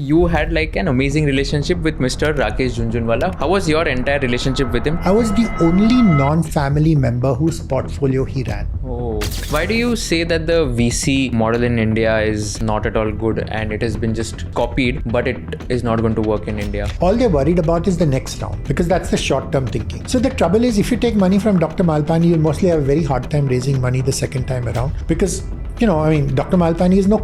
You had like an amazing relationship with Mr. Rakesh Jhunjhunwala. How was your entire relationship with him? I was the only non-family member whose portfolio he ran. Oh, why do you say that the VC model in India is not at all good and it has been just copied, but it is not going to work in India? All they're worried about is the next round because that's the short-term thinking. So the trouble is, if you take money from Dr. Malpani, you'll mostly have a very hard time raising money the second time around because Dr. Malpani is no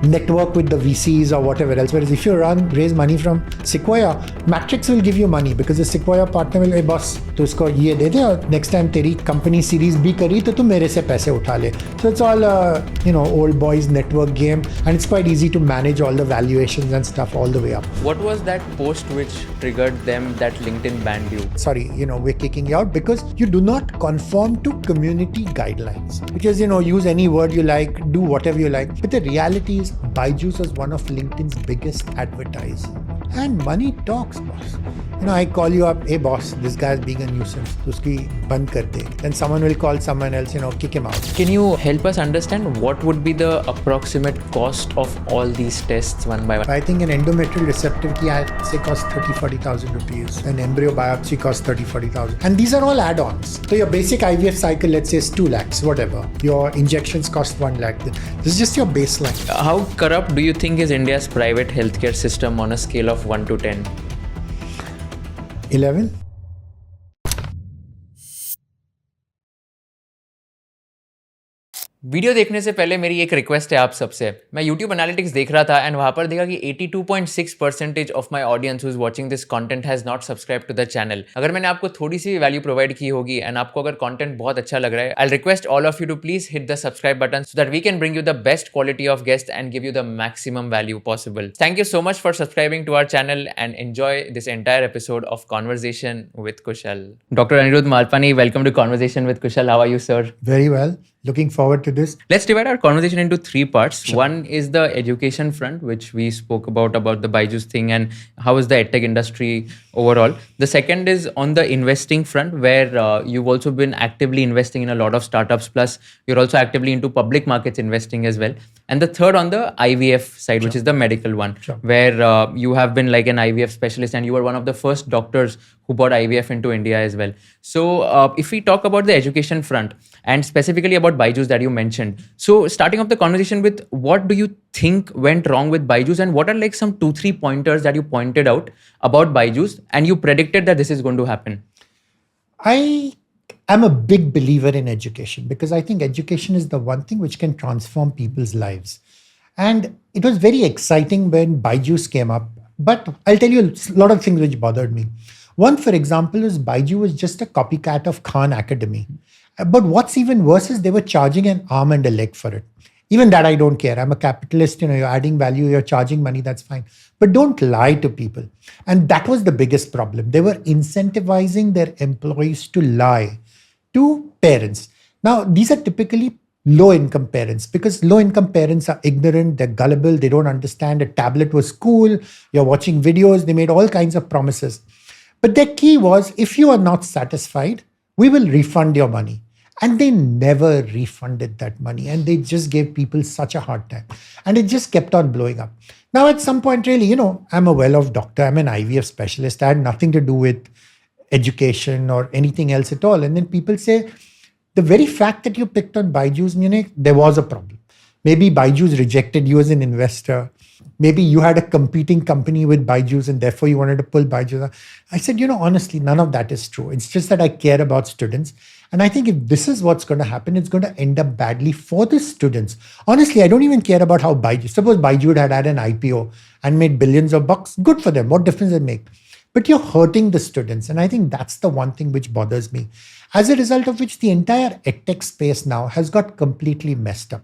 network with the VCs or whatever else. Whereas if you raise money from Sequoia, Matrix will give you money because the Sequoia partner will, hey boss, tu usko ye de de aur next time teri company series B kari to tu mere se paise utha le. So it's all old boys network game, and it's quite easy to manage all the valuations and stuff all the way up. What was that post which triggered them that LinkedIn banned you? Sorry, we're kicking you out because you do not conform to community guidelines. Because, use any word you like, do whatever you like. But the reality is BYJU was one of LinkedIn's biggest advertisers. And money talks, boss. I call you up, hey boss, this guy is being a nuisance. Uski band kar de. Then someone will call someone else, kick him out. Can you help us understand what would be the approximate cost of all these tests one by one? I think an endometrial receptive key, I'd say costs 30,000-40,000 rupees. An embryo biopsy costs 30,000-40,000. And these are all add-ons. So your basic IVF cycle, let's say, is 2 lakhs, whatever. Your injections cost 1 lakh. This is just your baseline. How corrupt do you think is India's private healthcare system on a scale of 1 to 10? 11. Video देखने से पहले मेरी एक request है आप सबसे. मैं YouTube analytics देख रहा था एंड वहाँ पर देखा कि 82.6% of my audience who is watching this content has not subscribe to the channel. अगर मैंने आपको थोड़ी सी वैल्यू प्रोवाइड की होगी एंड आपको अगर कंटेंट बहुत अच्छा लग रहा है, I request all of you to please hit the subscribe button so that we can bring you the best quality of guest and give you the maximum value possible. Thank you so much for subscribing to our channel and enjoy this entire episode of conversation with Kushal. Dr. Aniruddha Malpani, welcome to Conversation with Kushal. How are you, sir? Very well. Looking forward to this. Let's divide our conversation into 3 parts. Sure. One is the education front, which we spoke about the BYJU's thing and how is the EdTech industry overall. The second is on the investing front, where you've also been actively investing in a lot of startups, plus you're also actively into public markets investing as well. And the third on the IVF side, Sure. which is the medical one, Sure. where you have been like an IVF specialist and you were one of the first doctors who brought IVF into India as well. So if we talk about the education front and specifically about BYJU's that you mentioned, so starting off the conversation with what do you think went wrong with BYJU's and what are like some 2-3 pointers that you pointed out about BYJU's and you predicted that this is going to happen? I am a big believer in education because I think education is the one thing which can transform people's lives. And it was very exciting when BYJU's came up. But I'll tell you a lot of things which bothered me. One, for example, is BYJU was just a copycat of Khan Academy. But what's even worse is they were charging an arm and a leg for it. Even that I don't care. I'm a capitalist, you're adding value, you're charging money, that's fine. But don't lie to people. And that was the biggest problem. They were incentivizing their employees to lie to parents. Now, these are typically low-income parents because low-income parents are ignorant, they're gullible, they don't understand a tablet was cool, you're watching videos, they made all kinds of promises. But their key was, if you are not satisfied, we will refund your money. And they never refunded that money. And they just gave people such a hard time. And it just kept on blowing up. Now, at some point, really, I'm a well-off doctor. I'm an IVF specialist. I had nothing to do with education or anything else at all. And then people say, the very fact that you picked on BYJU's, there was a problem. Maybe BYJU's rejected you as an investor. Maybe you had a competing company with BYJU's and therefore you wanted to pull BYJU's. I said, honestly, none of that is true. It's just that I care about students. And I think if this is what's going to happen, it's going to end up badly for the students. Honestly, I don't even care about how BYJU, suppose BYJU had an IPO and made billions of bucks. Good for them. What difference does it make? But you're hurting the students. And I think that's the one thing which bothers me. As a result of which the entire EdTech space now has got completely messed up.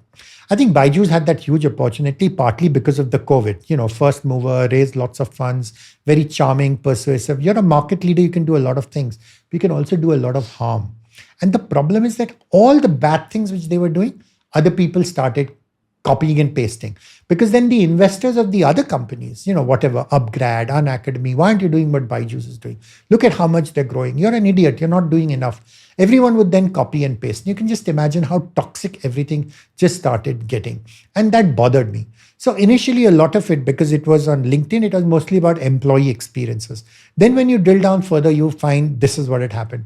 I think BYJU's had that huge opportunity partly because of the COVID. First mover, raised lots of funds, very charming, persuasive. You're a market leader, you can do a lot of things. You can also do a lot of harm. And the problem is that all the bad things which they were doing, other people started copying and pasting. Because then the investors of the other companies, whatever, Upgrad, Unacademy, why aren't you doing what BYJU's is doing? Look at how much they're growing. You're an idiot. You're not doing enough. Everyone would then copy and paste. You can just imagine how toxic everything just started getting. And that bothered me. So initially, a lot of it, because it was on LinkedIn, it was mostly about employee experiences. Then when you drill down further, you find this is what had happened.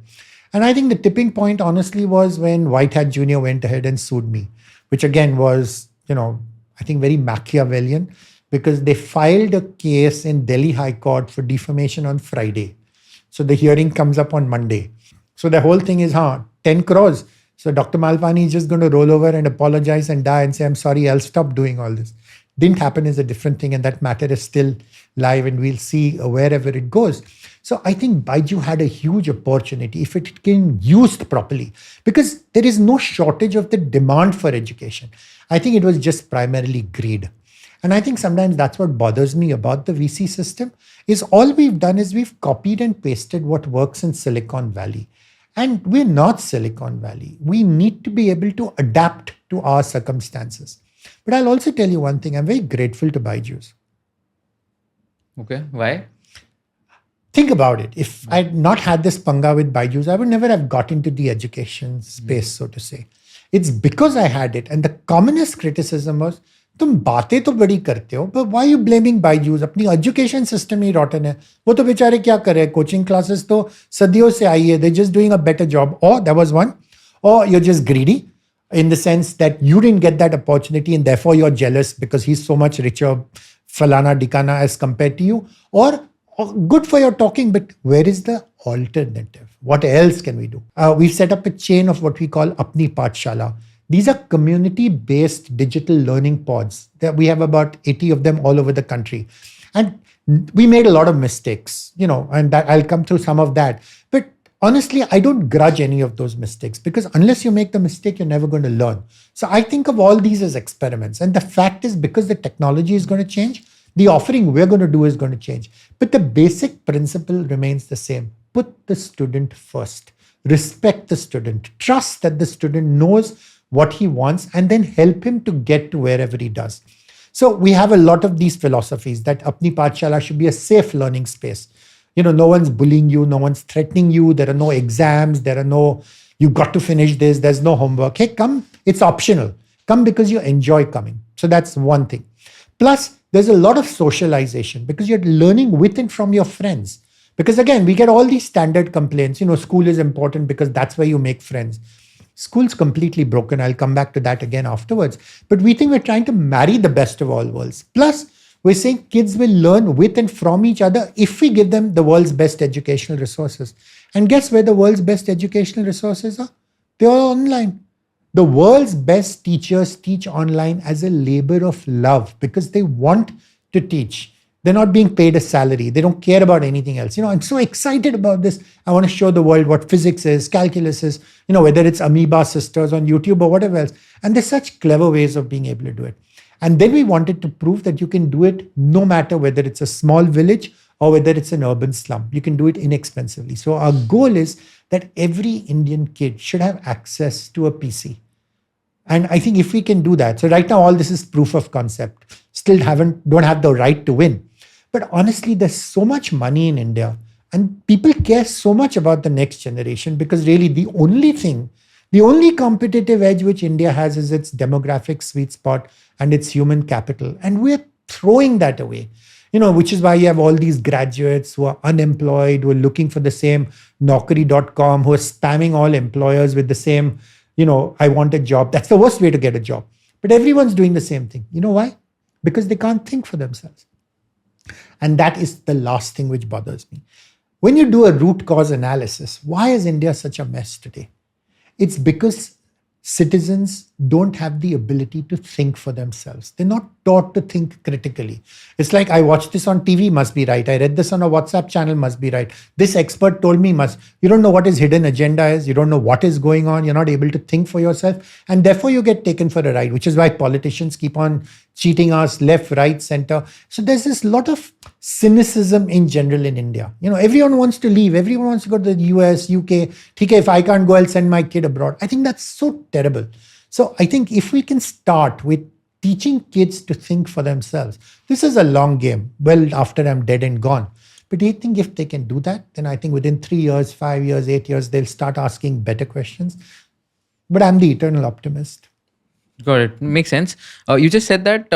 And I think the tipping point, honestly, was when Whitehat Jr. went ahead and sued me, which again was, I think very Machiavellian, because they filed a case in Delhi High Court for defamation on Friday. So the hearing comes up on Monday. So the whole thing is, 10 crores. So Dr. Malpani is just going to roll over and apologize and die and say, I'm sorry, I'll stop doing all this. Didn't happen is a different thing, and that matter is still live, and we'll see wherever it goes. So I think BYJU had a huge opportunity if it can used properly, because there is no shortage of the demand for education. I think it was just primarily greed. And I think sometimes that's what bothers me about the VC system, is all we've done is we've copied and pasted what works in Silicon Valley. And we're not Silicon Valley. We need to be able to adapt to our circumstances. But I'll also tell you one thing. I'm very grateful to BYJU's. Okay, why? Think about it. If I'd not had this panga with BYJU's, I would never have got into the education space, so to say. It's because I had it. And the commonest criticism was, तुम बातें तो बड़ी करते हो, but why are you blaming BYJU's? अपनी education system ही rotten है. वो तो बेचारे क्या कर रहे हैं? Coaching classes तो सदियों से आई है. They're just doing a better job. Or that was one. Or you're just greedy, in the sense that you didn't get that opportunity and therefore you're jealous because he's so much richer, falana dikana, as compared to you. Or good for your talking, but where is the alternative? What else can we do? We've set up a chain of what we call Apni Pathshala. These are community-based digital learning pods. That we have about 80 of them all over the country. And we made a lot of mistakes, and that, I'll come through some of that. But honestly, I don't grudge any of those mistakes, because unless you make the mistake, you're never going to learn. So I think of all these as experiments. And the fact is, because the technology is going to change, the offering we're going to do is going to change. But the basic principle remains the same. Put the student first. Respect the student. Trust that the student knows what he wants, and then help him to get to wherever he does. So we have a lot of these philosophies that Apni Pathshala should be a safe learning space. No one's bullying you, no one's threatening you, there are no exams, there are no, you've got to finish this, there's no homework. Hey, come, it's optional. Come because you enjoy coming. So that's one thing. Plus, there's a lot of socialization, because you're learning with and from your friends. Because again, we get all these standard complaints, school is important because that's where you make friends. School's completely broken. I'll come back to that again afterwards. But we think we're trying to marry the best of all worlds. Plus, we're saying kids will learn with and from each other if we give them the world's best educational resources. And guess where the world's best educational resources are? They're all online. The world's best teachers teach online as a labor of love, because they want to teach. They're not being paid a salary. They don't care about anything else. I'm so excited about this. I want to show the world what physics is, calculus is, whether it's Amoeba Sisters on YouTube or whatever else. And there's such clever ways of being able to do it. And then we wanted to prove that you can do it no matter whether it's a small village or whether it's an urban slum. You can do it inexpensively. So our goal is that every Indian kid should have access to a PC. And I think if we can do that, so right now all this is proof of concept. Still don't have the right to win. But honestly, there's so much money in India, and people care so much about the next generation, because really the only competitive edge which India has is its demographic sweet spot and its human capital. And we're throwing that away, which is why you have all these graduates who are unemployed, who are looking for the same Naukri.com, who are spamming all employers with the same, I want a job. That's the worst way to get a job. But everyone's doing the same thing. You know why? Because they can't think for themselves. And that is the last thing which bothers me. When you do a root cause analysis, why is India such a mess today? It's because citizens don't have the ability to think for themselves. They're not taught to think critically. It's like, I watched this on TV, must be right. I read this on a WhatsApp channel, must be right. This expert told me must. You don't know what his hidden agenda is. You don't know what is going on. You're not able to think for yourself. And therefore you get taken for a ride, which is why politicians keep on cheating us left, right, center. So there's this lot of cynicism in general in India. Everyone wants to leave. Everyone wants to go to the US, UK. Okay, if I can't go, I'll send my kid abroad. I think that's so terrible. So I think if we can start with teaching kids to think for themselves, this is a long game, well after I'm dead and gone. But I think if they can do that, then I think within 3 years, 5 years, 8 years, they'll start asking better questions. But I'm the eternal optimist. Got it. Makes sense. You just said that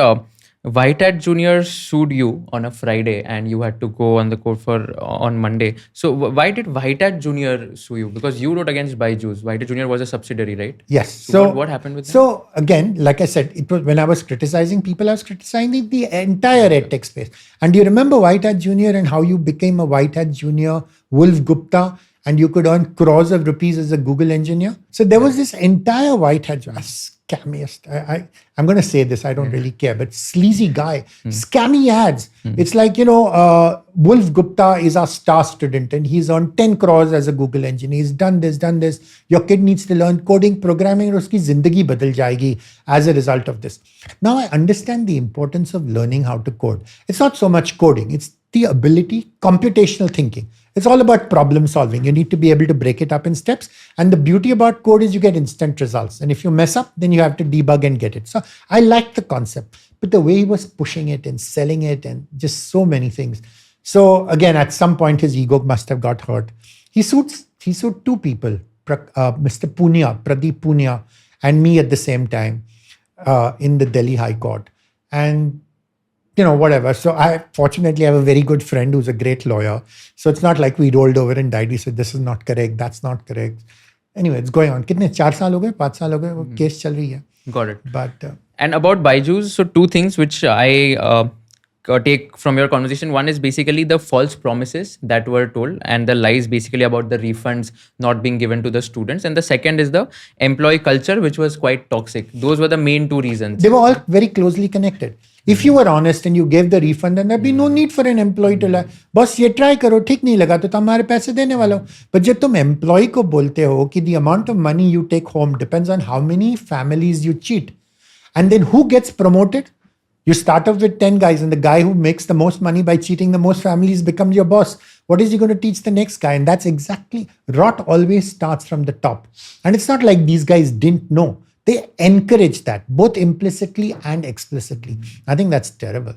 Whitehat Jr. sued you on a Friday, and you had to go on the court for on Monday. So why did Whitehat Jr. sue you? Because you wrote against BYJU's. Whitehat Jr. was a subsidiary, right? Yes. So what happened with him? So again, like I said, it was when I was criticizing people, I was criticizing the entire EdTech space. And do you remember Whitehat Jr. and how you became a Whitehat Jr. Wolf Gupta, and you could earn crores of rupees as a Google engineer? So there was this entire Whitehat scammiest. I'm going to say this. I don't really care, but sleazy guy, scammy ads. It's like, Wolf Gupta is our star student and he's earned 10 crores as a Google engineer. He's done this. Your kid needs to learn coding, programming, and uski zindagi badal jayegi as a result of this. Now I understand the importance of learning how to code. It's not so much coding. It's the ability, computational thinking. It's all about problem solving. You need to be able to break it up in steps. And the beauty about code is you get instant results. And if you mess up, then you have to debug and get it. So I like the concept, but the way he was pushing it and selling it and just so many things. So again, at some point, his ego must have got hurt. He sued two people, Mr. Pradeep Punia, and me at the same time in the Delhi High Court. And whatever. So I fortunately have a very good friend who's a great lawyer. So it's not like we rolled over and died. We said, this is not correct. That's not correct. Anyway, it's going on. Kitne 4 saal ho gaye, 5 saal ho gaye, wo case chal rahi hai. Got it. But and about BYJU's, so two things which I take from your conversation. One is basically the false promises that were told and the lies basically about the refunds not being given to the students. And the second is the employee culture, which was quite toxic. Those were the main two reasons. They were all very closely connected. If you were honest and you gave the refund, then there'd be no need for an employee to lie. Boss, ये try करो, ठीक नहीं लगा तो तुम्हारे पैसे देने वाला हो. But जब तुम employee को बोलते हो कि the amount of money you take home depends on how many families you cheat, and then who gets promoted? You start off with 10 guys, and the guy who makes the most money by cheating the most families becomes your boss. What is he going to teach the next guy? And that's exactly, rot always starts from the top. And it's not like these guys didn't know. They encourage that, both implicitly and explicitly. I think that's terrible.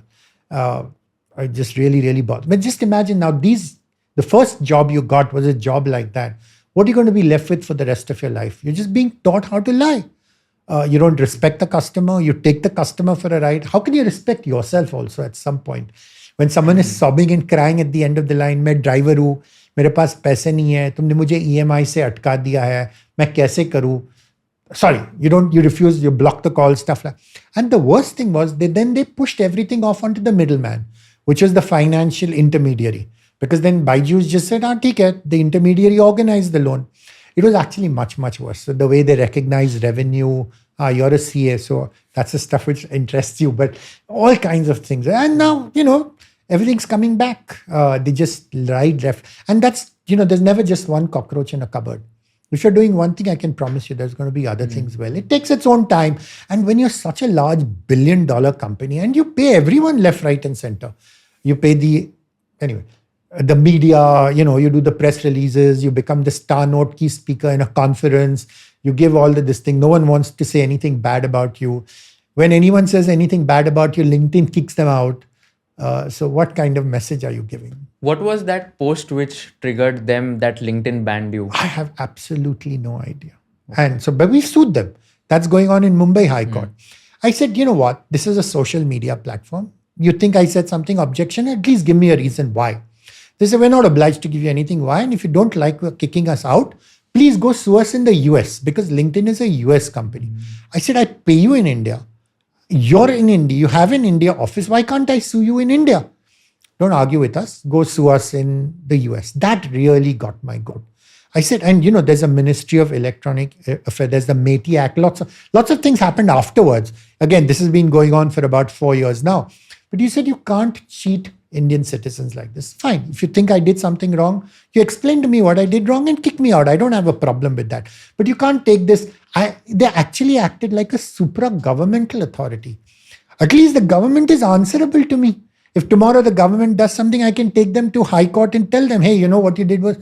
I just really, really bothered. But just imagine now, the first job you got was a job like that. What are you going to be left with for the rest of your life? You're just being taught how to lie. You don't respect the customer. You take the customer for a ride. How can you respect yourself also at some point? When someone is sobbing and crying at the end of the line, मैं driver हूँ, मेरे पास पैसे नहीं है, तुमने मुझे EMI से अटका दिया है, मैं कैसे करूँ? Sorry, you refuse, you block the call, stuff like that. And the worst thing was, they pushed everything off onto the middleman, which was the financial intermediary. Because then BYJU's just said, take it, the intermediary organized the loan. It was actually much, much worse. So the way they recognize revenue, you're a CA, so that's the stuff which interests you, but all kinds of things. And now, everything's coming back. They just ride left. And that's, there's never just one cockroach in a cupboard. If you're doing one thing, I can promise you there's going to be other things. Well, it takes its own time. And when you're such a large billion-dollar company and you pay everyone left, right, and center, you pay the media, you do the press releases, you become the star note key speaker in a conference, you give all this thing. No one wants to say anything bad about you. When anyone says anything bad about you, LinkedIn kicks them out. So what kind of message are you giving? What was that post which triggered them that LinkedIn banned you? I have absolutely no idea. Okay. But we sued them. That's going on in Mumbai High Court. I said, you know what? This is a social media platform. You think I said something objection? At least give me a reason why. They said, we're not obliged to give you anything. Why? And if you don't like kicking us out, please go sue us in the US, because LinkedIn is a US company. I said, I pay you in India. You're in India. You have an India office. Why can't I sue you in India? Don't argue with us. Go sue us in the US. That really got my goat. I said, and there's a Ministry of Electronic Affairs. There's the MeitY Act. Lots of things happened afterwards. Again, this has been going on for about 4 years now. But you said you can't cheat Indian citizens like this. Fine. If you think I did something wrong, you explain to me what I did wrong and kick me out. I don't have a problem with that. But you can't take this. They actually acted like a supra-governmental authority. At least the government is answerable to me. If tomorrow the government does something, I can take them to High Court and tell them, hey, what you did was...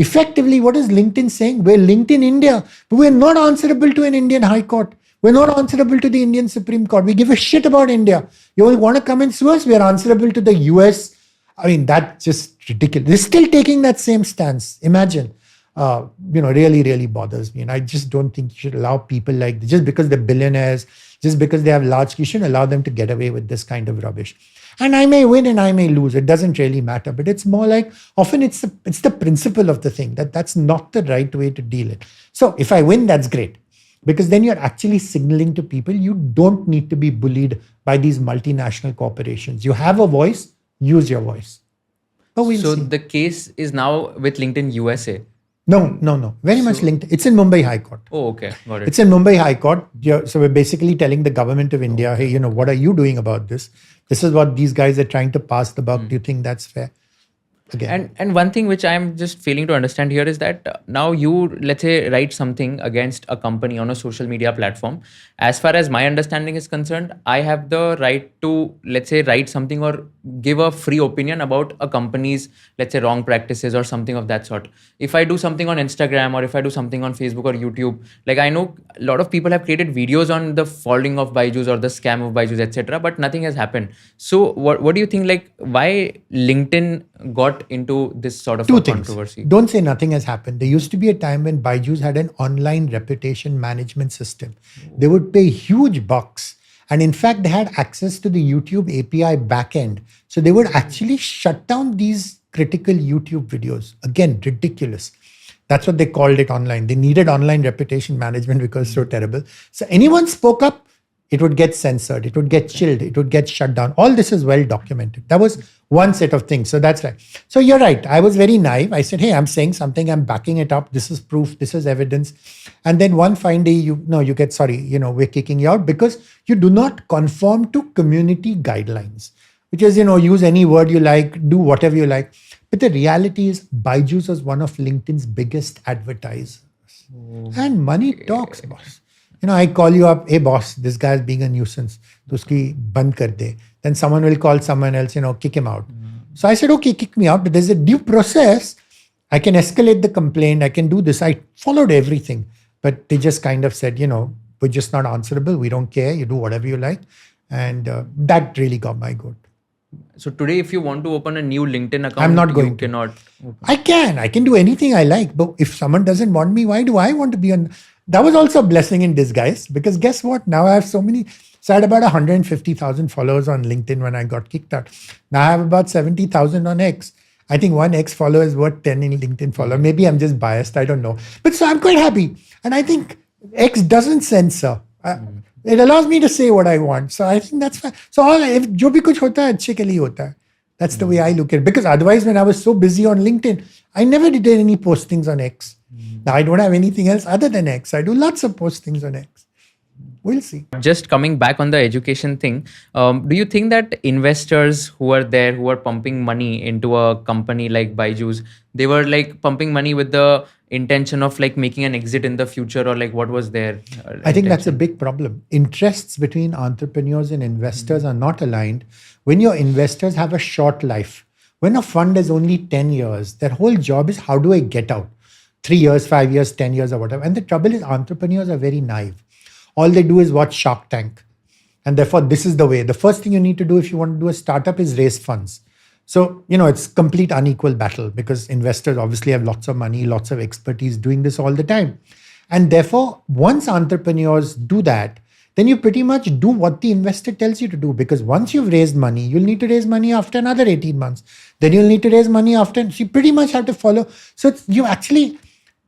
Effectively, what is LinkedIn saying? We're linked in India, but we're not answerable to an Indian High Court. We're not answerable to the Indian Supreme Court. We give a shit about India. You want to come and sue us? We're answerable to the US. I mean, that's just ridiculous. They're still taking that same stance. Imagine. really, really bothers me. And I just don't think you should allow people like this, just because they're billionaires, just because they have large, you shouldn't allow them to get away with this kind of rubbish. And I may win and I may lose. It doesn't really matter. But it's more like, often it's the principle of the thing that's not the right way to deal it. So if I win, that's great. Because then you're actually signaling to people you don't need to be bullied by these multinational corporations. You have a voice, use your voice. But we'll So see. the case is now with LinkedIn USA. No. Very much linked. It's in Mumbai High Court. Oh, okay. Got it. It's in Mumbai High Court. So we're basically telling the government of India, hey, what are you doing about this? This is what these guys are trying to pass the buck. Do you think that's fair? Again. And one thing which I'm just failing to understand here is that now you, let's say, write something against a company on a social media platform. As far as my understanding is concerned, I have the right to, let's say, write something or give a free opinion about a company's, let's say, wrong practices or something of that sort. If I do something on Instagram or if I do something on Facebook or YouTube, like I know a lot of people have created videos on the falling of BYJU's or the scam of BYJU's, etc., but nothing has happened. So what do you think, like, why LinkedIn got into this sort of Two a things. controversy? Don't say nothing has happened. There used to be a time when BYJU's had an online reputation management system. They would pay huge bucks. And in fact, they had access to the YouTube API backend. So they would actually shut down these critical YouTube videos. Again, ridiculous. That's what they called it online. They needed online reputation management because it's so terrible. So anyone spoke up, it would get censored, it would get chilled, it would get shut down. All this is well documented. That was one set of things. So that's right. So you're right. I was very naive. I said, hey, I'm saying something, I'm backing it up. This is proof, this is evidence. And then one fine day, we're kicking you out because you do not conform to community guidelines, which is, use any word you like, do whatever you like. But the reality is BYJU's was one of LinkedIn's biggest advertisers. And money talks, boss. I call you up, hey boss, this guy is being a nuisance. To uski band kar de. Then someone will call someone else, kick him out. So I said, okay, kick me out, but there's a due process. I can escalate the complaint. I can do this. I followed everything. But they just kind of said, we're just not answerable. We don't care. You do whatever you like. And that really got my goat. So today, if you want to open a new LinkedIn account, I'm not going you cannot. I can do anything I like. But if someone doesn't want me, why do I want to be on? That was also a blessing in disguise, because guess what? Now I have so I had about 150,000 followers on LinkedIn when I got kicked out. Now I have about 70,000 on X. I think one X follower is worth 10 in LinkedIn follower. Maybe I'm just biased. I don't know. But so I'm quite happy. And I think X doesn't censor. It allows me to say what I want. So I think that's fine. So if jo bhi kuch hota hai, achhe ke liye hota hai. That's the way I look at it. Because otherwise, when I was so busy on LinkedIn, I never did any postings on X. Now I don't have anything else other than X. I do lots of postings on X. We'll see. Just coming back on the education thing, do you think that investors who are there, who are pumping money into a company like BYJU's, they were like pumping money with the intention of like making an exit in the future, or like what was their I think that's a big problem. Interests between entrepreneurs and investors are not aligned. When your investors have a short life, when a fund is only 10 years, their whole job is how do I get out? 3 years, 5 years, 10 years or whatever. And the trouble is entrepreneurs are very naive. All they do is watch Shark Tank. And therefore, this is the way. The first thing you need to do if you want to do a startup is raise funds. So, it's complete unequal battle because investors obviously have lots of money, lots of expertise doing this all the time. And therefore, once entrepreneurs do that, then you pretty much do what the investor tells you to do, because once you've raised money, you'll need to raise money after another 18 months. Then you'll need to raise money after, so you pretty much have to follow. So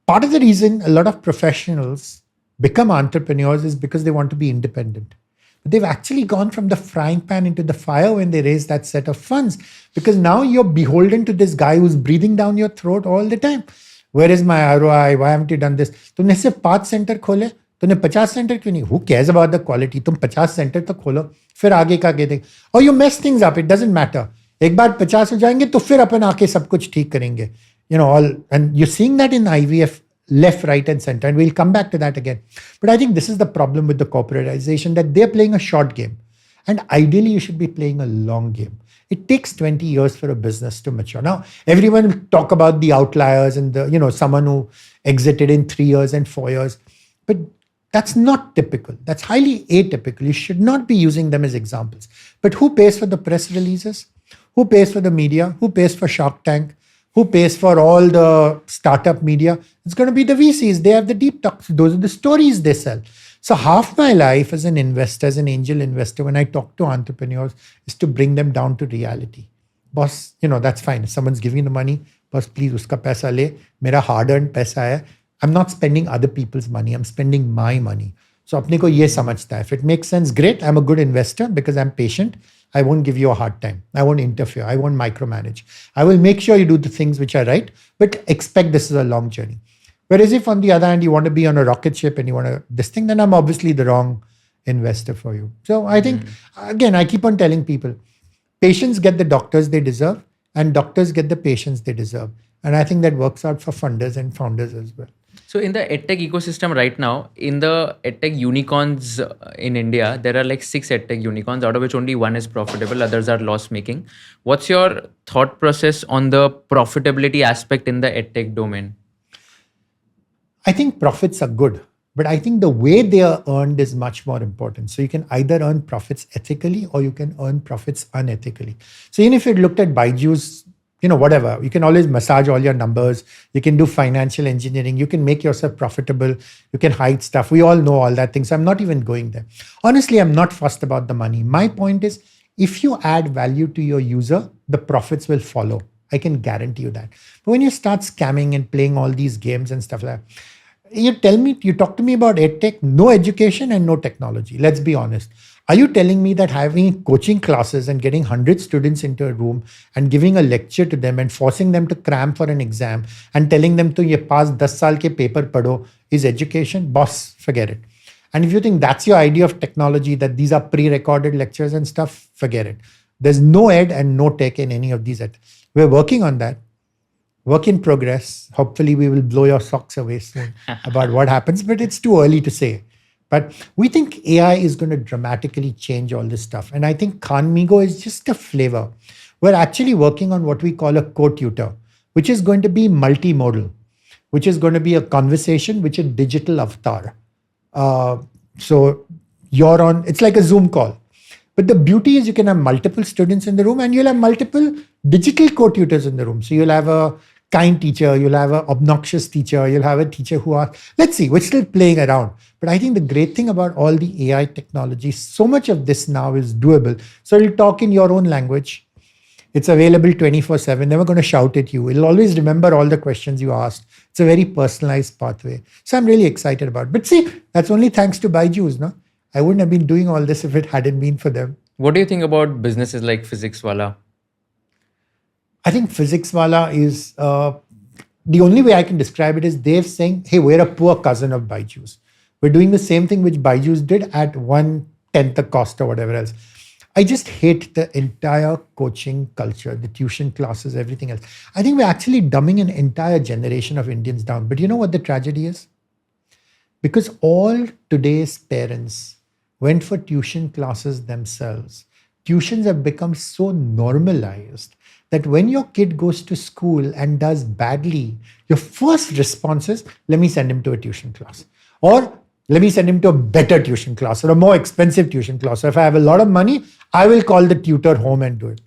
part of the reason a lot of professionals become entrepreneurs is because they want to be independent. But they've actually gone from the frying pan into the fire when they raise that set of funds, because now you're beholden to this guy who's breathing down your throat all the time. Where is my ROI? Why haven't you done this? तुमने सिर्फ 5 centre खोले, तुमने 50 centre क्यों नहीं? Who cares about the quality? तुम 50 centre तो खोलो, फिर आगे का आगे देख. Or you mess things up. It doesn't matter. एक बार 50 हो जाएंगे तो फिर अपन आके सब कुछ ठीक करेंगे. And you're seeing that in IVF. Left, right, and center. And we'll come back to that again. But I think this is the problem with the corporatization, that they're playing a short game. And ideally, you should be playing a long game. It takes 20 years for a business to mature. Now, everyone will talk about the outliers and someone who exited in 3 years and 4 years. But that's not typical. That's highly atypical. You should not be using them as examples. But who pays for the press releases? Who pays for the media? Who pays for Shark Tank? Who pays for all the startup media? It's going to be the VCs. They have the deep talks. Those are the stories they sell. So half my life as an investor, as an angel investor, when I talk to entrepreneurs, is to bring them down to reality. Boss, that's fine. If someone's giving the money, boss, please, uska paisa le. Mera hard-earned paisa hai. I'm not spending other people's money. I'm spending my money. So apne ko ye samajhta hai. If it makes sense, great. I'm a good investor because I'm patient. I won't give you a hard time. I won't interfere. I won't micromanage. I will make sure you do the things which are right, but expect this is a long journey. Whereas if on the other hand, you want to be on a rocket ship and you want to this thing, then I'm obviously the wrong investor for you. So I think, again, I keep on telling people, patients get the doctors they deserve and doctors get the patients they deserve. And I think that works out for funders and founders as well. So in the EdTech ecosystem right now, in the EdTech unicorns in India, there are like 6 EdTech unicorns, out of which only 1 is profitable, others are loss making. What's your thought process on the profitability aspect in the EdTech domain? I think profits are good, but I think the way they are earned is much more important. So you can either earn profits ethically or you can earn profits unethically. So even if you looked at BYJU's, whatever, you can always massage all your numbers. You can do financial engineering. You can make yourself profitable. You can hide stuff. We all know all that thing. So I'm not even going there. Honestly, I'm not fussed about the money. My point is, if you add value to your user, the profits will follow. I can guarantee you that. But when you start scamming and playing all these games and stuff like that, you talk to me about EdTech, no education and no technology. Let's be honest. Are you telling me that having coaching classes and getting 100 students into a room and giving a lecture to them and forcing them to cram for an exam and telling them to ye pass 10 saal ke paper padho is education? Boss, forget it. And if you think that's your idea of technology, that these are pre-recorded lectures and stuff, forget it. There's no ed and no tech in any of these. We're working on that. Work in progress. Hopefully we will blow your socks away soon about what happens, but it's too early to say. But we think AI is going to dramatically change all this stuff. And I think Khanmigo is just a flavor. We're actually working on what we call a co-tutor, which is going to be multimodal, which is going to be a conversation, which is digital avatar. So you're on, it's like a Zoom call. But the beauty is you can have multiple students in the room and you'll have multiple digital co-tutors in the room. So you'll have a kind teacher, you'll have an obnoxious teacher, you'll have a teacher who are, let's see, we're still playing around. But I think the great thing about all the AI technology, so much of this now is doable. So it'll talk in your own language. It's available 24/7, never going to shout at you. It'll always remember all the questions you asked. It's a very personalized pathway. So I'm really excited about it. But see, that's only thanks to BYJU's, no? I wouldn't have been doing all this if it hadn't been for them. What do you think about businesses like Physics Wallah? I think Physics Wallah is, the only way I can describe it is they're saying, hey, we're a poor cousin of BYJU's. We're doing the same thing which BYJU's did at 1/10 the cost or whatever else. I just hate the entire coaching culture, the tuition classes, everything else. I think we're actually dumbing an entire generation of Indians down. But you know what the tragedy is? Because all today's parents went for tuition classes themselves. Tuitions have become so normalized that when your kid goes to school and does badly, your first response is, let me send him to a tuition class. Or let me send him to a better tuition class or a more expensive tuition class. So if I have a lot of money, I will call the tutor home and do it.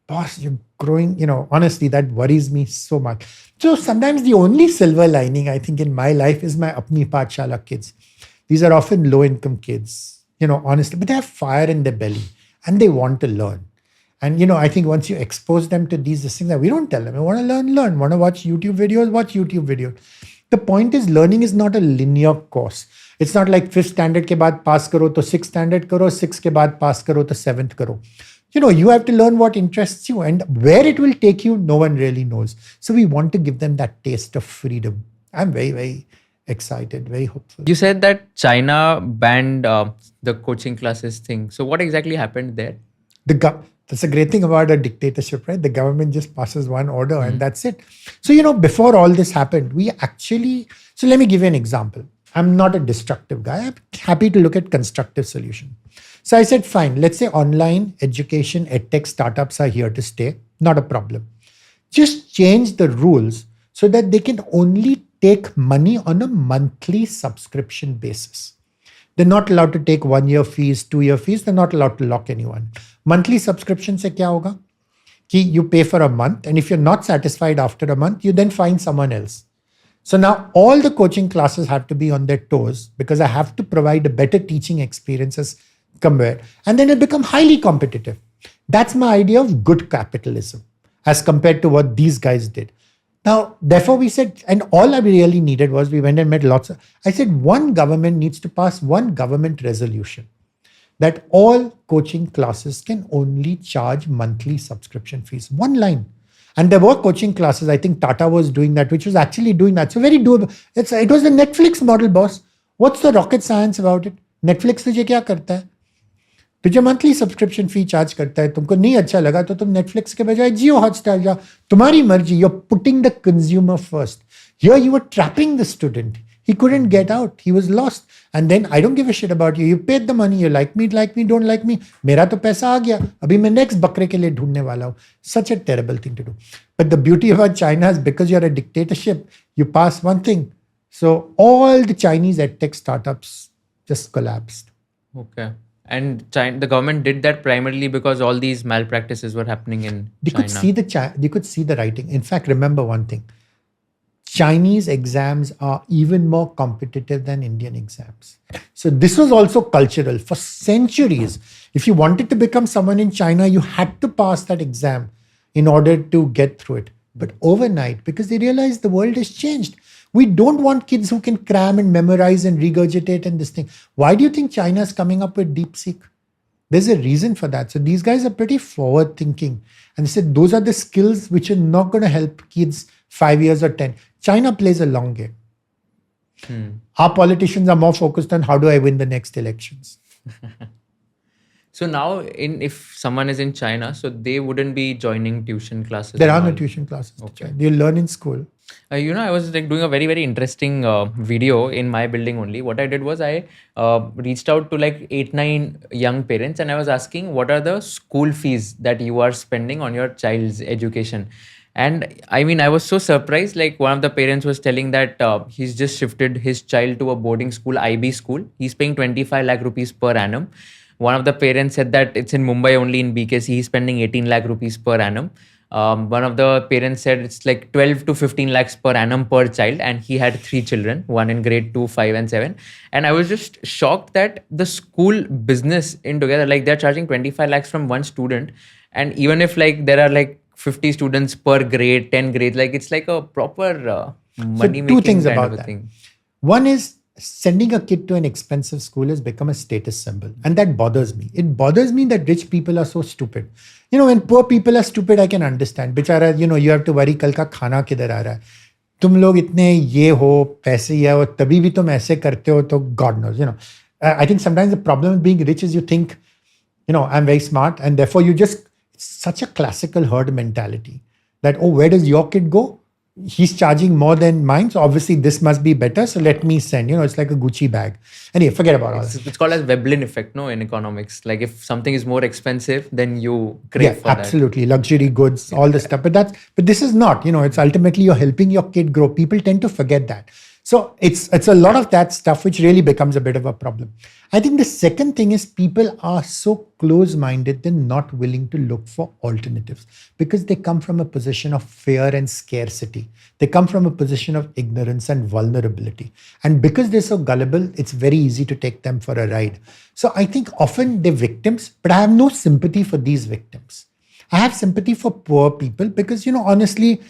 Boss, you're growing, honestly, that worries me so much. So sometimes the only silver lining, I think, in my life is my apni Pathshala kids. These are often low-income kids, honestly, but they have fire in their belly and they want to learn. And, I think once you expose them to these things that we don't tell them, I want to learn, want to watch YouTube videos, watch YouTube videos. The point is learning is not a linear course. It's not like 5th standard ke baad pass karo to 6th standard karo, 6th ke baad pass karo to 7th karo. You have to learn what interests you and where it will take you, no one really knows. So we want to give them that taste of freedom. I'm very, very excited, very hopeful. You said that China banned the coaching classes thing. So what exactly happened there? That's a great thing about a dictatorship, right? The government just passes one order and that's it. So, before all this happened, so let me give you an example. I'm not a destructive guy. I'm happy to look at constructive solution. So I said, fine, let's say online education, EdTech startups are here to stay. Not a problem. Just change the rules so that they can only take money on a monthly subscription basis. They're not allowed to take 1-year fees, 2-year fees. They're not allowed to lock anyone. Monthly subscription se kya hoga? You pay for a month, and if you're not satisfied after a month, you then find someone else. So now all the coaching classes have to be on their toes because I have to provide a better teaching experience as compared. And then it becomes highly competitive. That's my idea of good capitalism as compared to what these guys did. Now, therefore we said, and all I really needed was we went and met I said one government needs to pass one government resolution that all coaching classes can only charge monthly subscription fees. One line. And there were coaching classes, I think Tata was doing that, which was actually doing that. So very doable. It was the Netflix model, boss. What's the rocket science about it? Netflix तुझे क्या करता है? तुझे monthly subscription fee charge करता है. तुमको नहीं अच्छा लगा तो तुम Netflix के बजाय Jio Hotstar जाओ. तुम्हारी मर्जी. You're putting the consumer first. Here you were trapping the student. He couldn't get out. He was lost. And then I don't give a shit about you. You paid the money. You like me, don't like me. मेरा तो पैसा आ गया. अभी मैं next बकरे के लिए ढूंढने वाला हूँ. Such a terrible thing to do. But the beauty about China is because you're a dictatorship, you pass one thing. So all the Chinese EdTech startups just collapsed. Okay. And the government did that primarily because all these malpractices were happening in China. They could see the writing. In fact, remember one thing. Chinese exams are even more competitive than Indian exams. So this was also cultural. For centuries, if you wanted to become someone in China, you had to pass that exam in order to get through it. But overnight, because they realized the world has changed, we don't want kids who can cram and memorize and regurgitate and this thing. Why do you think China is coming up with DeepSeek? There's a reason for that. So these guys are pretty forward thinking. And they said those are the skills which are not going to help kids 5 years or 10. China plays a long game. Our politicians are more focused on how do I win the next elections. So now, if someone is in China, so they wouldn't be joining tuition classes. There are no tuition classes. Okay. You learn in school. I was doing a very, very interesting video in my building only. What I did was I reached out to 8-9 young parents and I was asking, what are the school fees that you are spending on your child's education? And I was so surprised. One of the parents was telling that he's just shifted his child to a boarding school, IB school. He's paying 25 lakh rupees per annum. One of the parents said that it's in Mumbai only in BKC. He's spending 18 lakh rupees per annum. One of the parents said it's 12 to 15 lakhs per annum per child. And he had 3 children, one in grade 2, 5 and 7. And I was just shocked that the school business in together, they're charging 25 lakhs from one student. And even if there are 50 students per grade, 10 grades, it's a proper money making 2 things kind about of a that. thing. One is sending a kid to an expensive school has become a status symbol. And that bothers me. It bothers me that rich people are so stupid. When poor people are stupid, I can understand. Bichara, you have to worry, kal ka khana kidhar aa raha hai. तुम लोग इतने ये हो, पैसे ये और तभी भी तुम ऐसे करते हो, तो God knows, I think sometimes the problem with being rich is you think, I'm very smart and therefore you just, it's such a classical herd mentality that, oh, where does your kid go? He's charging more than mine, so obviously this must be better, so let me send. It's like a Gucci bag. Anyway, forget about all that. It's called as Veblen effect, no, in economics. If something is more expensive, then you crave for absolutely. Luxury goods, all this stuff. But this is not, it's ultimately you're helping your kid grow. People tend to forget that. So it's a lot of that stuff which really becomes a bit of a problem. I think the second thing is people are so close-minded, they're not willing to look for alternatives because they come from a position of fear and scarcity. They come from a position of ignorance and vulnerability. And because they're so gullible, it's very easy to take them for a ride. So I think often they're victims, but I have no sympathy for these victims. I have sympathy for poor people because, honestly,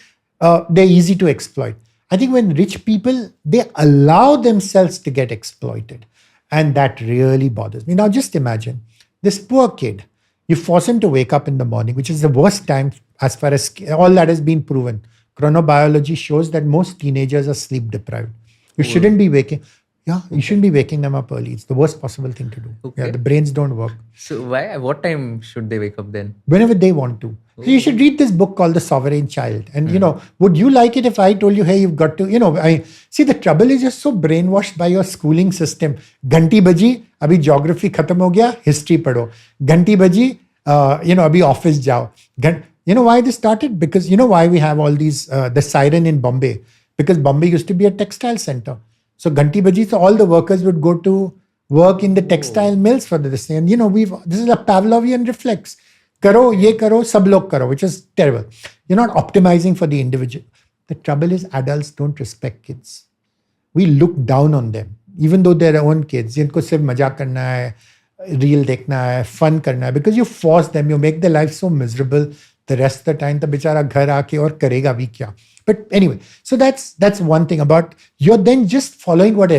they're easy to exploit. I think when rich people, they allow themselves to get exploited. And that really bothers me. Now just imagine, this poor kid, you force him to wake up in the morning, which is the worst time as far as all that has been proven. Chronobiology shows that most teenagers are sleep deprived. You shouldn't be waking them up early. It's the worst possible thing to do. Okay. Yeah, the brains don't work. So what time should they wake up then? Whenever they want to. So you should read this book called The Sovereign Child. And, would you like it if I told you, hey, you've got to, see, the trouble is you're so brainwashed by your schooling system. Ganti baji, abhi geography khatam ho gaya, history padho. Ganti baji, abhi office jao. You know why this started? Because why we have all these, the siren in Bombay? Because Bombay used to be a textile center. So Ganti baji, so all the workers would go to work in the textile mills for this thing. And, this is a Pavlovian reflex. Karo, ye karo, sab log karo, which is terrible. You're not optimizing for the individual. The trouble is adults don't respect kids. We look down on them, even though they're our own kids. जिनको सिर्फ मजाक करना है, reel देखना है, fun करना है, because you force them, you make their life so miserable. The rest of the time, the बेचारा घर आके और करेगा भी क्या? But anyway, so that's one thing about you're then just following what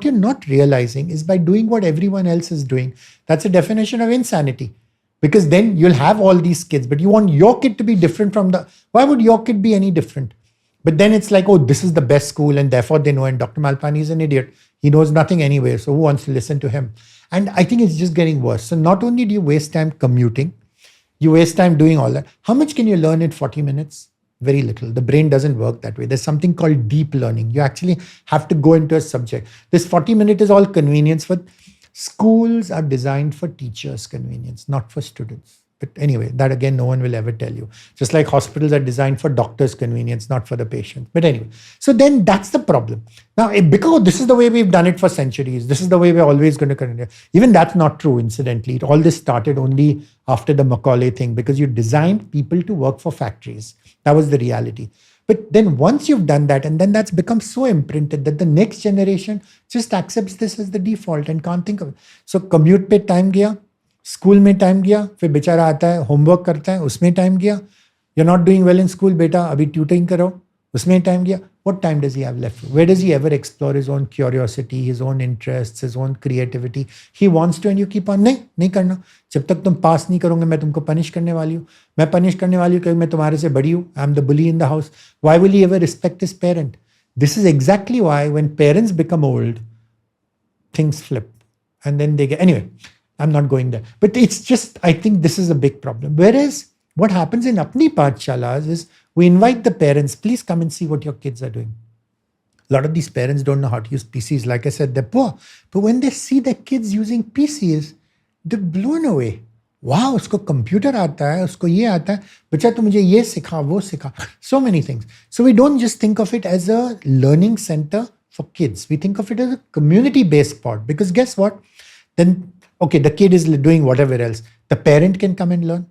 you're not realizing is by doing what everyone else is doing. That's a definition of insanity. Because then you'll have all these kids, but you want your kid to be different from why would your kid be any different? But then it's like, oh, this is the best school and therefore they know, and Dr. Malpani is an idiot. He knows nothing anyway, so who wants to listen to him? And I think it's just getting worse. So not only do you waste time commuting, you waste time doing all that. How much can you learn in 40 minutes? Very little. The brain doesn't work that way. There's something called deep learning. You actually have to go into a subject. This 40-minute is all convenience. For schools are designed for teachers' convenience, not for students. But anyway, that again, no one will ever tell you. Just like hospitals are designed for doctors' convenience, not for the patient. But anyway, so then that's the problem. Now, because this is the way we've done it for centuries, this is the way we're always going to continue. Even that's not true, incidentally. All this started only after the Macaulay thing, because you designed people to work for factories. That was the reality. But then once you've done that, and then that's become so imprinted that the next generation just accepts this as the default and can't think of it. So commute पे time गया, school में time गया, फिर बेचारा आता है homework करता है, उसमें टाइम गया. You're not doing well in school, बेटा अभी ट्यूटरिंग करो, उसमें टाइम गया. What time does he have left? Where does he ever explore his own curiosity, his own interests, his own creativity? He wants to, and you keep on, नहीं करना. जब तक तुम पास नहीं करोगे मैं तुमको पनिश करने वाली हूँ. मैं पनिश करने वाली हूँ क्योंकि मैं तुम्हारे से बड़ी हूँ. I'm the bully in the house. Why will he ever respect his parent? This is exactly why when parents become old, things flip. And then they get, anyway, I'm not going there. But it's just, I think this is a big problem. Whereas what happens in apni pathshalas is we invite the parents, please come and see what your kids are doing. A lot of these parents don't know how to use PCs. Like I said, they're poor. But when they see their kids using PCs, they're blown away. Wow, usko computer aata hai, usko ye aata hai. Bacha tu mujhe ye sikha, wo sikha. So many things. So we don't just think of it as a learning center for kids. We think of it as a community-based spot. Because guess what? Then okay, the kid is doing whatever else. The parent can come and learn.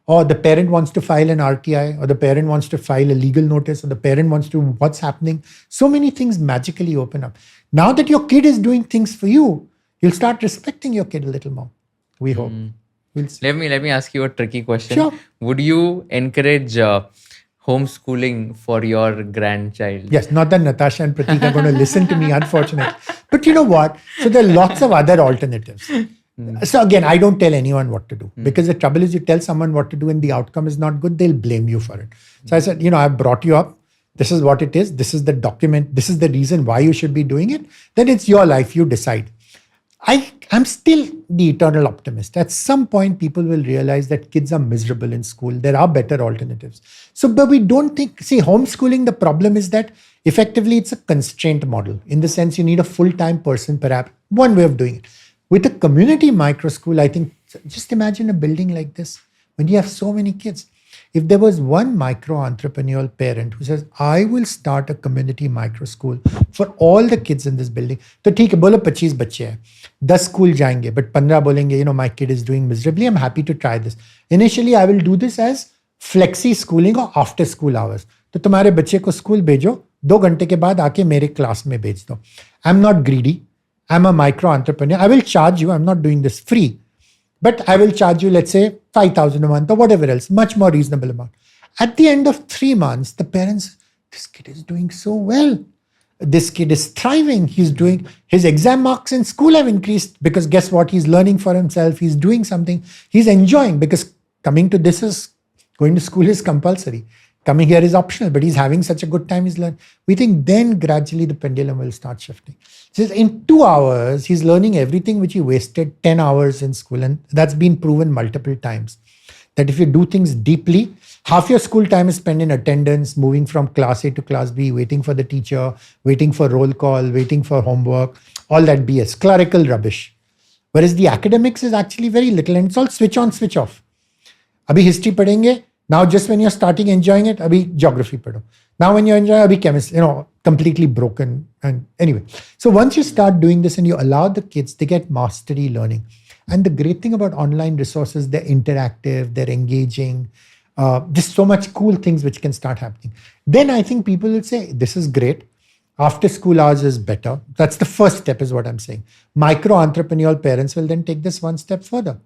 Or the parent wants to file an RTI, or the parent wants to file a legal notice, or the parent wants to what's happening. So many things magically open up. Now that your kid is doing things for you, you'll start respecting your kid a little more. We hope. We'll see. Let me ask you a tricky question. Sure. Would you encourage homeschooling for your grandchild? Yes, not that Natasha and Pratik are going to listen to me, unfortunately. But you know what? So there are lots of other alternatives. So again, I don't tell anyone what to do, because the trouble is you tell someone what to do and the outcome is not good, they'll blame you for it. So I said, I've brought you up. This is what it is. This is the document. This is the reason why you should be doing it. Then it's your life. You decide. I'm still the eternal optimist. At some point, people will realize that kids are miserable in school. There are better alternatives. So, but we don't think, homeschooling, the problem is that effectively it's a constraint model. In the sense you need a full-time person, perhaps. One way of doing it. With a community micro school, I think, just imagine a building like this when you have so many kids. If there was one micro entrepreneurial parent who says, I will start a community micro school for all the kids in this building, तो ठीक है, बोलो 25 बच्चे हैं, 10 school जाएंगे, but 15 बोलेंगे, my kid is doing miserably, I'm happy to try this. Initially, I will do this as flexi schooling or after school hours. तो तुम्हारे बच्चे को स्कूल भेजो, 2 घंटे के बाद आके मेरे क्लास में भेज दो. I'm not greedy. I'm a micro entrepreneur. I will charge you. I'm not doing this free. But I will charge you, let's say, 5,000 a month or whatever else, much more reasonable amount. At the end of 3 months, the parents, this kid is doing so well. This kid is thriving. His exam marks in school have increased because guess what? He's learning for himself. He's doing something. He's enjoying because going to school is compulsory. Coming here is optional, but he's having such a good time, he's learning. We think then gradually the pendulum will start shifting. So in 2 hours, he's learning everything which he wasted 10 hours in school. And that's been proven multiple times. That if you do things deeply, half your school time is spent in attendance, moving from class A to class B, waiting for the teacher, waiting for roll call, waiting for homework, all that BS, clerical rubbish. Whereas the academics is actually very little and it's all switch on, switch off. Abhi history padhenge. Now, just when you're starting enjoying it, abhi geography padho. Now, when you're enjoying, abhi chemistry, completely broken. And anyway, so once you start doing this and you allow the kids, they get mastery learning. And the great thing about online resources, they're interactive, they're engaging, just so much cool things which can start happening. Then I think people will say, this is great. After school hours is better. That's the first step, is what I'm saying. Micro entrepreneurial parents will then take this one step further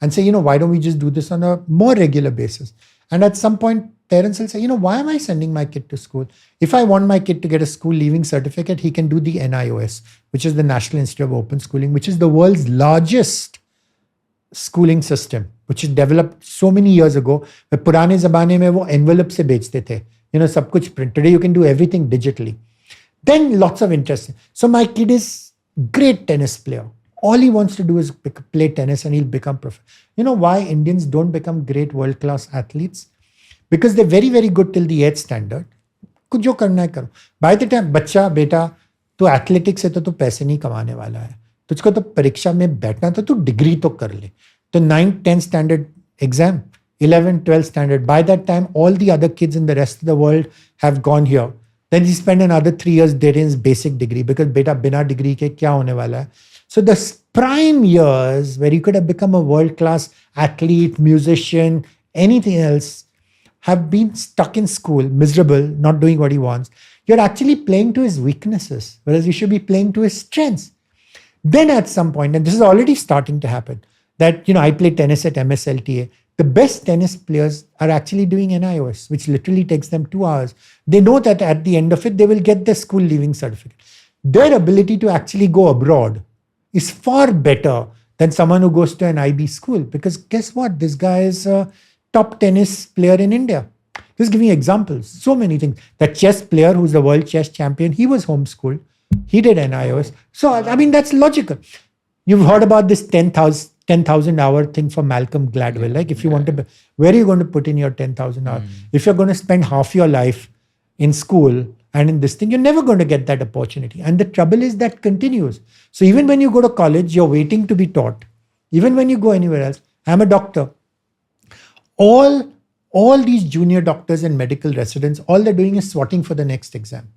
and say, why don't we just do this on a more regular basis? And at some point, parents will say, why am I sending my kid to school? If I want my kid to get a school leaving certificate, he can do the NIOS, which is the National Institute of Open Schooling, which is the world's largest schooling system, which is developed so many years ago. Where पुराने ज़माने में वो envelope से बेचते थे. सब कुछ print. Today you can do everything digitally. Then lots of interest. So my kid is great tennis player. All he wants to do is play tennis and he'll become professional. You know why Indians don't become great world-class athletes? Because they're very, very good till the 8th standard. कुछ जो करना है करो. By the time बच्चा बेटा तो athletics से तो तू पैसे नहीं कमाने वाला है. तुझको तो परीक्षा में बैठना तो तू डिग्री तो कर ले. तो 9th, 10th standard exam, 11th, 12th standard. By that time, all the other kids in the rest of the world have gone here. Then he spend another 3 years getting his basic degree because बेटा बिना degree के क्या होने वाला है. So the prime years where you could have become a world-class athlete, musician, anything else, have been stuck in school, miserable, not doing what he wants. You're actually playing to his weaknesses, whereas you should be playing to his strengths. Then at some point, and this is already starting to happen, that, I play tennis at MSLTA. The best tennis players are actually doing NIOS, which literally takes them 2 hours. They know that at the end of it, they will get their school leaving certificate. Their ability to actually go abroad is far better than someone who goes to an IB school. Because guess what? This guy is a top tennis player in India. Just giving examples. So many things. That chess player who's the world chess champion, he was homeschooled. He did NIOS. So, that's logical. You've heard about this 10,000 hour thing for Malcolm Gladwell. Like if you want to, where are you going to put in your 10,000 hours? If you're going to spend half your life in school and in this thing, you're never going to get that opportunity. And the trouble is that continues. So even when you go to college, you're waiting to be taught. Even when you go anywhere else, I'm a doctor. All these junior doctors and medical residents, all they're doing is swatting for the next exam.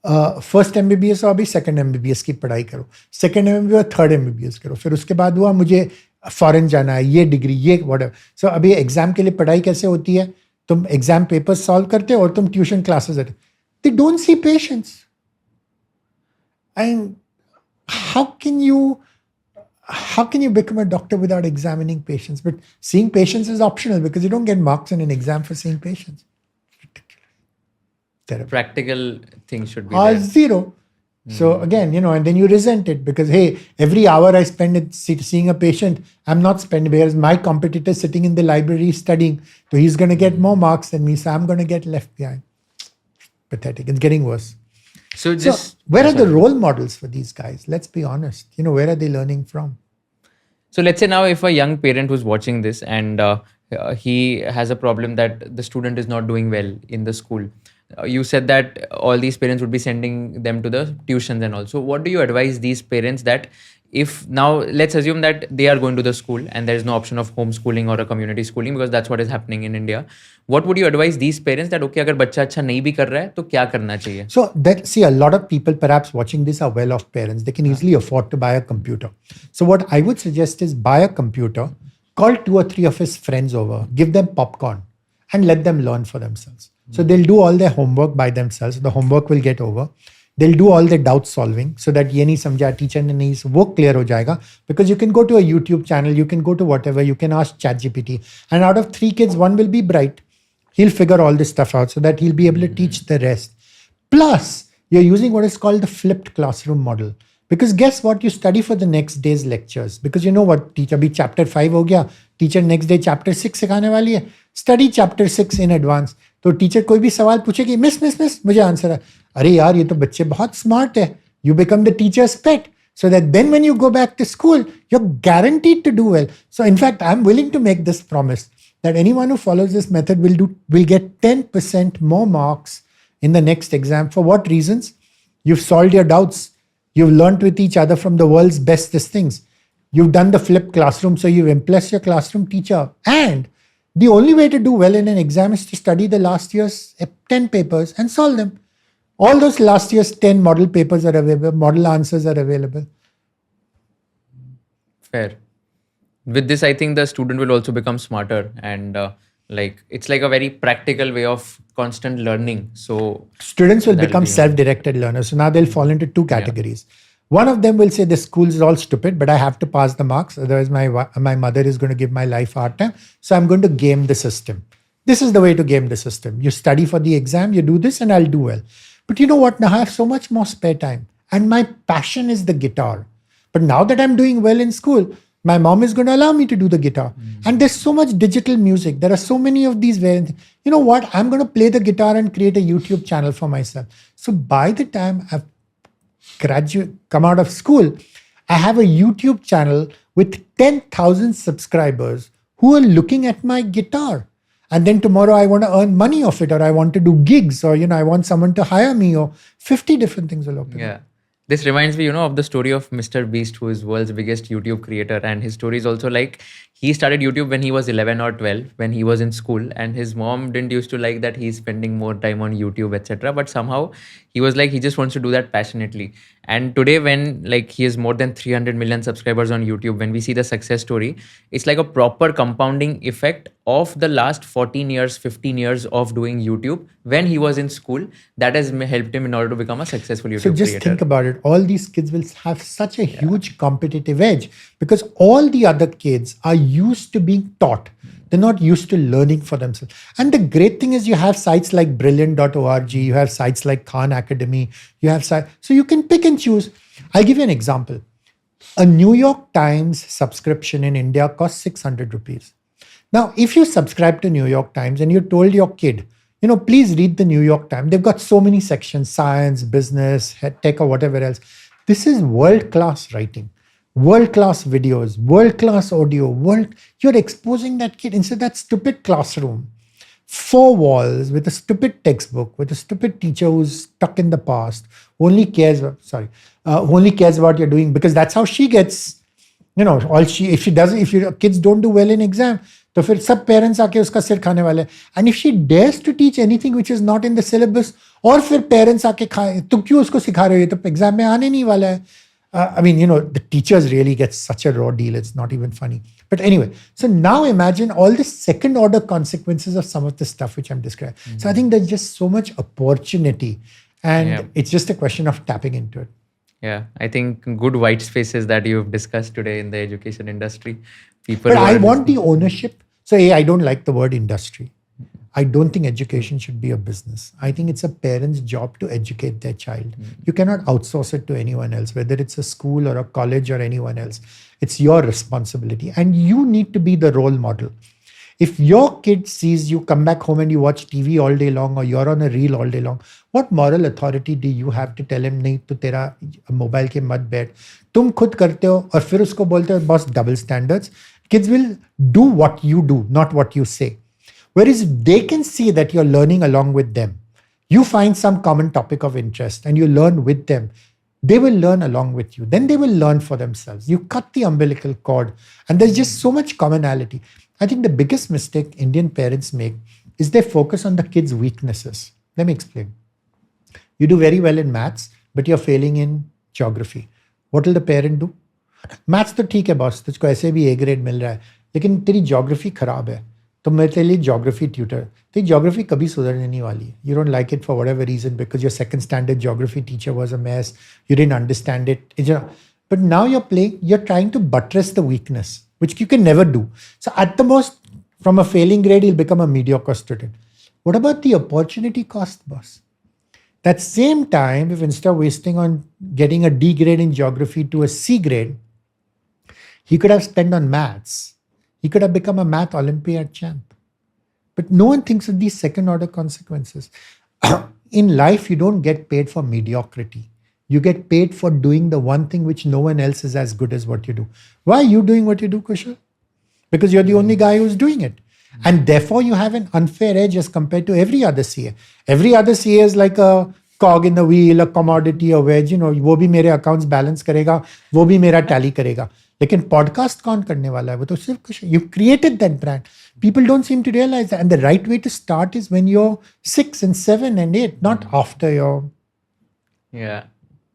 First MBBS हो, अभी second MBBS की पढ़ाई करो, second MBBS और third MBBS करो, फिर उसके बाद हुआ मुझे फॉरेन जाना है, ये डिग्री, ये व्हाटएवर. सो अभी एग्जाम के लिए पढ़ाई कैसे होती है? तुम एग्जाम पेपर सॉल्व करते हो और तुम ट्यूशन क्लासेस देते. They don't see patience. And how can you become a doctor without examining patients? But seeing patients is optional because you don't get marks in an exam for seeing patients. Terrible. Practical things should be there. Zero. So again, and then you resent it because, hey, every hour I spend seeing a patient, I'm not spending, whereas my competitor is sitting in the library studying, so he's going to get more marks than me, so I'm going to get left behind. Pathetic. It's getting worse. So where are the role models for these guys? Let's be honest. Where are they learning from? So let's say now if a young parent who's watching this and he has a problem that the student is not doing well in the school, you said that all these parents would be sending them to the tuitions and all. So what do you advise these parents that if now let's assume that they are going to the school and there is no option of homeschooling or a community schooling because that's what is happening in India. What would you advise these parents that okay, अगर बच्चा अच्छा नहीं भी कर रहा है तो क्या करना चाहिए? So see, a lot of people perhaps watching this are well-off parents. They can easily afford to buy a computer. So what I would suggest is buy a computer, call 2 or 3 of his friends over, give them popcorn and let them learn for themselves. So they'll do all their homework by themselves. The homework will get over. They'll do all their doubt solving so that ये नहीं समझा teacher ने नहीं, वो clear हो जाएगा. Because you can go to a YouTube channel, you can go to whatever, you can ask ChatGPT. And out of 3 kids, 1 will be bright. He'll figure all this stuff out so that he'll be able to teach the rest. Plus, you're using what is called the flipped classroom model. Because guess what? You study for the next day's lectures. Because you know what? Teacher अभी chapter 5 हो गया. Teacher next day chapter 6 सिखाने वाली है. Study chapter 6 in advance. तो teacher कोई भी सवाल पूछेगी, मिस मुझे आंसर है. अरे यार, ये तो बच्चे बहुत स्मार्ट है. You become the teacher's pet. So that then when you go back to school, you're guaranteed to do well. So in fact, I'm willing to make this promise that anyone who follows this method will get 10% more marks in the next exam. For what reasons? You've solved your doubts. You've learned with each other from the world's bestest things. You've done the flipped classroom, so you've impressed your classroom teacher. And the only way to do well in an exam is to study the last year's 10 papers and solve them. All those last year's 10 model papers are available, model answers are available. Fair. With this, I think the student will also become smarter, and like it's like a very practical way of constant learning. So Students will that'll become be self-directed learners. So now they'll fall into two categories. One of them will say the school is all stupid, but I have to pass the marks. Otherwise, my mother is going to give my life a hard time. So I'm going to game the system. This is the way to game the system. You study for the exam, you do this, and I'll do well. But you know what? Now I have so much more spare time. And my passion is the guitar. But now that I'm doing well in school, my mom is going to allow me to do the guitar. And there's so much digital music. There are so many of these variants. You know what? I'm going to play the guitar and create a YouTube channel for myself. So by the time I've come out of school, I have a YouTube channel with 10,000 subscribers who are looking at my guitar. And then tomorrow I want to earn money off it, or I want to do gigs, or I want someone to hire me, or 50 different things will open. Yeah. This reminds me, of the story of Mr. Beast, who is world's biggest YouTube creator. And his story is also like, he started YouTube when he was 11 or 12, when he was in school. And his mom didn't used to like that he's spending more time on YouTube, etc. But somehow he was like, he just wants to do that passionately. And today when like he has more than 300 million subscribers on YouTube, when we see the success story, it's like a proper compounding effect of the last 14 years, 15 years of doing YouTube when he was in school. That has helped him in order to become a successful YouTube So just creator. think about it. All these kids will have such a huge competitive edge because all the other kids are used to being taught. They're not used to learning for themselves. And the great thing is you have sites like brilliant.org, you have sites like Khan Academy, you have sites, so you can pick and choose. I'll give you an example. A New York Times subscription in India costs 600 rupees. Now, if you subscribe to New York Times and you told your kid, please read the New York Times. They've got so many sections, science, business, tech, or whatever else. This is world-class writing, world-class videos, world-class audio, you're exposing that kid instead of that stupid classroom. 4 walls with a stupid textbook, with a stupid teacher who's stuck in the past, only cares about you're doing, because that's how she gets, if your kids don't do well in exam, तो फिर सब parents आके उसका सिर खाने वाले and if she dares to teach anything which is not in the syllabus और फिर पेरेंट्स आके खाए तो क्यों उसको सिखा रहे हो, ये तो एग्जाम में आने नहीं वाला है. I mean, the teachers really get such a raw deal. It's not even funny. But anyway, so now imagine all the second order consequences of some of the stuff which I'm describing. Mm-hmm. So I think there's just so much opportunity and it's just a question of tapping into it. Yeah, I think good white spaces that you've discussed today in the education industry. But I want the ownership. So I don't like the word industry. I don't think education should be a business. I think it's a parent's job to educate their child. You cannot outsource it to anyone else, whether it's a school or a college or anyone else. It's your responsibility and you need to be the role model. If your kid sees you come back home and you watch TV all day long or you're on a reel all day long, what moral authority do you have to tell him, नहीं तो तेरा mobile के मत बैठ, तुम खुद करते हो और फिर उसको बोलते हो बस double standards. Kids will do what you do, not what you say. Whereas if they can see that you're learning along with them, you find some common topic of interest and you learn with them, they will learn along with you. Then they will learn for themselves. You cut the umbilical cord and there's just so much commonality. I think the biggest mistake Indian parents make is they focus on the kids' weaknesses. Let me explain. You do very well in maths, but you're failing in geography. What will the parent do? Maths तो ठीक है boss, तुझको ऐसे भी A grade मिल रहा है, लेकिन तेरी geography खराब है, तो मैं तेरे लिए geography tutor. तेरी geography कभी सुधरने नहीं वाली है. You don't like it for whatever reason because your second standard geography teacher was a mess. You didn't understand it. But now you're trying to buttress the weakness, which you can never do. So at the most, from a failing grade, you'll become a mediocre student. What about the opportunity cost, boss? That same time, if instead of wasting on getting a D grade in geography to a C grade, he could have spent on maths. He could have become a math Olympiad champ. But no one thinks of these second order consequences. In life, you don't get paid for mediocrity. You get paid for doing the one thing which no one else is as good as what you do. Why are you doing what you do, Kushal? Because you're the only guy who's doing it. And therefore, you have an unfair edge as compared to every other CA. Every other CA is like a cog in the wheel, a commodity, a wedge. वो भी मेरे accounts balance करेगा, वो भी मेरा tally करेगा. लेकिन podcast कौन करने वाला है? वो तो सिर्फ कुछ. You've created that brand. People don't seem to realize that. And the right way to start is when you're 6 and 7 and 8, not after you're. Yeah.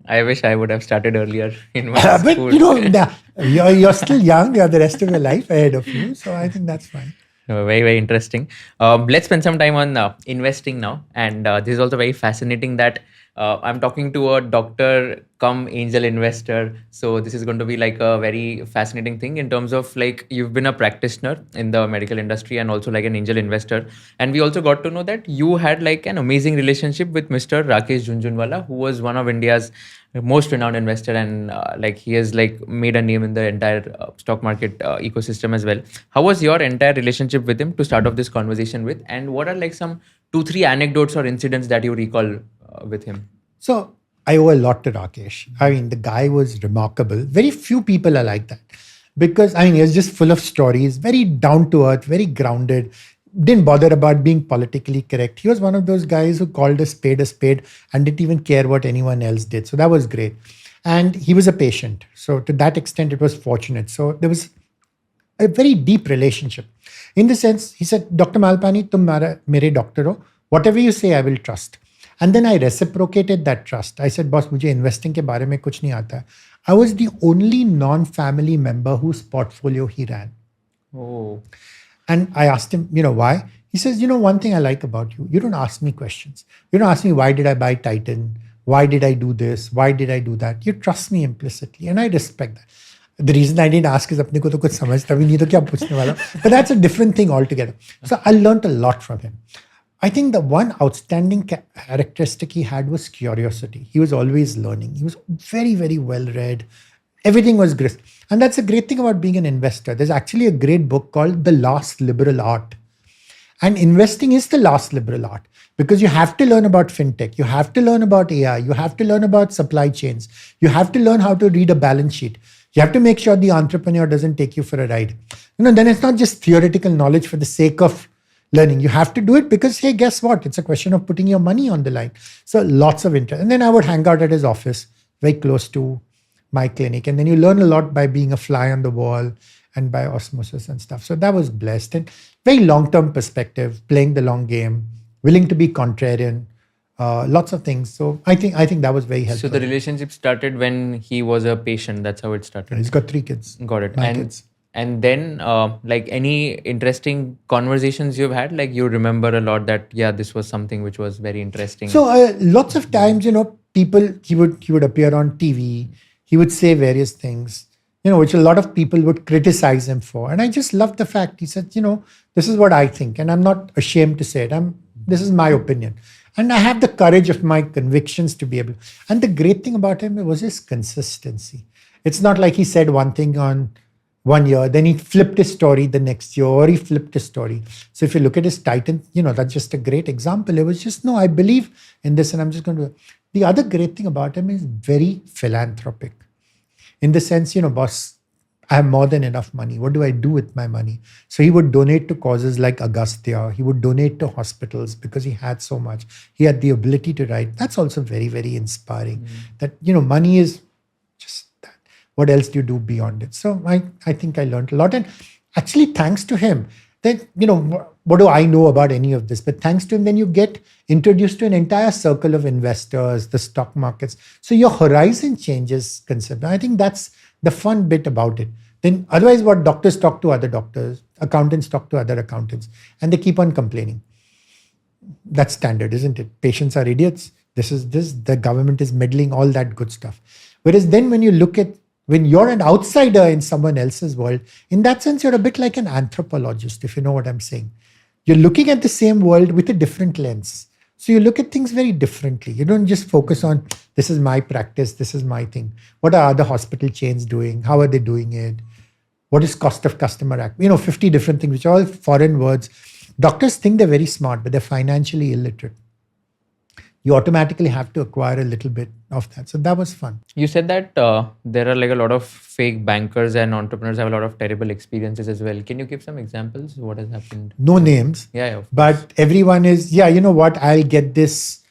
I wish I would have started earlier in my But school. you're still young. You have the rest of your life ahead of you. So I think that's fine. Very, very interesting. Let's spend some time on investing now. And this is also very fascinating that I'm talking to a doctor come angel investor. So this is going to be like a very fascinating thing in terms of like you've been a practitioner in the medical industry and also like an angel investor. And we also got to know that you had like an amazing relationship with Mr. Rakesh Jhunjhunwala, who was one of India's most renowned investor, and like he has like made a name in the entire stock market ecosystem as well. How was your entire relationship with him to start off this conversation with, and what are like some 2-3 anecdotes or incidents that you recall with him? So I owe a lot to Rakesh. I mean, the guy was remarkable. Very few people are like that because I mean, he was just full of stories, very down to earth, very grounded. Didn't bother about being politically correct. He was one of those guys who called a spade and didn't even care what anyone else did. So that was great. And he was a patient. So to that extent, it was fortunate. So there was a very deep relationship. In the sense, he said, Dr. Malpani, tum mere doctor ho. Whatever you say, I will trust. And then I reciprocated that trust. I said, boss, mujhe investing ke bare mein kuch nahi aata hai. I was the only non-family member whose portfolio he ran. Oh. And I asked him, why? He says, one thing I like about you, you don't ask me questions. You don't ask me, why did I buy Titan? Why did I do this? Why did I do that? You trust me implicitly. And I respect that. The reason I didn't ask is apne ko to kuch samajhta bhi nahi to kya puchne wala. But that's a different thing altogether. So I learned a lot from him. I think the one outstanding characteristic he had was curiosity. He was always learning. He was very, very well read. Everything was great. And that's a great thing about being an investor. There's actually a great book called The Last Liberal Art. And investing is the last liberal art because you have to learn about fintech. You have to learn about AI. You have to learn about supply chains. You have to learn how to read a balance sheet. You have to make sure the entrepreneur doesn't take you for a ride. Then it's not just theoretical knowledge for the sake of learning. You have to do it because, hey, guess what? It's a question of putting your money on the line. So lots of interest. And then I would hang out at his office, very close to my clinic. And then you learn a lot by being a fly on the wall and by osmosis and stuff. So that was blessed. And very long-term perspective, playing the long game, willing to be contrarian, lots of things. So I think that was very helpful. So the relationship started when he was a patient. That's how it started. He's got 3 kids. Got it. My kids. And then like any interesting conversations you've had, like you remember a lot that, yeah, this was something which was very interesting. So lots of times, people, he would appear on TV. He would say various things, which a lot of people would criticize him for. And I just loved the fact he said, this is what I think. And I'm not ashamed to say it. This is my opinion. And I have the courage of my convictions to be able. And the great thing about him was his consistency. It's not like he said one thing on 1 year, then he flipped his story the next year, or he flipped his story. So if you look at his Titan, that's just a great example. It was just, no, I believe in this and I'm just going to. The other great thing about him is very philanthropic. In the sense, boss, I have more than enough money. What do I do with my money? So he would donate to causes like Agastya. He would donate to hospitals because he had so much. He had the ability to write. That's also very, very inspiring. That, money is just that. What else do you do beyond it? So I think I learned a lot. And actually, thanks to him, then, what do I know about any of this? But thanks to him, then you get introduced to an entire circle of investors, the stock markets. So your horizon changes considerably. I think that's the fun bit about it. Then otherwise, what doctors talk to other doctors, accountants talk to other accountants, and they keep on complaining. That's standard, isn't it? Patients are idiots. This is this. The government is meddling, all that good stuff. Whereas then when you look at, when you're an outsider in someone else's world, in that sense, you're a bit like an anthropologist, if you know what I'm saying. You're looking at the same world with a different lens. So you look at things very differently. You don't just focus on, this is my practice, this is my thing. What are other hospital chains doing? How are they doing it? What is cost of customer act? 50 different things, which are all foreign words. Doctors think they're very smart, but they're financially illiterate. You automatically have to acquire a little bit of that. So that was fun. You said that there are like a lot of fake bankers and entrepreneurs have a lot of terrible experiences as well. Can you give some examples? What has happened? No names. Yeah. But everyone is, you know what? I'll get this.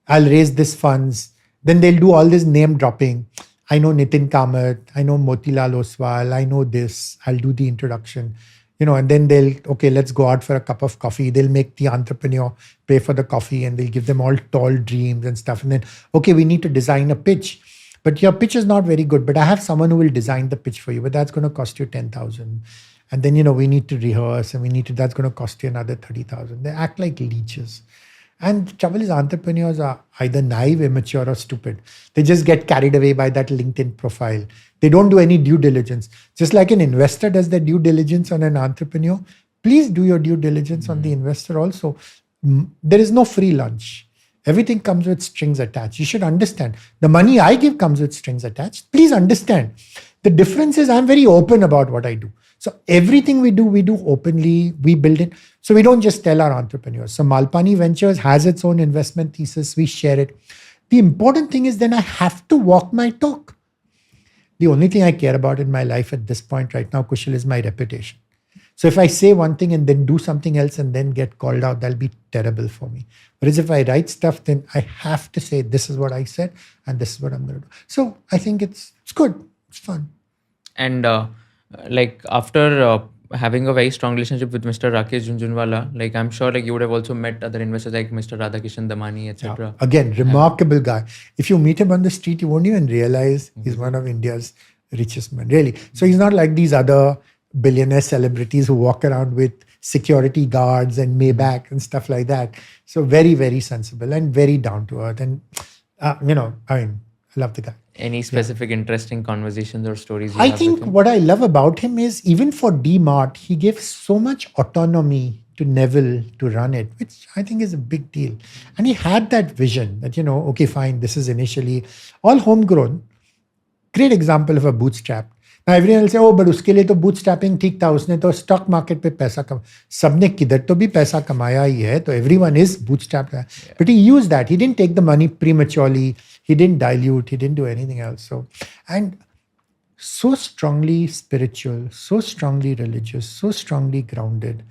I'll raise this funds. Then they'll do all this name dropping. I know Nitin Kamath. I know Motilal Oswal. I know this. I'll do the introduction. And then let's go out for a cup of coffee. They'll make the entrepreneur pay for the coffee and they'll give them all tall dreams and stuff. And then, we need to design a pitch. but your pitch is not very good. But I have someone who will design the pitch for you, but that's going to cost you 10,000. And then, we need to rehearse and that's going to cost you another 30,000. They act like leeches. And the trouble is, entrepreneurs are either naive, immature, or stupid. They just get carried away by that LinkedIn profile. They don't do any due diligence. Just like an investor does their due diligence on an entrepreneur, please do your due diligence on the investor also. There is no free lunch. Everything comes with strings attached. You should understand. The money I give comes with strings attached. Please understand. The difference is I'm very open about what I do. So everything we do openly, we build it. So we don't just tell our entrepreneurs. So Malpani Ventures has its own investment thesis. We share it. The important thing is then I have to walk my talk. The only thing I care about in my life at this point right now, Kushal, is my reputation. So if I say one thing and then do something else and then get called out, that'll be terrible for me. Whereas if I write stuff, then I have to say, this is what I said and this is what I'm going to do. So I think it's good. It's fun. And after having a very strong relationship with Mr. Rakesh Jhunjhunwala, I'm sure you would have also met other investors like Mr. Radhakishan, Damani, etc. Yeah. Again, remarkable guy. If you meet him on the street, you won't even realize he's one of India's richest men, really. So he's not like these other billionaire celebrities who walk around with security guards and Maybach and stuff like that. So very, very sensible and very down to earth. And, I love the guy. Any specific interesting conversations or stories? I think what I love about him is even for DMart, he gives so much autonomy to Neville to run it, which I think is a big deal. And he had that vision that, okay, fine, this is initially all homegrown. Great example of a bootstrap. Now everyone will say, oh, but उसके लिए तो bootstrapping ठीक था, उसने तो stock market पे पैसा कम, सबने किधर तो भी पैसा कमाया ही है, तो everyone is bootstrapped. Yeah. But he used that. He didn't take the money prematurely. He didn't dilute. He didn't do anything else. So, and so strongly spiritual, so strongly religious, so strongly grounded.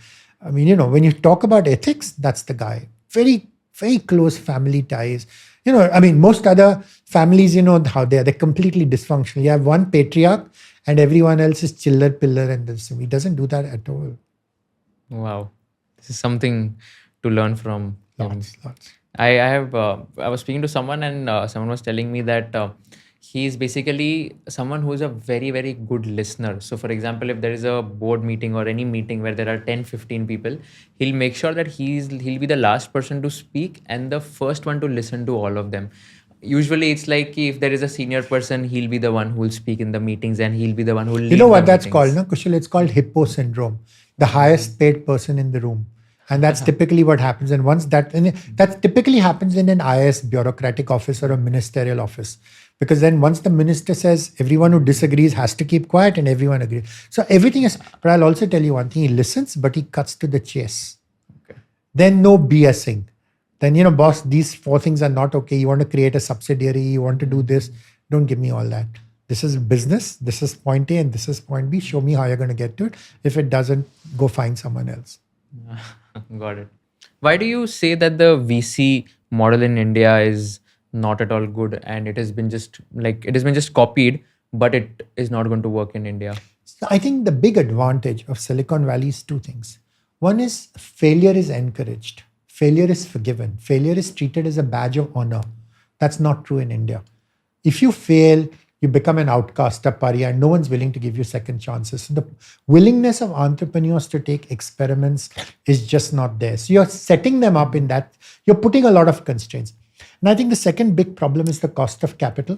I mean, when you talk about ethics, that's the guy. Very, very close family ties. Most other families, how they are. They're completely dysfunctional. You have one patriarch and everyone else is chiller, pillar, and this. He doesn't do that at all. Wow. This is something to learn from. Lots. I was speaking to someone and someone was telling me that he's basically someone who is a very, very good listener. So for example, if there is a board meeting or any meeting where there are 10, 15 people, he'll make sure that he'll be the last person to speak and the first one to listen to all of them. Usually it's like if there is a senior person, he'll be the one who will speak in the meetings and he'll be the one who will lead. You know what that's called, no, Kushal? It's called hippo syndrome, the highest paid person in the room. And that's typically what happens. And that typically happens in an IS bureaucratic office or a ministerial office. Because then once the minister says everyone who disagrees has to keep quiet and everyone agrees. So everything is, but I'll also tell you one thing, he listens, but he cuts to the chase. Okay. Then no BSing. Then, boss, these 4 things are not okay. You want to create a subsidiary, you want to do this. Don't give me all that. This is business. This is point A and this is point B. Show me how you're going to get to it. If it doesn't, go find someone else. Got it. Why do you say that the VC model in India is not at all good and it has been just copied, but it is not going to work in India? So I think the big advantage of Silicon Valley is 2 things. One is failure is encouraged. Failure is forgiven. Failure is treated as a badge of honor. That's not true in India. If you fail, you become an outcast, a pariah, and no one's willing to give you second chances. So the willingness of entrepreneurs to take experiments is just not there. So you're setting them up in that, you're putting a lot of constraints. And I think the second big problem is the cost of capital.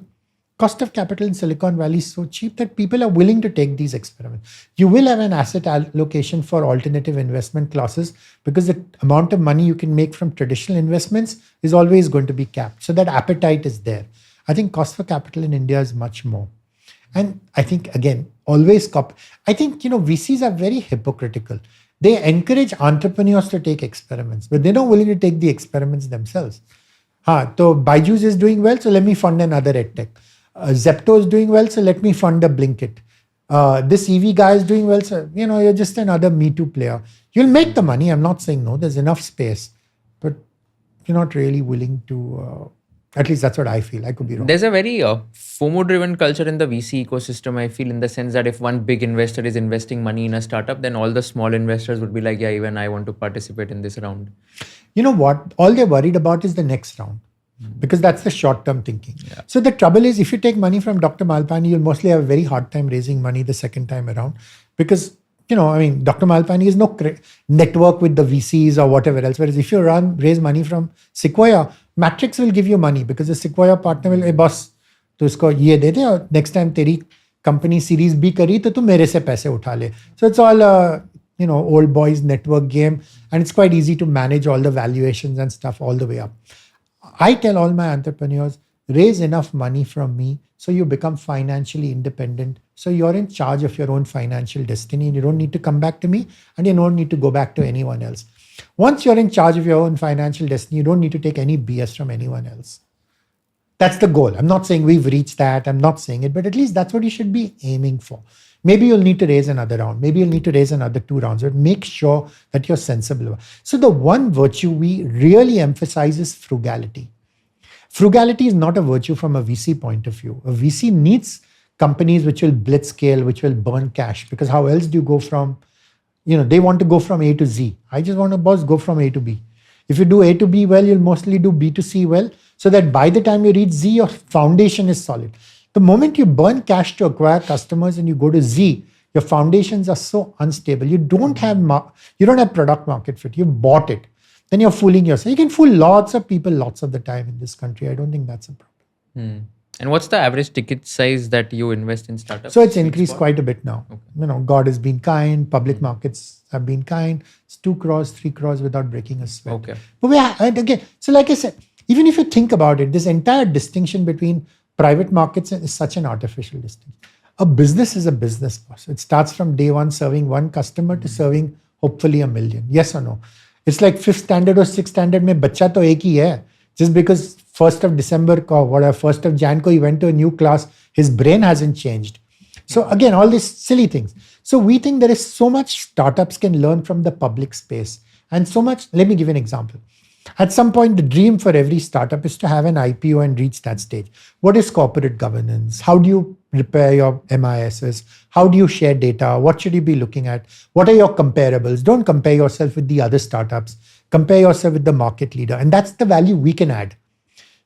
Cost of capital in Silicon Valley is so cheap that people are willing to take these experiments. You will have an asset allocation for alternative investment classes because the amount of money you can make from traditional investments is always going to be capped. So that appetite is there. I think cost for capital in India is much more. And I think, again, always I think, VCs are very hypocritical. They encourage entrepreneurs to take experiments, but they're not willing to take the experiments themselves. So BYJU is doing well, so let me fund another EdTech. Zepto is doing well, so let me fund a Blinkit. This EV guy is doing well, so, you're just another Me Too player. You'll make the money. I'm not saying no, there's enough space, but you're not really willing to... At least that's what I feel. I could be wrong. There's a very FOMO-driven culture in the VC ecosystem, I feel, in the sense that if one big investor is investing money in a startup, then all the small investors would be like, yeah, even I want to participate in this round. You know what? All they're worried about is the next round. because that's the short-term thinking. Yeah. So the trouble is, if you take money from Dr. Malpani, you'll mostly have a very hard time raising money the second time around, because Dr. Malpani is no network with the VCs or whatever else. Whereas if you raise money from Sequoia, Matrix will give you money because the Sequoia partner will, hey boss, तो इसको ये दे दे और next time तेरी company series B करी तो तू मेरे से पैसे उठा ले. So it's all old boys network game, and it's quite easy to manage all the valuations and stuff all the way up. I tell all my entrepreneurs, raise enough money from me so you become financially independent. So you're in charge of your own financial destiny and you don't need to come back to me and you don't need to go back to anyone else. Once you're in charge of your own financial destiny, you don't need to take any BS from anyone else. That's the goal. I'm not saying we've reached that. I'm not saying it, but at least that's what you should be aiming for. Maybe you'll need to raise another round. Maybe you'll need to raise another 2 rounds, but make sure that you're sensible. So the one virtue we really emphasize is frugality. Frugality is not a virtue from a VC point of view. A VC needs companies which will blitzscale, which will burn cash, because how else do you go from, they want to go from A to Z. I just want to go from A to B. If you do A to B well, you'll mostly do B to C well, so that by the time you reach Z, your foundation is solid. The moment you burn cash to acquire customers and you go to Z, your foundations are so unstable. You don't have product market fit. You bought it. Then you're fooling yourself. You can fool lots of people lots of the time in this country. I don't think that's a problem. And what's the average ticket size that you invest in startups? So it's increased quite a bit now. Okay. God has been kind. Public markets have been kind. It's 2 crores, 3 crores without breaking a sweat. Okay. But again, so like I said, even if you think about it, this entire distinction between private markets is such an artificial distinction. A business is a business, boss. It starts from day one serving one customer to serving hopefully 1 million. Yes or no? It's like 5th standard or 6th standard mein bachcha to ek hi hai. Just because 1st of December or whatever, 1st of Jan ko he went to a new class, his brain hasn't changed. So again, all these silly things. So we think there is so much startups can learn from the public space, and so much. Let me give you an example. At some point, the dream for every startup is to have an IPO and reach that stage. What is corporate governance? How do you prepare your MISs? How do you share data? What should you be looking at? What are your comparables? Don't compare yourself with the other startups. Compare yourself with the market leader. And that's the value we can add.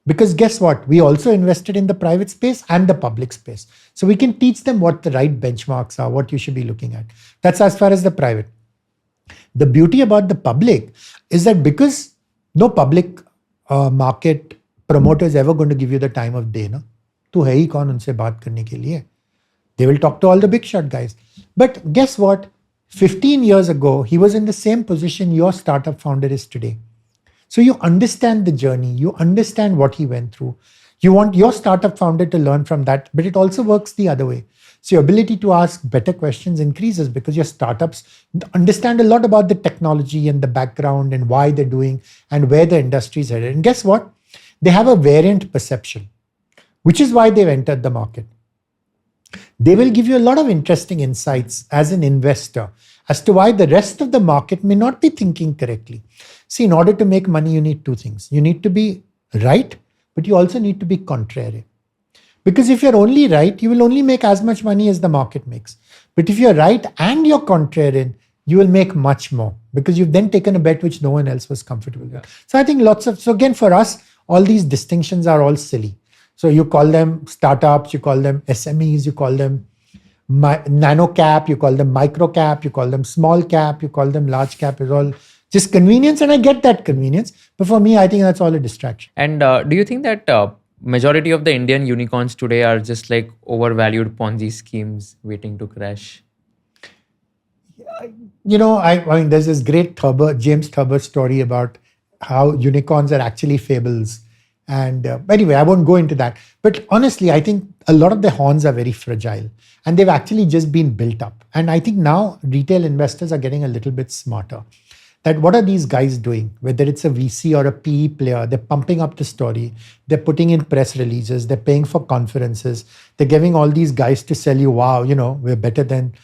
Because guess what? We also invested in the private space and the public space. So we can teach them what the right benchmarks are, what you should be looking at. That's as far as the private. The beauty about the public is that because no public market promoter is ever going to give you the time of day. No? Tu hai hi kaun unse baat karne ke liye? They will talk to all the big shot guys. But guess what? 15 years ago, he was in the same position your startup founder is today. So you understand the journey. You understand what he went through. You want your startup founder to learn from that, but it also works the other way. So your ability to ask better questions increases because your startups understand a lot about the technology and the background and why they're doing and where the industry is headed. And guess what? They have a variant perception, which is why they've entered the market. They will give you a lot of interesting insights as an investor as to why the rest of the market may not be thinking correctly. See, in order to make money, you need 2 things. You need to be right, but you also need to be contrary. Because if you're only right, you will only make as much money as the market makes. But if you're right and you're contrarian, you will make much more because you've then taken a bet which no one else was comfortable with. So I think so again, for us, all these distinctions are all silly. So you call them startups, you call them SMEs, you call them nano cap, you call them micro cap, you call them small cap, you call them large cap. Is all just convenience, and I get that convenience. But for me, I think that's all a distraction. And do you think that majority of the Indian unicorns today are just like overvalued Ponzi schemes waiting to crash? I mean, there's this great James Thurber story about how unicorns are actually fables. And anyway, I won't go into that. But honestly, I think a lot of the horns are very fragile and they've actually just been built up. And I think now retail investors are getting a little bit smarter. That what are these guys doing? Whether it's a VC or a PE player, they're pumping up the story. They're putting in press releases. They're paying for conferences. They're giving all these guys to sell you, wow, we're better than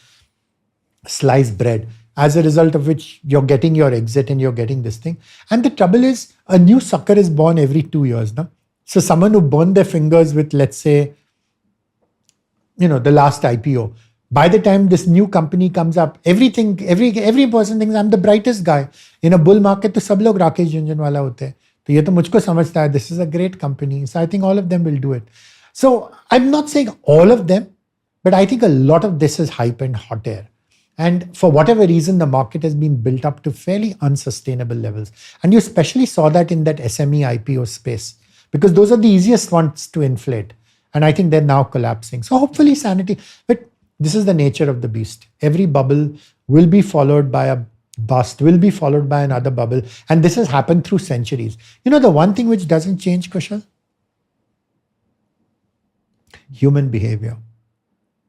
sliced bread. As a result of which you're getting your exit and you're getting this thing. And the trouble is a new sucker is born every 2 years. No? So someone who burned their fingers with, let's say, the last IPO, by the time this new company comes up, every person thinks I'm the brightest guy. In a bull market, to sab log Rakesh Jhunjhunwala hote hain. तो ये तो मुझको समझता है, this is a great company. So I think all of them will do it. So I'm not saying all of them, but I think a lot of this is hype and hot air. And for whatever reason, the market has been built up to fairly unsustainable levels. And you especially saw that in that SME IPO space, because those are the easiest ones to inflate. And I think they're now collapsing. So hopefully sanity, but this is the nature of the beast. Every bubble will be followed by a bust, will be followed by another bubble. And this has happened through centuries. You know, the one thing which doesn't change, Kushal? Human behavior.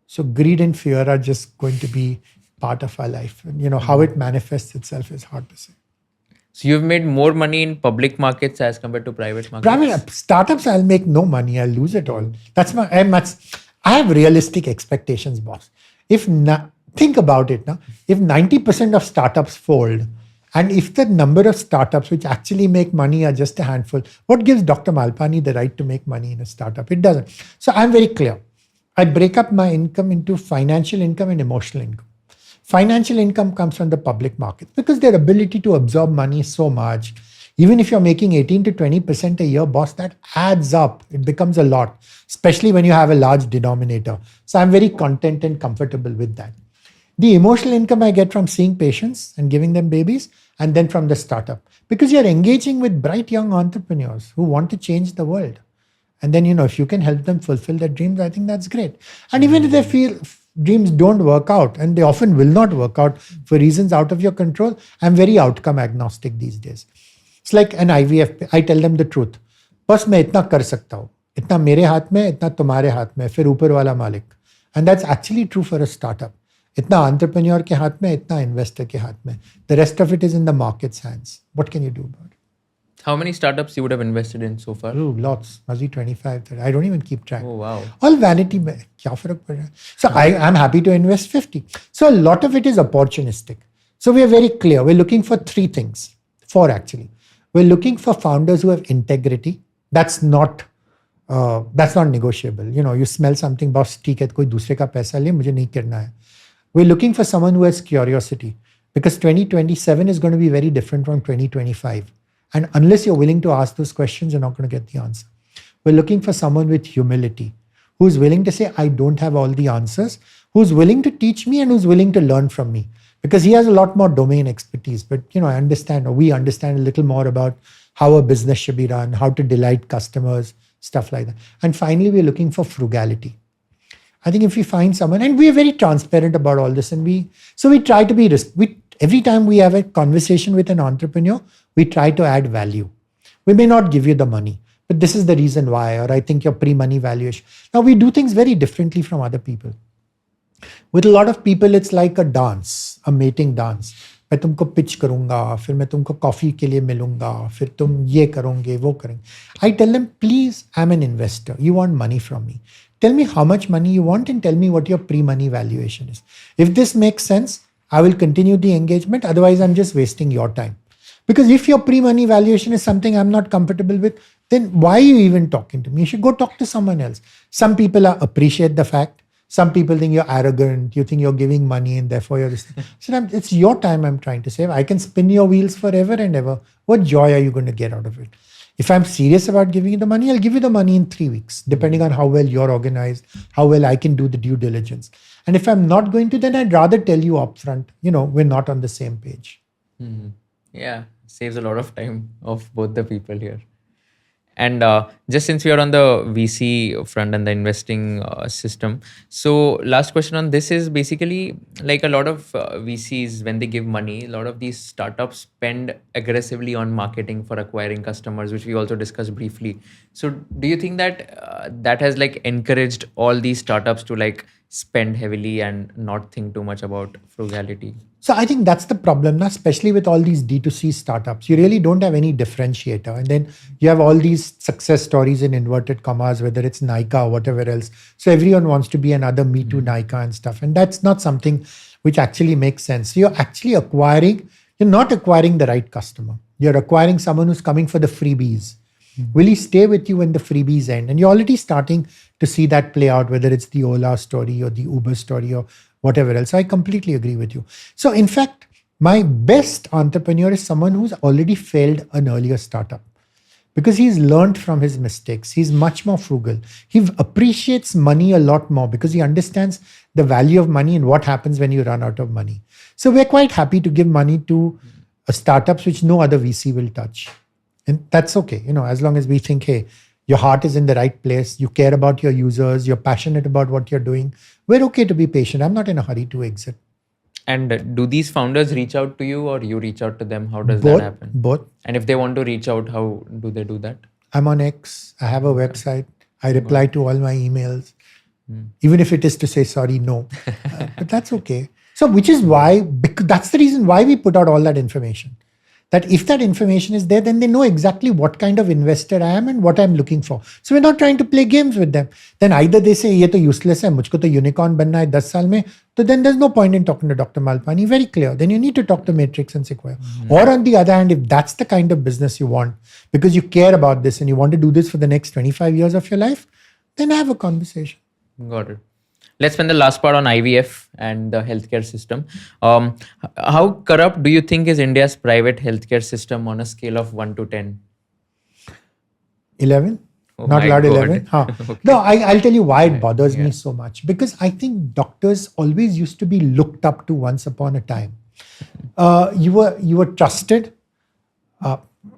So greed and fear are just going to be part of our life. And you know, how it manifests itself is hard to say. So you've made more money in public markets as compared to private markets? Private startups, I'll make no money. I'll lose it all. That's I have realistic expectations, boss. Think about it now. If 90% of startups fold, and if the number of startups which actually make money are just a handful, what gives Dr. Malpani the right to make money in a startup? It doesn't. So I'm very clear. I break up my income into financial income and emotional income. Financial income comes from the public markets because their ability to absorb money is so much. Even if you're making 18 to 20% a year, boss, that adds up. It becomes a lot, especially when you have a large denominator. So I'm very content and comfortable with that. The emotional income I get from seeing patients and giving them babies, and then from the startup. Because you're engaging with bright young entrepreneurs who want to change the world. And then, you know, if you can help them fulfill their dreams, I think that's great. And even if they feel dreams don't work out, and they often will not work out for reasons out of your control, I'm very outcome agnostic these days. It's like an IVF. I tell them the truth. बस मैं इतना कर सकता हूँ. इतना मेरे हाथ में, इतना तुम्हारे हाथ में, फिर ऊपर वाला मालिक. And that's actually true for a startup. इतना entrepreneur के हाथ में, इतना investor के हाथ में. The rest of it is in the market's hands. What can you do about it? How many startups you would have invested in so far? Ooh, lots. Must be 25, 30. I don't even keep track. Oh, wow. All vanity. क्या फर्क पड़ रहा है? So I'm happy to invest 50. So a lot of it is opportunistic. So we are very clear. We're looking for 3 things. 4 actually. We're looking for founders who have integrity. That's not negotiable. You know, you smell something, boss, ठीक है, कोई दूसरे का पैसा ले, मुझे नहीं करना है. We're looking for someone who has curiosity, because 2027 is going to be very different from 2025. And unless you're willing to ask those questions, you're not going to get the answer. We're looking for someone with humility, who's willing to say, I don't have all the answers, who's willing to teach me and who's willing to learn from me. Because he has a lot more domain expertise. But, you know, we understand a little more about how a business should be run, how to delight customers, stuff like that. And finally, we're looking for frugality. I think if we find someone, and we are very transparent about all this, and we try to be, every time we have a conversation with an entrepreneur, we try to add value. We may not give you the money, but this is the reason why, or I think your pre-money valuation. Now, we do things very differently from other people. With a lot of people, it's like a dance, a mating dance. मैं तुमको pitch करूँगा, फिर मैं तुमको coffee के लिए मिलूँगा, फिर तुम ये करोगे, वो करेंगे. I tell them, please, I'm an investor. You want money from me. Tell me how much money you want and tell me what your pre-money valuation is. If this makes sense, I will continue the engagement. Otherwise, I'm just wasting your time. Because if your pre-money valuation is something I'm not comfortable with, then why are you even talking to me? You should go talk to someone else. Some people appreciate the fact. Some people think you're arrogant. You think you're giving money and therefore you're... So it's your time I'm trying to save. I can spin your wheels forever and ever. What joy are you going to get out of it? If I'm serious about giving you the money, I'll give you the money in 3 weeks, depending on how well you're organized, how well I can do the due diligence. And if I'm not going to, then I'd rather tell you upfront, you know, we're not on the same page. Mm-hmm. Yeah, saves a lot of time of both the people here. And just since we are on the VC front and the investing system, so last question on this is basically like a lot of VCs, when they give money, a lot of these startups spend aggressively on marketing for acquiring customers, which we also discussed briefly. So do you think that that has like encouraged all these startups to like spend heavily and not think too much about frugality? So I think that's the problem now, especially with all these D2C startups. You really don't have any differentiator. And then you have all these success stories in inverted commas, whether it's Nykaa or whatever else. So everyone wants to be another Me Too Nykaa and stuff. And that's not something which actually makes sense. So you're not acquiring the right customer. You're acquiring someone who's coming for the freebies. Will he stay with you when the freebies end? And you're already starting to see that play out, whether it's the Ola story or the Uber story or whatever else. I completely agree with you. So in fact, my best entrepreneur is someone who's already failed an earlier startup. because he's learned from his mistakes. He's much more frugal. He appreciates money a lot more because he understands the value of money and what happens when you run out of money. So we're quite happy to give money to startups which no other VC will touch. And that's okay, as long as we think, hey, your heart is in the right place, you care about your users, you're passionate about what you're doing, we're okay to be patient. I'm not in a hurry to exit. And do these founders reach out to you or you reach out to them? How does that happen? Both. And if they want to reach out, how do they do that? I'm on X. I have a website. I reply to all my emails, even if it is to say sorry, no. But that's okay. So which is why, because that's the reason why we put out all that information. That if that information is there, then they know exactly what kind of investor I am and what I'm looking for. So we're not trying to play games with them. Then either they say, ये तो useless है, मुझको तो unicorn बनना है 10 साल में, so then there's no point in talking to Dr. Malpani. Very clear. Then you need to talk to Matrix and Sequoia. Or on the other hand, if that's the kind of business you want, because you care about this and you want to do this for the next 25 years of your life, then have a conversation. Got it. Let's spend the last part on IVF and the healthcare system. How corrupt do you think is India's private healthcare system on a scale of 1 to 10? 11? Oh Not my allowed God. 11? Huh. Okay. No, I'll tell you why it bothers me so much. Because I think doctors always used to be looked up to once upon a time. You were trusted.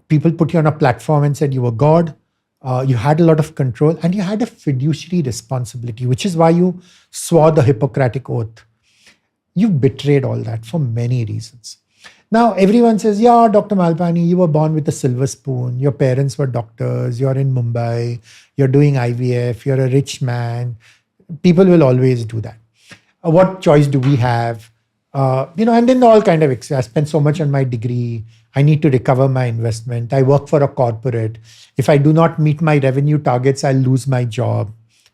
People put you on a platform and said you were God. You had a lot of control and you had a fiduciary responsibility, which is why you swore the Hippocratic Oath. You betrayed all that for many reasons. Now, everyone says, yeah, Dr. Malpani, you were born with a silver spoon. Your parents were doctors. You're in Mumbai. You're doing IVF. You're a rich man. People will always do that. What choice do we have? And then all kind of, I spent so much on my degree. I need to recover my investment. I work for a corporate. If I do not meet my revenue targets, I'll lose my job.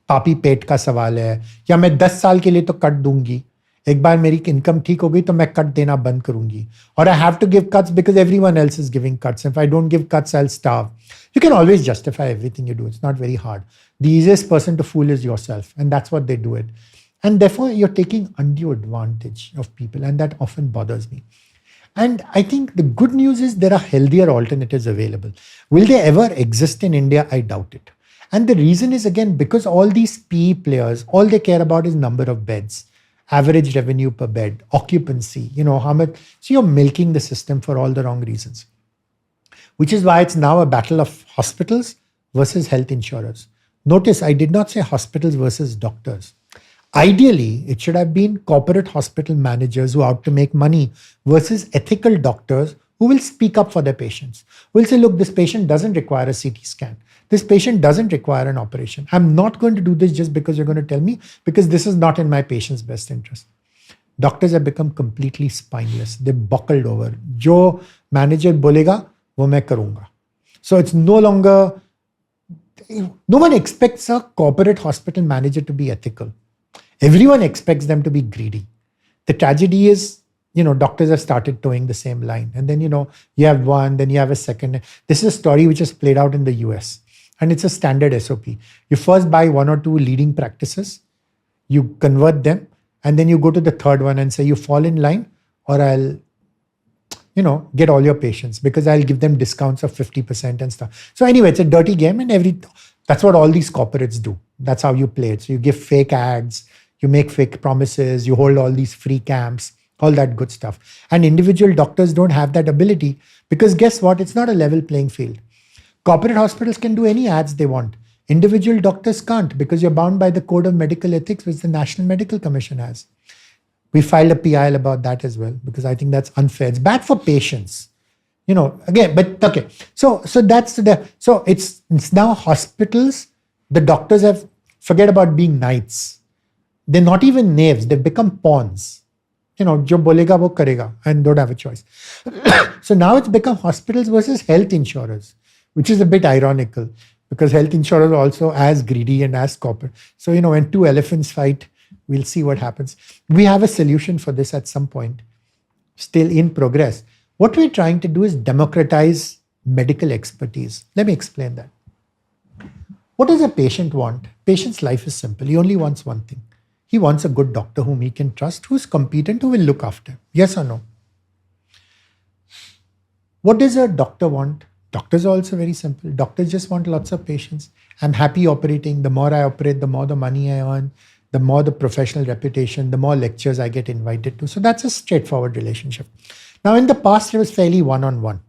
पापी पेट का सवाल है या मैं 10 साल के लिए तो कट दूंगी एक बार मेरी इनकम ठीक हो गई तो मैं कट देना बंद करूंगी और I have to give cuts because everyone else is giving cuts. If I don't give cuts, I'll starve. You can always justify everything you do. It's not very hard. The easiest person to fool is yourself, and that's what they do it. And therefore, you're taking undue advantage of people, and that often bothers me. And I think the good news is there are healthier alternatives available. Will they ever exist in India? I doubt it. And the reason is, again, because all these PE players, all they care about is number of beds, average revenue per bed, occupancy, how much. So you're milking the system for all the wrong reasons, which is why it's now a battle of hospitals versus health insurers. Notice I did not say hospitals versus doctors. Ideally, it should have been corporate hospital managers who are out to make money versus ethical doctors who will speak up for their patients. Who will say, look, this patient doesn't require a CT scan. This patient doesn't require an operation. I'm not going to do this just because you're going to tell me, because this is not in my patient's best interest. Doctors have become completely spineless. They're buckled over. Jo manager bolega, wo main karunga. So it's no longer, no one expects a corporate hospital manager to be ethical. Everyone expects them to be greedy. The tragedy is, doctors have started towing the same line. And then, you have one, then you have a second. This is a story which is played out in the US. And it's a standard SOP. You first buy 1 or 2 leading practices, you convert them, and then you go to the third one and say, you fall in line, or I'll, get all your patients because I'll give them discounts of 50% and stuff. So anyway, it's a dirty game, and that's what all these corporates do. That's how you play it. So you give fake ads, you make fake promises, you hold all these free camps, all that good stuff. And individual doctors don't have that ability because guess what? It's not a level playing field. Corporate hospitals can do any ads they want. Individual doctors can't because you're bound by the Code of Medical Ethics, which the National Medical Commission has. We filed a PIL about that as well because I think that's unfair. It's bad for patients. Again, but okay. So it's now hospitals. The doctors forget about being knights. They're not even knaves. They've become pawns. Jo bolega wo karega and don't have a choice. So now it's become hospitals versus health insurers, which is a bit ironical because health insurers are also as greedy and as corporate. So, when 2 elephants fight, we'll see what happens. We have a solution for this at some point, still in progress. What we're trying to do is democratize medical expertise. Let me explain that. What does a patient want? Patient's life is simple. He only wants one thing. He wants a good doctor whom he can trust, who's competent, who will look after him. Yes or no? What does a doctor want? Doctors are also very simple. Doctors just want lots of patients. I'm happy operating. The more I operate, the more the money I earn, the more the professional reputation, the more lectures I get invited to. So that's a straightforward relationship. Now, in the past, it was fairly one-on-one.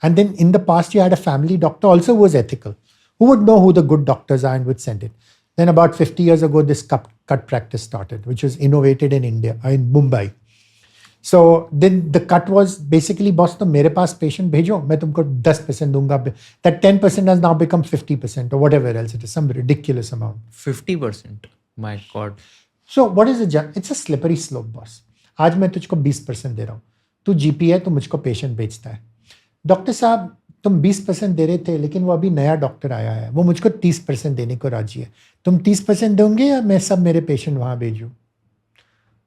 And then in the past, you had a family doctor also who was ethical, who would know who the good doctors are and would send it. Then about 50 years ago, this cut practice started, which was innovated in India, in Mumbai. So then the cut was basically, boss, to mere paas patient bhejo, main tumko 10% dunga. That 10% has now become 50% or whatever else it is, some ridiculous amount. 50%? My God. So what is the, it's a slippery slope, boss. आज मैं तुझको 20% दे रहा हूँ. तू GP है, तू मुझको patient बेचता है. डॉक्टर साहब, तुम 20% दे रहे थे, लेकिन वो अभी नया डॉक्टर आया है, वो मुझको 30% देने को राजी है. तुम 30% दोगे या मैं सब मेरे पेशेंट वहाँ भेजूँ?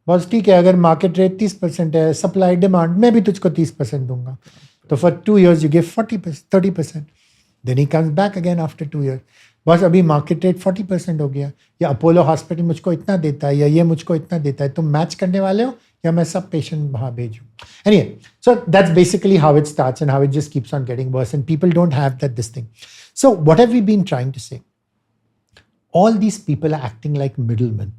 बस ठीक है, अगर मार्केट रेट 30% है, सप्लाई डिमांड, मैं भी तुझको 30% दूंगा. तो for 2 years you give 40%, 30%. Then he comes back again after 2 years. बस अभी मार्केट रेट 40% हो गया, या अपोलो हॉस्पिटल मुझको इतना देता है, या ये मुझको इतना देता है, तुम मैच करने वाले हो या मैं सब पेशेंट वहाँ भेजूँ? Anyway, so that's basically how it starts and how it just keeps on getting worse, and people don't have this thing. So what have we been trying to say? All these people are acting like middlemen.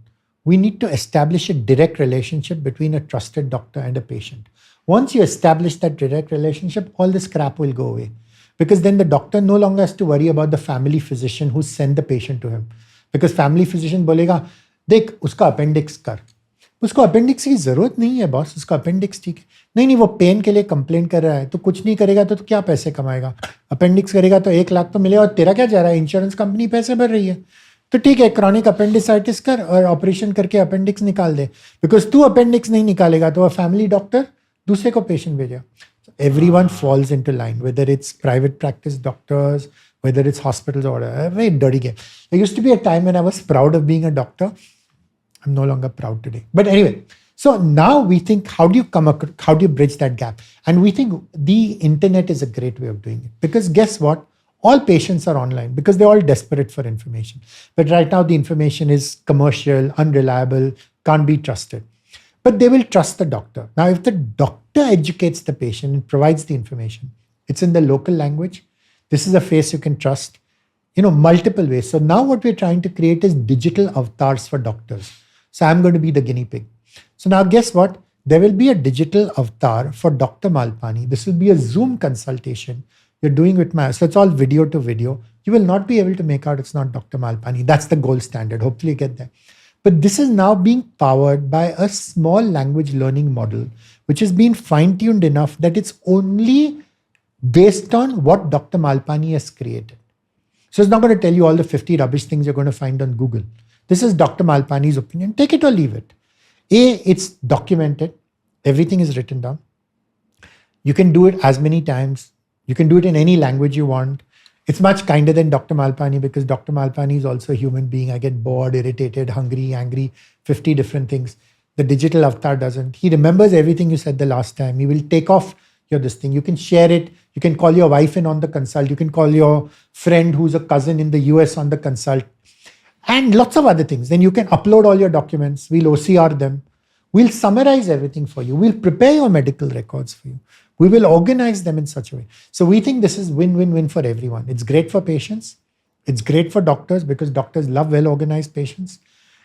We need to establish a direct relationship between a trusted doctor and a patient. Once you establish that direct relationship, all this crap will go away. Because then the doctor no longer has to worry about the family physician who sent the patient to him. Because family physician बोलेगा, देख उसका appendix कर. उसको appendix की जरूरत नहीं है boss, उसका अपेंडिक्स ठीक है. नहीं, वो पेन के लिए कंप्लेन कर रहा है, तो कुछ नहीं करेगा तो क्या पैसे कमाएगा? अपेंडिक्स करेगा तो 1 लाख तो मिलेगा, और तेरा क्या जा रहा है? इंश्योरेंस कंपनी पैसे भर रही है. तो ठीक है, क्रॉनिक अपेंडिसाइटिस कर और ऑपरेशन करके अपेंडिक्स निकाल दे. बिकॉज तू अपेंडिक्स नहीं निकालेगा तो वह फैमिली डॉक्टर दूसरे को पेशेंट भेजेगा. Everyone falls into line, whether it's private practice doctors, whether it's hospitals or whatever. A very dirty game. There used to be a time when I was proud of being a doctor. I'm no longer proud today. But anyway, so now we think, how do you bridge that gap? And we think the internet is a great way of doing it. Because guess what? All patients are online because they're all desperate for information. But right now the information is commercial, unreliable, can't be trusted. But they will trust the doctor. Now, if the doctor educates the patient and provides the information, it's in the local language. This is a face you can trust, multiple ways. So now what we're trying to create is digital avatars for doctors. So I'm going to be the guinea pig. So now guess what? There will be a digital avatar for Dr. Malpani. This will be a Zoom consultation you're doing with so it's all video to video. You will not be able to make out it's not Dr. Malpani. That's the gold standard. Hopefully you get there. But this is now being powered by a small language learning model, which has been fine-tuned enough that it's only based on what Dr. Malpani has created. So it's not going to tell you all the 50 rubbish things you're going to find on Google. This is Dr. Malpani's opinion. Take it or leave it. It's documented. Everything is written down. You can do it as many times. You can do it in any language you want. It's much kinder than Dr. Malpani because Dr. Malpani is also a human being. I get bored, irritated, hungry, angry, 50 different things. The digital avatar doesn't. He remembers everything you said the last time. He will take off this thing. You can share it. You can call your wife in on the consult. You can call your friend who's a cousin in the US on the consult. And lots of other things. Then you can upload all your documents. We'll OCR them. We'll summarize everything for you. We'll prepare your medical records for you. We will organize them in such a way. So we think this is win-win-win for everyone. It's great for patients. It's great for doctors because doctors love well-organized patients.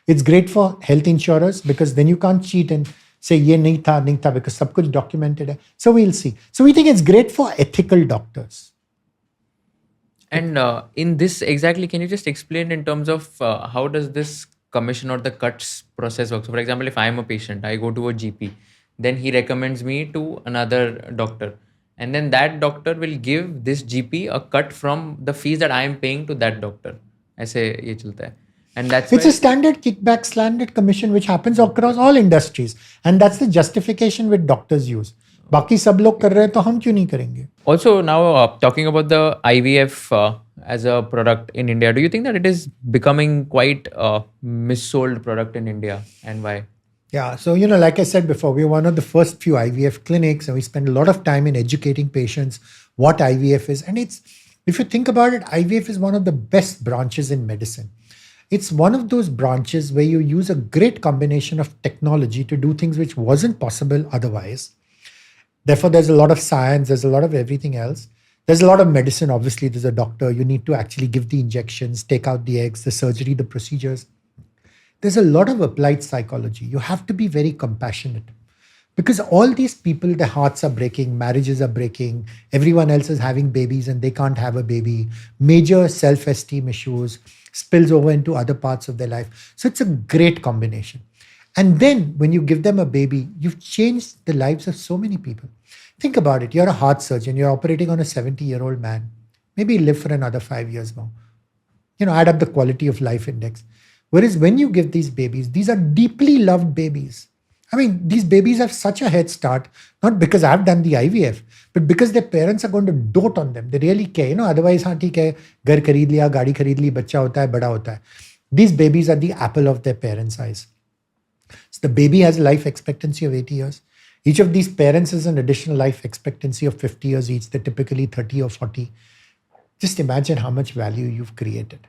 It's great for health insurers because then you can't cheat and say, ye nahi tha, because sab kuch documented hai. So we'll see. So we think it's great for ethical doctors. And in this exactly, can you just explain in terms of how does this commission or the cuts process work? So for example, if I am a patient, I go to a GP, then he recommends me to another doctor. And then that doctor will give this GP a cut from the fees that I am paying to that doctor. ऐसे ये चलता है. And it's a standard kickback, standard commission, which happens across all industries. And that's the justification which doctors use. बाकी सब लोग कर रहे हैं तो हम क्यों नहीं करेंगे? Also now talking about the IVF as a product in India, do you think that it is becoming quite a missold product in India, and why? Yeah, so like I said before, we're one of the first few IVF clinics and we spend a lot of time in educating patients what IVF is. And if you think about it, IVF is one of the best branches in medicine. It's one of those branches where you use a great combination of technology to do things which wasn't possible otherwise. Therefore, there's a lot of science, there's a lot of everything else. There's a lot of medicine. Obviously, there's a doctor. You need to actually give the injections, take out the eggs, the surgery, the procedures. There's a lot of applied psychology. You have to be very compassionate because all these people, their hearts are breaking, marriages are breaking, everyone else is having babies and they can't have a baby, major self-esteem issues, spills over into other parts of their life. So it's a great combination. And then when you give them a baby, you've changed the lives of so many people. Think about it. You're a heart surgeon. You're operating on a 70-year-old man. Maybe he'll live for another 5 years more. Add up the quality of life index. Whereas when you give these babies, these are deeply loved babies. I mean, these babies have such a head start, not because I've done the IVF, but because their parents are going to dote on them. They really care. Otherwise, haan, theek hai, ghar khareed liya, gaadi khareed li, bachcha hota hai, bada hota hai. These babies are the apple of their parents' eyes. So the baby has a life expectancy of 80 years. Each of these parents has an additional life expectancy of 50 years each. They're typically 30 or 40. Just imagine how much value you've created.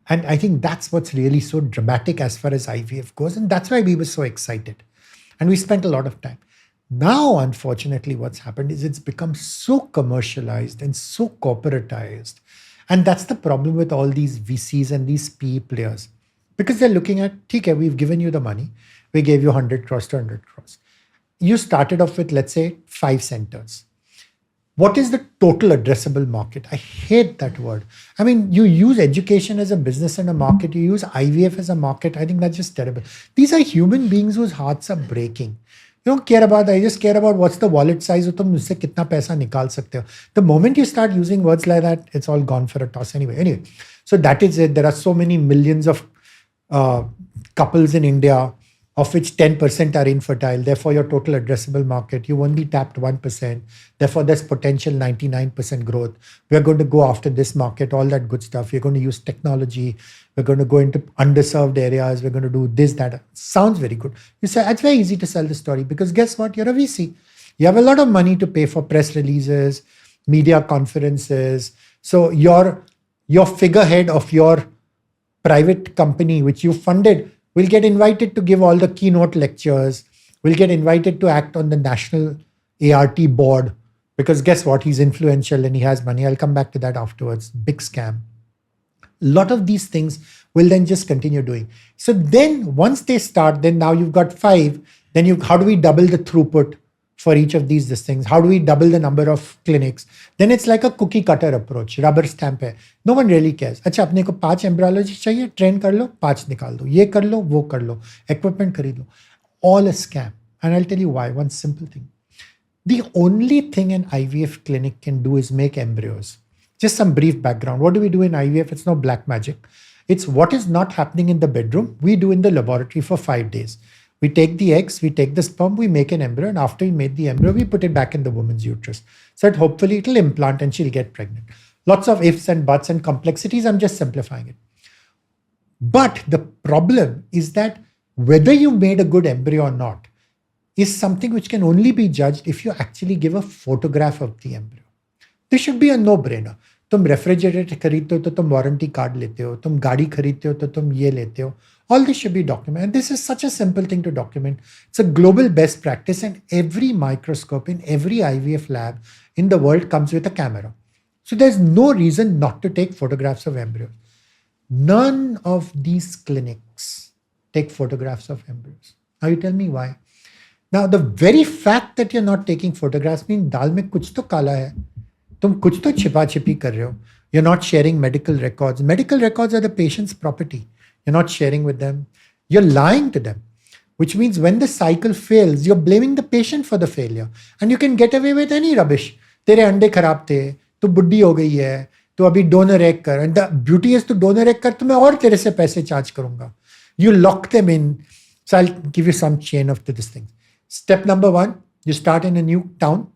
And I think that's what's really so dramatic as far as IVF goes. And that's why we were so excited. And we spent a lot of time. Now, unfortunately, what's happened is it's become so commercialized and so corporatized. And that's the problem with all these VCs and these PE players. Because they're looking at, okay, we've given you the money. We gave you 100 crores to 100 crores. You started off with, let's say, 5 centers. What is the total addressable market? I hate that word. I mean, you use education as a business and a market. You use IVF as a market. I think that's just terrible. These are human beings whose hearts are breaking. You don't care about that. You just care about what's the wallet size. तुम उससे कितना पैसा निकाल सकते हो. The moment you start using words like that, it's all gone for a toss anyway. So that is it. There are so many millions of couples in India, of which 10% are infertile. Therefore, your total addressable market, you only tapped 1%. Therefore, there's potential 99% growth. We're going to go after this market, all that good stuff. We're going to use technology. We're going to go into underserved areas. We're going to do this, that. Sounds very good. You say, it's very easy to sell the story because guess what? You're a VC. You have a lot of money to pay for press releases, media conferences. So your figurehead of your private company, which you funded, will get invited to give all the keynote lectures, will get invited to act on the national ART board, because guess what? He's influential and he has money. I'll come back to that afterwards. Big scam. A lot of these things will then just continue doing. So then once they start, then now you've got 5, then how do we double the throughput for each of these things? How do we double the number of clinics? Then it's like a cookie cutter approach, rubber stamp hai. No one really cares. अच्छा अपने को 5 embryology चाहिए, train कर लो, 5 निकाल दो, ये कर लो, वो कर लो, equipment खरीद लो. All a scam. And I'll tell you why. One simple thing. The only thing an IVF clinic can do is make embryos. Just some brief background. What do we do in IVF? It's no black magic. It's what is not happening in the bedroom, we do in the laboratory for 5 days. We take the eggs, we take the sperm, we make an embryo, and after we made the embryo, we put it back in the woman's uterus. So that hopefully it'll implant and she'll get pregnant. Lots of ifs and buts and complexities. I'm just simplifying it. But the problem is that whether you made a good embryo or not is something which can only be judged if you actually give a photograph of the embryo. This should be a no-brainer. तुम refrigerator खरीदते हो तो तुम warranty card लेते हो, तुम गाड़ी खरीदते हो तो तुम ये लेते हो. All this should be documented. And this is such a simple thing to document. It's a global best practice, and every microscope in every IVF lab in the world comes with a camera. So there's no reason not to take photographs of embryos. None of these clinics take photographs of embryos. Now you tell me why. Now the very fact that you're not taking photographs means दाल में कुछ तो काला है. तुम कुछ तो छिपा छिपी कर रहे हो. You're not sharing medical records. Medical records are the patient's property. You're not sharing with them. You're lying to them, which means when the cycle fails, you're blaming the patient for the failure. And you can get away with any rubbish. तेरे अंडे खराब थे, तू बुड्ढी हो गई है, तू अभी donor egg कर. And the beauty is to donor egg कर, तो मैं और तेरे से पैसे charge करूंगा. You lock them in. So I'll give you some chain of this thing. Step number 1, you start in a new town,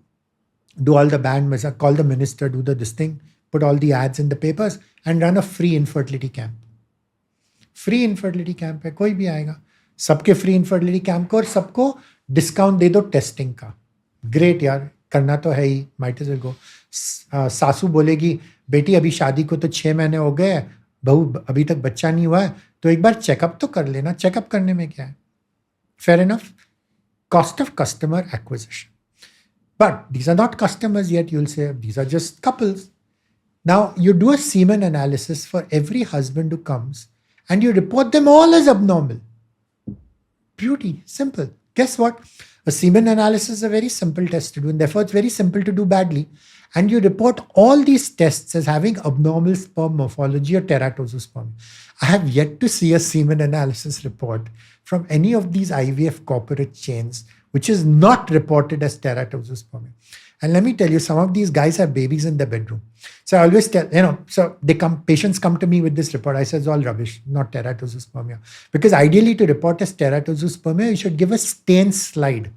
do all the band, call the minister, do this thing, put all the ads in the papers, and run a free infertility camp. Free infertility camp है, कोई भी आएगा, सबके free infertility camp को और सबको discount दे दो testing का. ग्रेट यार, करना तो है ही, माइट एज वेल गो. सासू बोलेगी बेटी अभी शादी को तो 6 महीने हो गए, बहू अभी तक बच्चा नहीं हुआ है, तो एक बार चेकअप तो कर लेना. चेकअप करने में क्या है? Fair enough. Cost of customer acquisition. But these are not customers yet. You'll say, these are just couples. Now, you do a semen analysis for every husband who comes and you report them all as abnormal. Beauty, simple. Guess what? A semen analysis is a very simple test to do, and therefore it's very simple to do badly. And you report all these tests as having abnormal sperm morphology or teratospermia. I have yet to see a semen analysis report from any of these IVF corporate chains which is not reported as teratospermia. And let me tell you, some of these guys have babies in their bedroom. So I always tell, so patients come to me with this report. I say it's all rubbish, not teratospermia. Because ideally to report as teratospermia, you should give a stain slide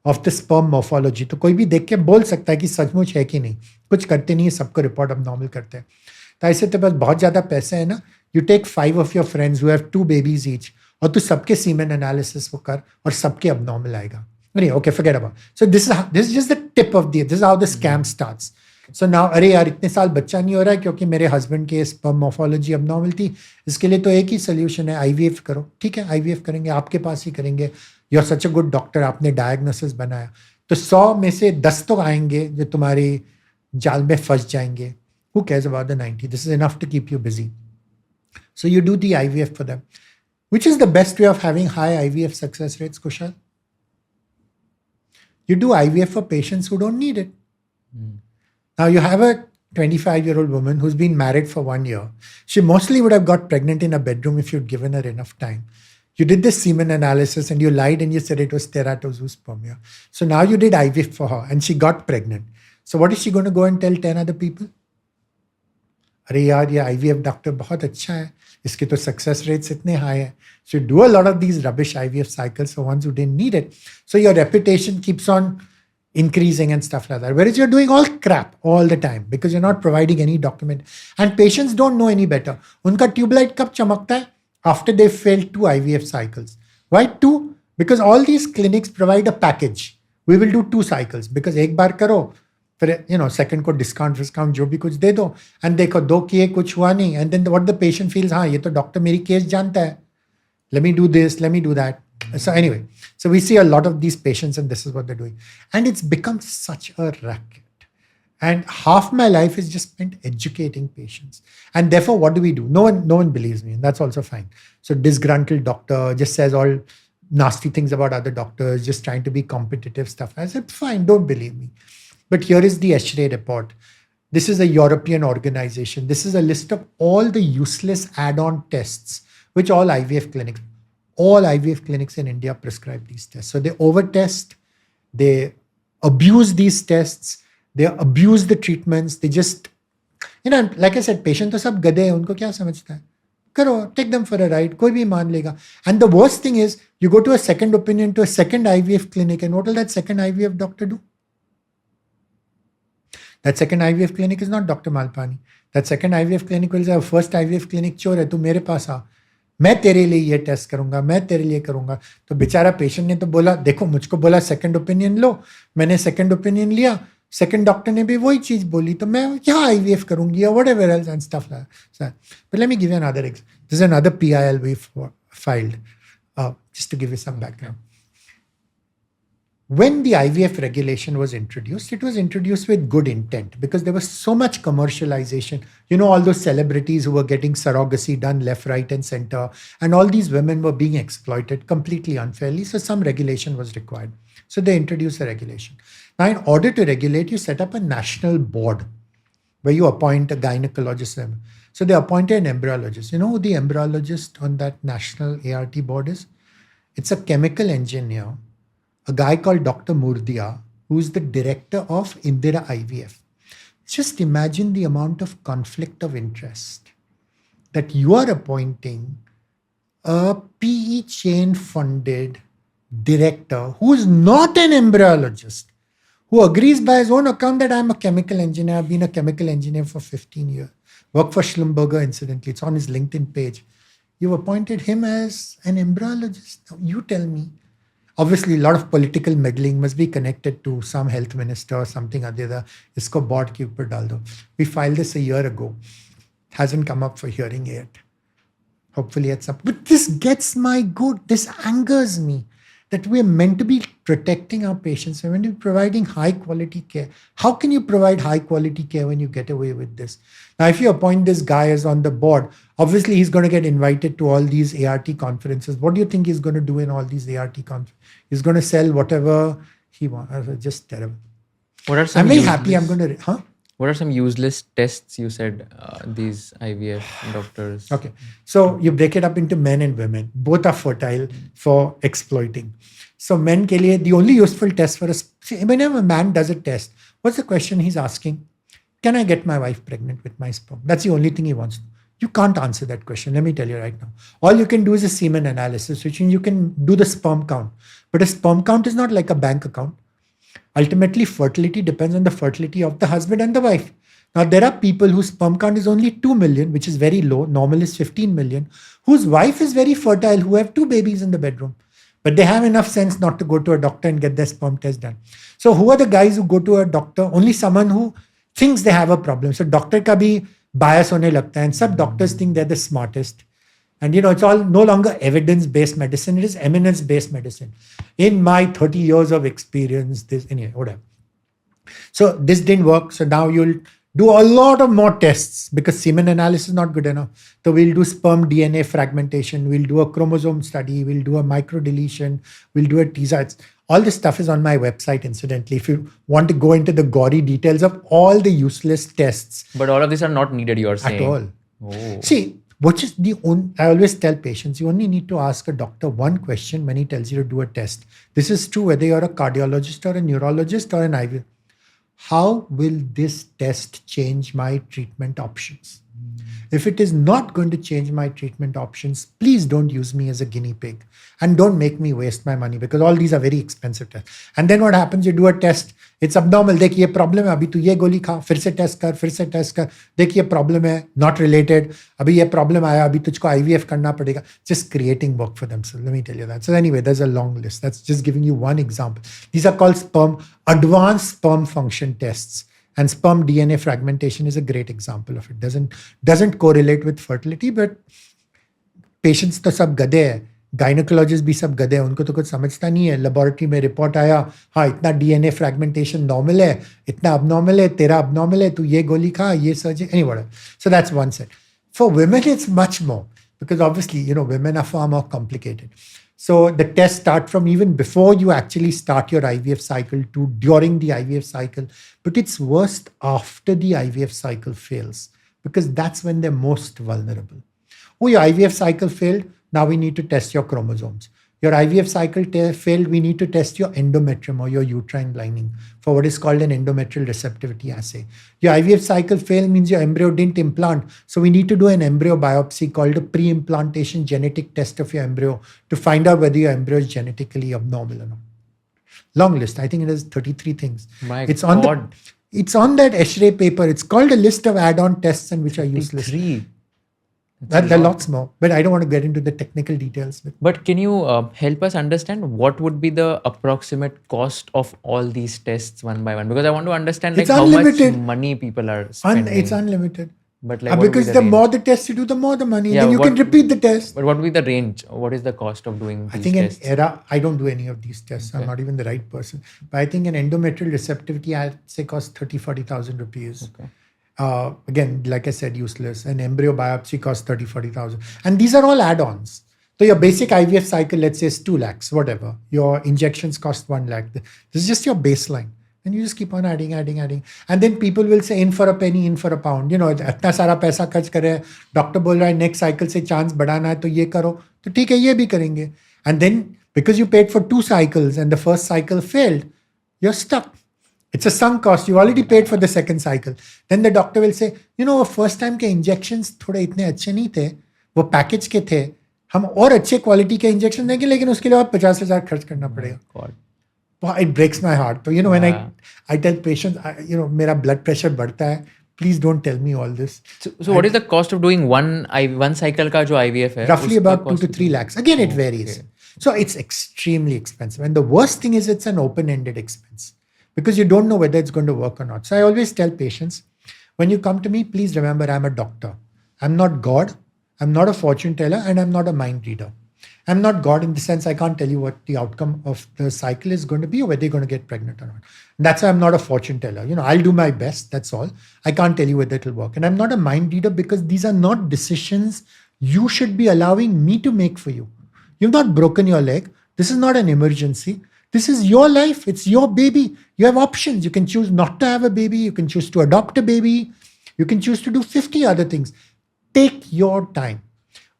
of the sperm morphology. तो कोई भी देख के बोल सकता है कि सचमुच है कि नहीं. कुछ करते नहीं है, सबको रिपोर्ट अब नॉर्मल करते हैं. तो ऐसे तो बस बहुत ज़्यादा पैसे है ना. You take 5 of your friends who have 2 babies each और तू सबके semen analysis वो कर और सबके abnormal आएगा. Anyway, okay, forget about it. So this is just the tip of this is how the scam starts. So now, अरे यार इतने साल बच्चा नहीं हो रहा है क्योंकि मेरे हस्बैंड के स्पर्म मॉर्फोलॉजी abnormal थी. इसके लिए तो एक ही सोल्यूशन है, IVF करो. ठीक है, IVF करेंगे, आपके पास ही करेंगे. You are such a good doctor, आपने डायग्नोसिस बनाया. तो 100 में से 10 तो आएंगे जो तुम्हारी जाल में फंस जाएंगे. Who cares about the 90? This is enough to keep you busy. So you do the IVF for them. Which is the best way of having high IVF success rates, Kushal? You do IVF for patients who don't need it. Now you have a 25-year-old woman who's been married for 1 year. She mostly would have got pregnant in a bedroom if you'd given her enough time. You did the semen analysis and you lied and you said it was teratospermia. So now you did IVF for her and she got pregnant. So what is she going to go and tell 10 other people? अरे यार ये IVF doctor बहुत अच्छा है, इसके तो success rates इतने high है. So you do a lot of these rubbish IVF cycles for ones who didn't need it. So your reputation keeps on increasing and stuff like that. Whereas you're doing all crap all the time because you're not providing any document. And patients don't know any better. उनका tubelight कब चमकता है? After they've failed 2 IVF cycles. Why 2? Because all these clinics provide a package. We will do 2 cycles because एक बार करो, फिर second को discount जो भी कुछ दे दो, एंड देखो 2 किए कुछ हुआ नहीं, and then what the patient feels, हाँ ये तो डॉक्टर मेरी केस जानता है, let me do this, let me do that. So anyway, so we see a lot of these patients and this is what they're doing. And it's become such a racket. And half my life is just spent educating patients. And therefore, what do we do? No one believes me, and that's also fine. So disgruntled doctor just says all nasty things about other doctors, just trying to be competitive stuff. I said, fine, don't believe me. But here is the ESHRE report. This is a European organization. This is a list of all the useless add-on tests, which all IVF clinics in India prescribe these tests. So they overtest, they abuse these tests, they abuse the treatments. They just, like I said, patient to sab gade hai, unko kya samajhta hai? Karo, take them for a ride, koi bhi maan lega. And the worst thing is, you go to a second opinion to a second IVF clinic, and what will that second IVF doctor do? That second IVF clinic is not Dr. Malpani. That second IVF clinic will say, first IVF clinic चोर है, तू मेरे पास आ, मैं तेरे लिए ये test करूंगा, मैं तेरे लिए करूंगा. तो बेचारा पेशेंट ने तो बोला, देखो मुझको बोला सेकंड ओपिनियन लो, मैंने सेकंड ओपिनियन लिया, सेकंड डॉक्टर ने भी वही चीज बोली, तो मैं यहाँ IVF करूंगी or whatever else and stuff like that. But let me give you another example. This is another PIL we filed, just to give you some background. When the IVF regulation was introduced, it was introduced with good intent because there was so much commercialization. All those celebrities who were getting surrogacy done left, right, and center, and all these women were being exploited completely unfairly. So some regulation was required. So they introduced a regulation. Now, in order to regulate, you set up a national board where you appoint a gynecologist. So they appointed an embryologist. You know who the embryologist on that national ART board is? It's a chemical engineer, a guy called Dr. Murdia, who's the director of Indira IVF. Just imagine the amount of conflict of interest that you are appointing a PE chain funded director who's not an embryologist, who agrees by his own account that I'm a chemical engineer. I've been a chemical engineer for 15 years. Work for Schlumberger, incidentally. It's on his LinkedIn page. You've appointed him as an embryologist. Now you tell me. Obviously, a lot of political meddling must be connected to some health minister or something or the other. Isko board ke upar dal do. We filed this a year ago. It hasn't come up for hearing yet. Hopefully at some. But this gets my goat. This angers me. that we're meant to be protecting our patients. We're meant to be providing high quality care. How can you provide high quality care when you get away with this? Now, if you appoint this guy as on the board, obviously he's going to get invited to all these ART conferences. What do you think he's going to do in all these ART conferences? He's going to sell whatever he wants. Just terrible. What are some I'm very happy. I'm going to, What are some useless tests you said these IVF doctors? Okay. So you break it up into men and women. Both are fertile for exploiting. So men ke liye, the only useful test for us, whenever a man does a test, what's the question he's asking? Can I get my wife pregnant with my sperm? That's the only thing he wants. You can't answer that question. Let me tell you right now. All you can do is a semen analysis, which means you can do the sperm count. But a sperm count is not like a bank account. Ultimately, fertility depends on the fertility of the husband and the wife. Now, there are people whose sperm count is only 2 million, which is very low. Normal is 15 million, whose wife is very fertile, who have 2 babies in the bedroom. But they have enough sense not to go to a doctor and get their sperm test done. So who are the guys who go to a doctor? Only someone who thinks they have a problem. So doctor ka bhi bias hone lagta hai, and some doctors think they're the smartest. And it's all no longer evidence-based medicine. It is eminence-based medicine. In my 30 years of experience, whatever. So this didn't work. So now you'll do a lot of more tests because semen analysis is not good enough. So we'll do sperm DNA fragmentation. We'll do a chromosome study. We'll do a microdeletion. We'll do a teaser. All this stuff is on my website, incidentally, if you want to go into the gory details of all the useless tests. But all of these are not needed, you're saying? At all. Oh. See, which is I always tell patients, you only need to ask a doctor one question when he tells you to do a test. This is true whether you're a cardiologist or a neurologist or an IVF. How will this test change my treatment options? If it is not going to change my treatment options, please don't use me as a guinea pig and don't make me waste my money because all these are very expensive tests. And then what happens? You do a test. It's abnormal. Dekh, ye problem hai. Abhi tu ye goli kha. Fir se test kar. Dekh, ye problem hai. Not related. Abhi ye problem aaya. Abhi tujhko IVF karna padega. Just creating work for themselves. Let me tell you that. So anyway, there's a long list. That's just giving you one example. These are called advanced sperm function tests. And sperm DNA fragmentation is a great example of it. Doesn't correlate with fertility, but patients to sab gade hai. Gynecologists bhi sab gade hai. Unko to kuch samajhta nahi hai. Laboratory mein report aaya. हाँ, itna DNA fragmentation normal hai. Itna abnormal hai. Tera abnormal hai. Tu ye goli kha. Ye surgery. Anyway. So that's one set. For women, it's much more. Because obviously, women are far more complicated. So the tests start from even before you actually start your IVF cycle to during the IVF cycle. But it's worst after the IVF cycle fails because that's when they're most vulnerable. Oh, your IVF cycle failed. Now we need to test your chromosomes. Your IVF cycle failed. We need to test your endometrium or your uterine lining for what is called an endometrial receptivity assay. Your IVF cycle failed means your embryo didn't implant. So we need to do an embryo biopsy called a pre-implantation genetic test of your embryo to find out whether your embryo is genetically abnormal or not. Long list. I think it has 33 things. It's on that ESHRE paper. It's called a list of add-on tests and which are useless. There are lots more, but I don't want to get into the technical details. But can you help us understand what would be the approximate cost of all these tests one by one? Because I want to understand how much money people are spending. It's unlimited. But because the more the tests you do, the more the money. Yeah, then you can repeat the test. But what would be the range? What is the cost of doing these tests? I don't do any of these tests. Okay. I'm not even the right person. But I think an endometrial receptivity, I'd say, costs 30,000-40,000 rupees. Okay. Again, like I said, useless. An embryo biopsy costs 30,000-40,000. And these are all add-ons. So your basic IVF cycle, let's say, is 2 lakhs, whatever. Your injections cost 1 lakh. This is just your baseline. And you just keep on adding. And then people will say, in for a penny, in for a pound. Itna sara paisa kharch kar rahe. Doctor bol raha hai, next cycle se chance badhana hai, to ye karo. To theek hai, ye bhi karenge. And then, because you paid for 2 cycles and the first cycle failed, you're stuck. It's a sunk cost. You already paid for the second cycle. Then the doctor will say, first time के injections थोड़े इतने अच्छे नहीं थे, वो package के थे, हम और अच्छे quality के injection देंगे, लेकिन उसके लिए और 50,000 खर्च करना पड़ेगा. It breaks my heart. So, when I tell patients, मेरा blood pressure बढ़ता है, please don't tell me all this. So what is the cost of doing one cycle का जो IVF है? Roughly about 2 to 3 lakhs. Again, it varies. Okay. So it's extremely expensive. And the worst thing is it's an open-ended expense. Because you don't know whether it's going to work or not. So I always tell patients, when you come to me, please remember I'm a doctor. I'm not God. I'm not a fortune teller and I'm not a mind reader. I'm not God in the sense I can't tell you what the outcome of the cycle is going to be or whether you're going to get pregnant or not. And that's why I'm not a fortune teller. I'll do my best. That's all. I can't tell you whether it'll work. And I'm not a mind reader because these are not decisions you should be allowing me to make for you. You've not broken your leg. This is not an emergency. This is your life. It's your baby. You have options. You can choose not to have a baby. You can choose to adopt a baby. You can choose to do 50 other things. Take your time.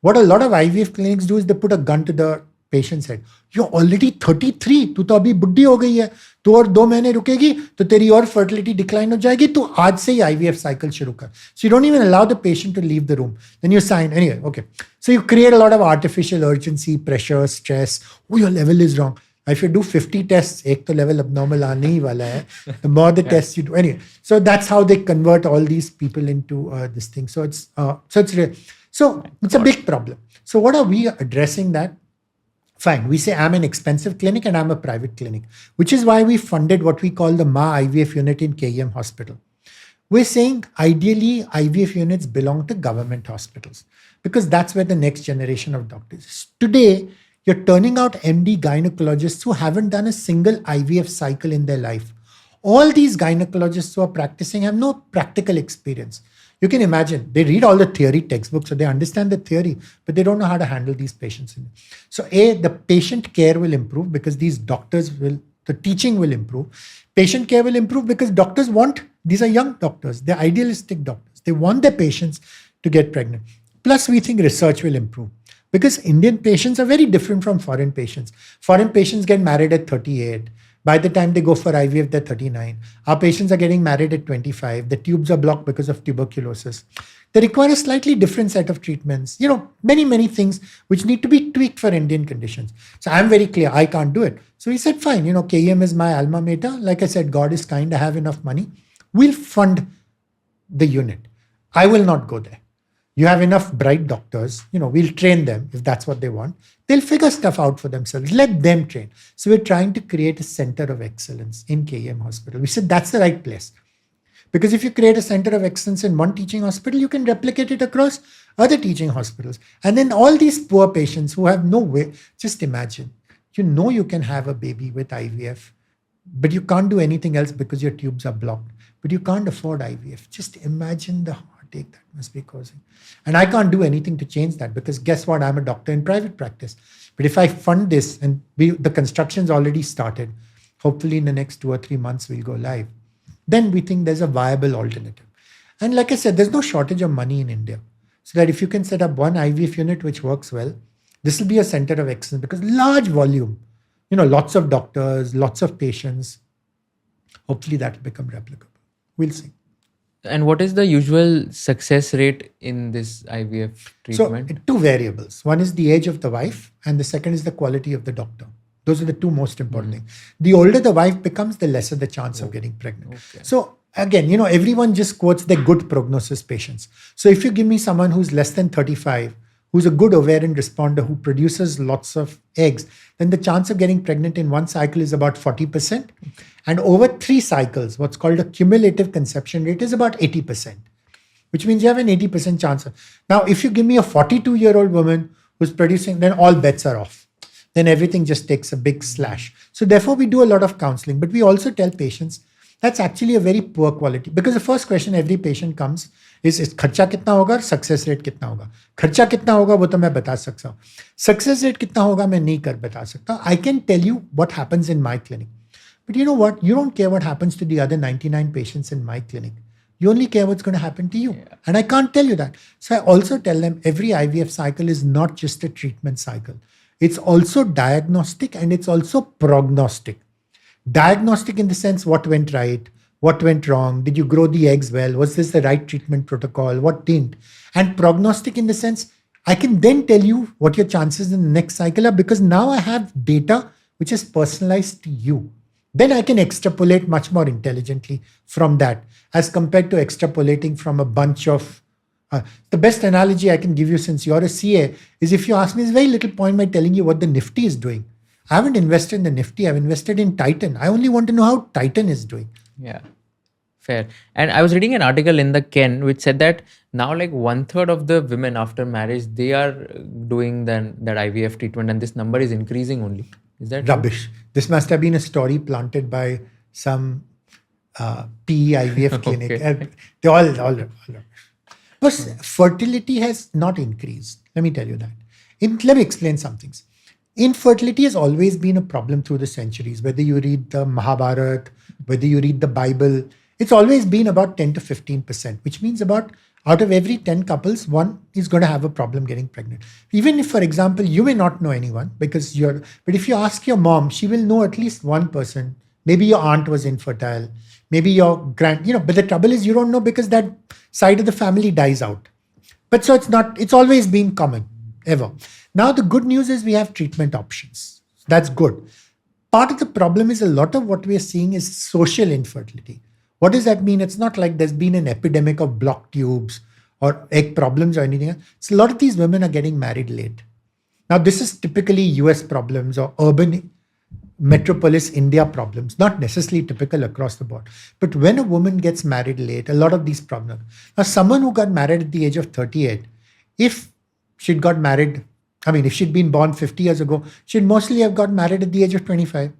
What a lot of IVF clinics do is they put a gun to the patient's head. You're already 33. तू तो अभी बुढ़ी हो गई है. तू और 2 महीने रुकेगी तो तेरी और fertility decline हो जाएगी. तू आज से ही IVF cycle शुरू कर. So you don't even allow the patient to leave the room. Then you sign. Anyway, okay. So you create a lot of artificial urgency, pressure, stress. Oh, your level is wrong. If you do 50 tests, एक तो level abnormal आने ही वाला है. The more the tests you do. Anyway, so that's how they convert all these people into this thing. So it's it's a big problem. So what are we addressing that? Fine. We say I'm an expensive clinic and I'm a private clinic, which is why we funded what we call the Ma IVF unit in KEM hospital. We're saying ideally IVF units belong to government hospitals because that's where the next generation of doctors is. Today, you're turning out MD gynecologists who haven't done a single IVF cycle in their life. All these gynecologists who are practicing have no practical experience. You can imagine, they read all the theory textbooks, so they understand the theory, but they don't know how to handle these patients. So the patient care will improve because these the teaching will improve. Patient care will improve because these are young doctors, they're idealistic doctors. They want their patients to get pregnant. Plus, we think research will improve. Because Indian patients are very different from foreign patients. Foreign patients get married at 38. By the time they go for IVF, they're 39. Our patients are getting married at 25. The tubes are blocked because of tuberculosis. They require a slightly different set of treatments. Many, many things which need to be tweaked for Indian conditions. So I'm very clear, I can't do it. So he said, fine, KEM is my alma mater. Like I said, God is kind, I have enough money. We'll fund the unit. I will not go there. You have enough bright doctors, we'll train them if that's what they want. They'll figure stuff out for themselves. Let them train. So we're trying to create a center of excellence in KEM hospital. We said that's the right place. Because if you create a center of excellence in one teaching hospital, you can replicate it across other teaching hospitals. And then all these poor patients who have no way, just imagine, you can have a baby with IVF, but you can't do anything else because your tubes are blocked. But you can't afford IVF. Just imagine the heartache that must be causing. And I can't do anything to change that because guess what? I'm a doctor in private practice. But if I fund this and the construction's already started, hopefully in the next 2 or 3 months we'll go live, then we think there's a viable alternative. And like I said, there's no shortage of money in India. So that if you can set up one IVF unit which works well, this will be a center of excellence because large volume, lots of doctors, lots of patients, hopefully that will become replicable. We'll see. And what is the usual success rate in this IVF treatment? So 2 variables. One is the age of the wife and the second is the quality of the doctor. Those are the 2 most important things. The older the wife becomes, the lesser the chance of getting pregnant. Okay. So again, everyone just quotes the good prognosis patients. So if you give me someone who's less than 35, who's a good ovarian responder, who produces lots of eggs, then the chance of getting pregnant in one cycle is about 40%. Okay. And over 3 cycles, what's called a cumulative conception rate is about 80%, which means you have an 80% chance. Now, if you give me a 42-year-old woman who's producing, then all bets are off. Then everything just takes a big slash. So therefore, we do a lot of counseling, but we also tell patients that's actually a very poor quality. Because the first question every patient comes is खर्चा कितना होगा और success rate कितना होगा. खर्चा कितना होगा वो तो मैं बता सकता हूँ. सक्सेस रेट कितना होगा मैं नहीं बता सकता. I can tell you what happens in my clinic. But you know what? You don't care what happens to the other 99 patients in my clinic. You only care what's going to happen to you. Yeah. And I can't tell you that. So I also tell them every IVF cycle is not just a treatment cycle. It's also diagnostic and it's also prognostic. Diagnostic in the sense what went right, what went wrong, did you grow the eggs well, was this the right treatment protocol, what didn't? And prognostic in the sense I can then tell you what your chances in the next cycle are because now I have data which is personalized to you. Then I can extrapolate much more intelligently from that as compared to extrapolating from a bunch of the best analogy I can give you since you're a CA is if you ask me, there's very little point by telling you what the Nifty is doing. I haven't invested in the Nifty. I've invested in Titan. I only want to know how Titan is doing. Yeah. Fair. And I was reading an article in the Ken which said that now like 1/3 of the women after marriage, they are doing that IVF treatment, and this number is increasing only. Is that true? Rubbish. This must have been a story planted by some PE IVF clinic. Okay. They all rubbish. But fertility has not increased. Let me tell you that. Let me explain some things. Infertility has always been a problem through the centuries. Whether you read the Mahabharata, whether you read the Bible, it's always been about 10 to 15%, which means about out of every 10 couples, one is going to have a problem getting pregnant. Even if, for example, you may not know anyone but if you ask your mom, she will know at least one person. Maybe your aunt was infertile. Maybe your but the trouble is you don't know because that side of the family dies out. But so it's always been common, ever. Now, the good news is we have treatment options. That's good. Part of the problem is a lot of what we are seeing is social infertility. What does that mean? It's not like there's been an epidemic of blocked tubes or egg problems or anything else. So a lot of these women are getting married late. Now, this is typically US problems or urban metropolis India problems, not necessarily typical across the board. But when a woman gets married late, a lot of these problems. Now, someone who got married at the age of 38, if she'd got married, if she'd been born 50 years ago, she'd mostly have got married at the age of 25,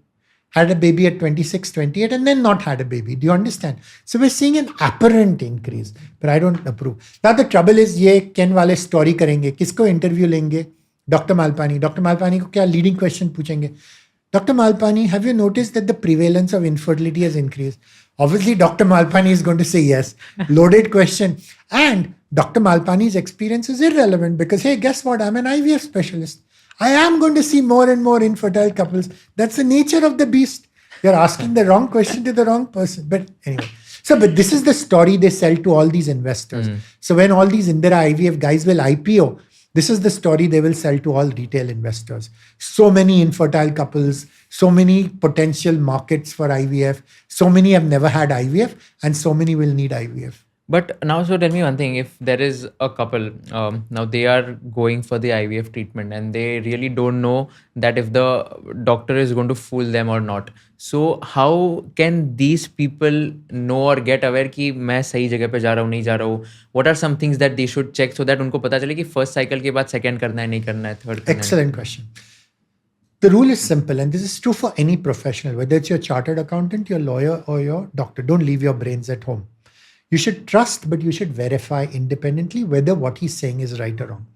had a baby at 26, 28, and then not had a baby. Do you understand? So we're seeing an apparent increase, but I don't approve. Now the trouble is, ये Ken वाले story करेंगे, किसको interview लेंगे? Dr. Malpani. Dr. Malpani को क्या leading question पूछेंगे? Dr. Malpani, have you noticed that the prevalence of infertility has increased? Obviously, Dr. Malpani is going to say yes. Loaded question. And Dr. Malpani's experience is irrelevant because, hey, guess what? I'm an IVF specialist. I am going to see more and more infertile couples. That's the nature of the beast. You're asking the wrong question to the wrong person. But anyway. But this is the story they sell to all these investors. So when all these Indira IVF guys will IPO, this is the story they will sell to all retail investors. So many infertile couples, so many potential markets for IVF, so many have never had IVF, and so many will need IVF. But now, so tell me one thing, if there is a couple, now they are going for the IVF treatment and they really don't know that if the doctor is going to fool them or not. So how can these people know or get aware कि मैं सही जगह पे जा रहा हूँ, नहीं जा रहा हूँ? What are some things that they should check so that उनको पता चले कि first cycle के बाद second करना है, नहीं करना है, third करना है? Excellent question. The rule is simple, and this is true for any professional, whether it's your chartered accountant, your lawyer, or your doctor. Don't leave your brains at home. You should trust, but you should verify independently whether what he's saying is right or wrong.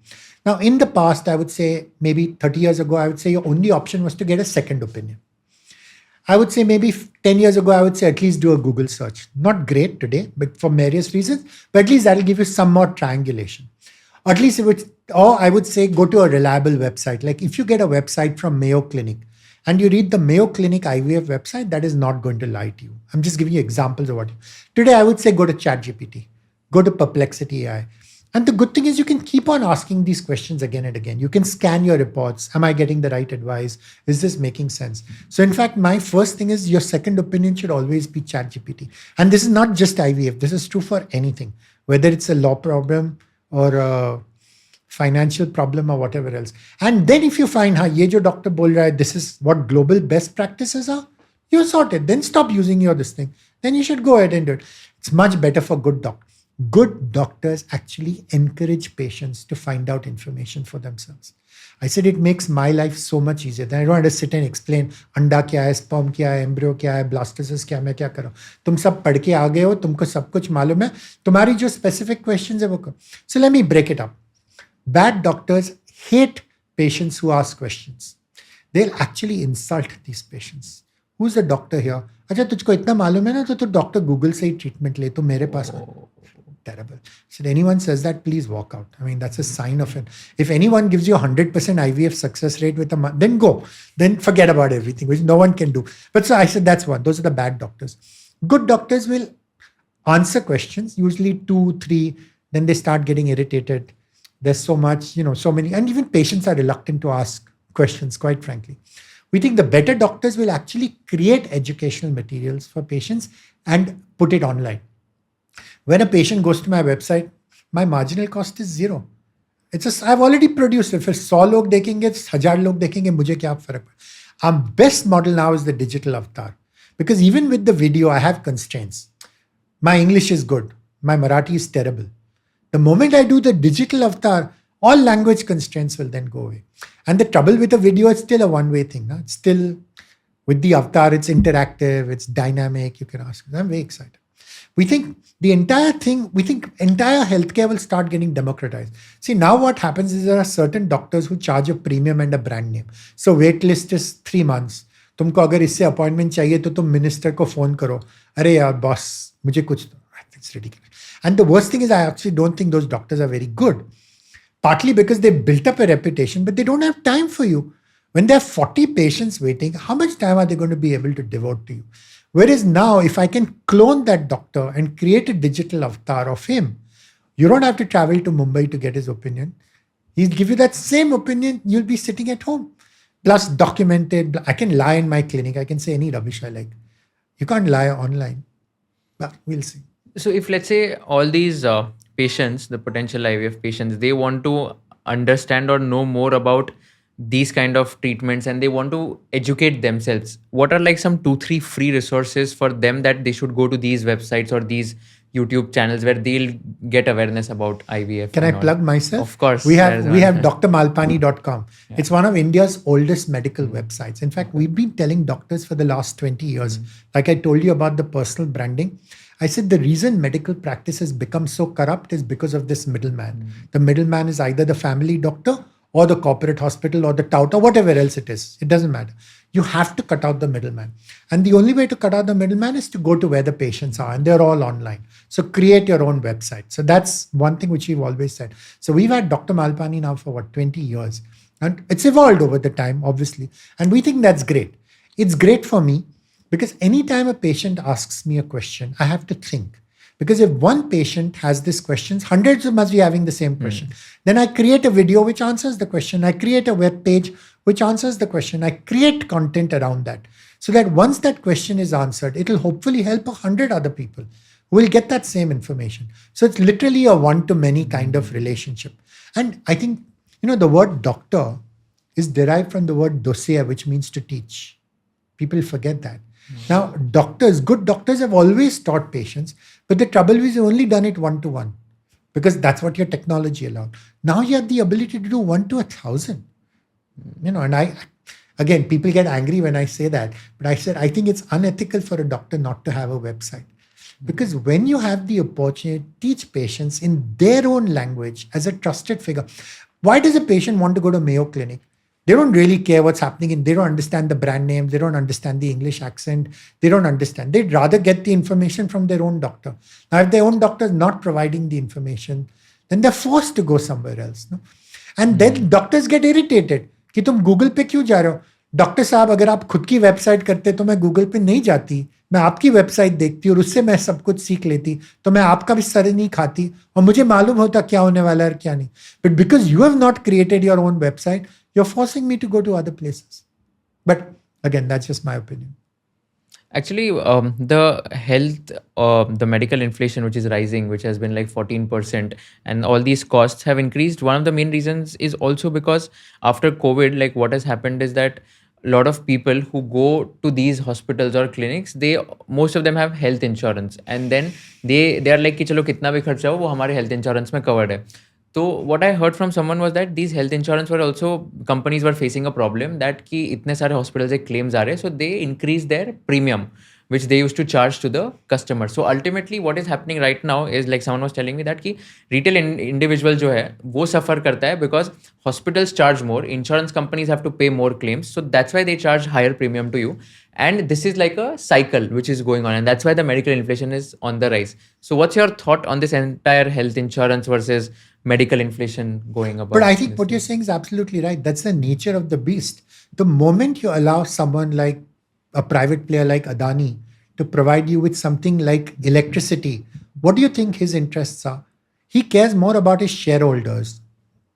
Now, in the past, I would say maybe 30 years ago, I would say your only option was to get a second opinion. I would say maybe 10 years ago, I would say at least do a Google search. Not great today, but for various reasons, but at least that'll give you some more triangulation. Or at least I would say go to a reliable website. Like if you get a website from Mayo Clinic, and you read the Mayo Clinic IVF website, that is not going to lie to you. I'm just giving you examples of what. Today, I would say go to ChatGPT, go to Perplexity AI. And the good thing is you can keep on asking these questions again and again. You can scan your reports. Am I getting the right advice? Is this making sense? So in fact, my first thing is your second opinion should always be ChatGPT. And this is not just IVF. This is true for anything, whether it's a law problem or a financial problem or whatever else. And then if you find, ye jo doctor bol raha hai, this is what global best practices are, you sort it. Then stop using this thing. Then you should go ahead and do it. It's much better for good doctors. Good doctors actually encourage patients to find out information for themselves. I said it makes my life so much easier. Then I don't have to sit and explain अंडा क्या है, sperm क्या है, embryo क्या है, blastocyst क्या है, मैं क्या करूँ. तुम सब पढ़ के आ गए हो, तुमको सब कुछ मालूम है. तुम्हारी जो specific questions है वो करो. So let me break it up. Bad doctors hate patients who ask questions. They'll actually insult these patients. Who's the doctor here? अच्छा तुझको इतना मालूम है ना तो तू डॉक्टर गूगल से ही ट्रीटमेंट ले तो मेरे पास terrible. So if anyone says that, please walk out. That's a sign of it. If anyone gives you 100% IVF success rate with then go. Then forget about everything, which no one can do. But so I said that's one. Those are the bad doctors. Good doctors will answer questions, usually 2, 3. Then they start getting irritated. There's so much, so many. And even patients are reluctant to ask questions, quite frankly. We think the better doctors will actually create educational materials for patients and put it online. When a patient goes to my website, my marginal cost is 0. I've already produced it. If 100 log dekhenge, 1000 log dekhenge, mujhe kya farak padta. Our best model now is the digital avatar. Because even with the video, I have constraints. My English is good. My Marathi is terrible. The moment I do the digital avatar, all language constraints will then go away. And the trouble with a video, it's still a one-way thing. No? It's still, with the avatar, it's interactive, it's dynamic. You can ask. I'm very excited. We think entire healthcare will start getting democratized. See, now what happens is there are certain doctors who charge a premium and a brand name. So wait list is 3 months. तुमको अगर इससे appointment चाहिए तो तुम minister को phone करो. अरे यार बॉस मुझे कुछ. It's ridiculous. And the worst thing is I actually don't think those doctors are very good. Partly because they built up a reputation, but they don't have time for you. When there are 40 patients waiting, how much time are they going to be able to devote to you? Whereas now, if I can clone that doctor and create a digital avatar of him, you don't have to travel to Mumbai to get his opinion. He'll give you that same opinion. You'll be sitting at home. Plus documented. I can lie in my clinic. I can say any rubbish I like. You can't lie online. But we'll see. So if let's say all these patients, the potential IVF patients, they want to understand or know more about these kind of treatments and they want to educate themselves, what are like some 2-3 free resources for them that they should go to these websites or these YouTube channels where they'll get awareness about IVF? Can I plug myself? Of course. We have drmalpani.com. Yeah. It's one of India's oldest medical websites. In fact, we've been telling doctors for the last 20 years, like I told you about the personal branding. I said the reason medical practice has become so corrupt is because of this middleman. The middleman is either the family doctor or the corporate hospital or the tout or whatever else it is. It doesn't matter. You have to cut out the middleman. And the only way to cut out the middleman is to go to where the patients are, and they're all online. So create your own website. So that's one thing which we've always said. So we've had Dr. Malpani now for 20 years. And it's evolved over the time, obviously. And we think that's great. It's great for me because anytime a patient asks me a question, I have to think. Because if one patient has this question, hundreds must be having the same question. Then I create a video which answers the question. I create a web page which answers the question. I create content around that. So that once that question is answered, it will hopefully help 100 other people who will get that same information. So it's literally a one-to-many kind of relationship. And I think, the word doctor is derived from the word dossier, which means to teach. People forget that. Now, good doctors have always taught patients, but the trouble is you've only done it one-to-one because that's what your technology allowed. Now you have the ability to do 1 to 1,000. And again, people get angry when I say that, but I said, I think it's unethical for a doctor not to have a website. Because when you have the opportunity to teach patients in their own language as a trusted figure, why does a patient want to go to Mayo Clinic? They don't really care what's happening and they don't understand the brand names. They don't understand the English accent. They don't understand. They'd rather get the information from their own doctor. Now, if their own doctor is not providing the information, then they're forced to go somewhere else. No? And then doctors get irritated. कि तुम Google पे क्यों जा रहे हो? Doctor साहब अगर आप खुद की वेबसाइट करते तो मैं गूगल पे नहीं जाती. मैं आपकी वेबसाइट देखती और उससे मैं सब कुछ सीख लेती तो मैं आपका भी सर नहीं खाती और मुझे मालूम होता क्या होने वाला है और क्या नहीं. But because you have not created your own website, you're forcing me to go to other places. But again, that's just my opinion. Actually, the medical inflation, which is rising, which has been like 14%, and all these costs have increased. One of the main reasons is also because after COVID, like what has happened is that a lot of people who go to these hospitals or clinics, most of them have health insurance, and then they are like कि चलो कितना भी खर्चा हो वो हमारे health insurance में covered है. So what I heard from someone was that these health insurance were also, companies were facing a problem that कि इतने सारे hospitals से claims आ रहे, so they increase their premium, which they used to charge to the customer. So ultimately what is happening right now is, like someone was telling me that कि retail individual जो है वो suffer करता है because hospitals charge more, insurance companies have to pay more claims, so that's why they charge higher premium to you. And this is like a cycle which is going on, and that's why the medical inflation is on the rise. So what's your thought on this entire health insurance versus medical inflation going about? But I think what you're saying is absolutely right. That's the nature of the beast. The moment you allow someone like a private player like Adani to provide you with something like electricity, what do you think his interests are? He cares more about his shareholders,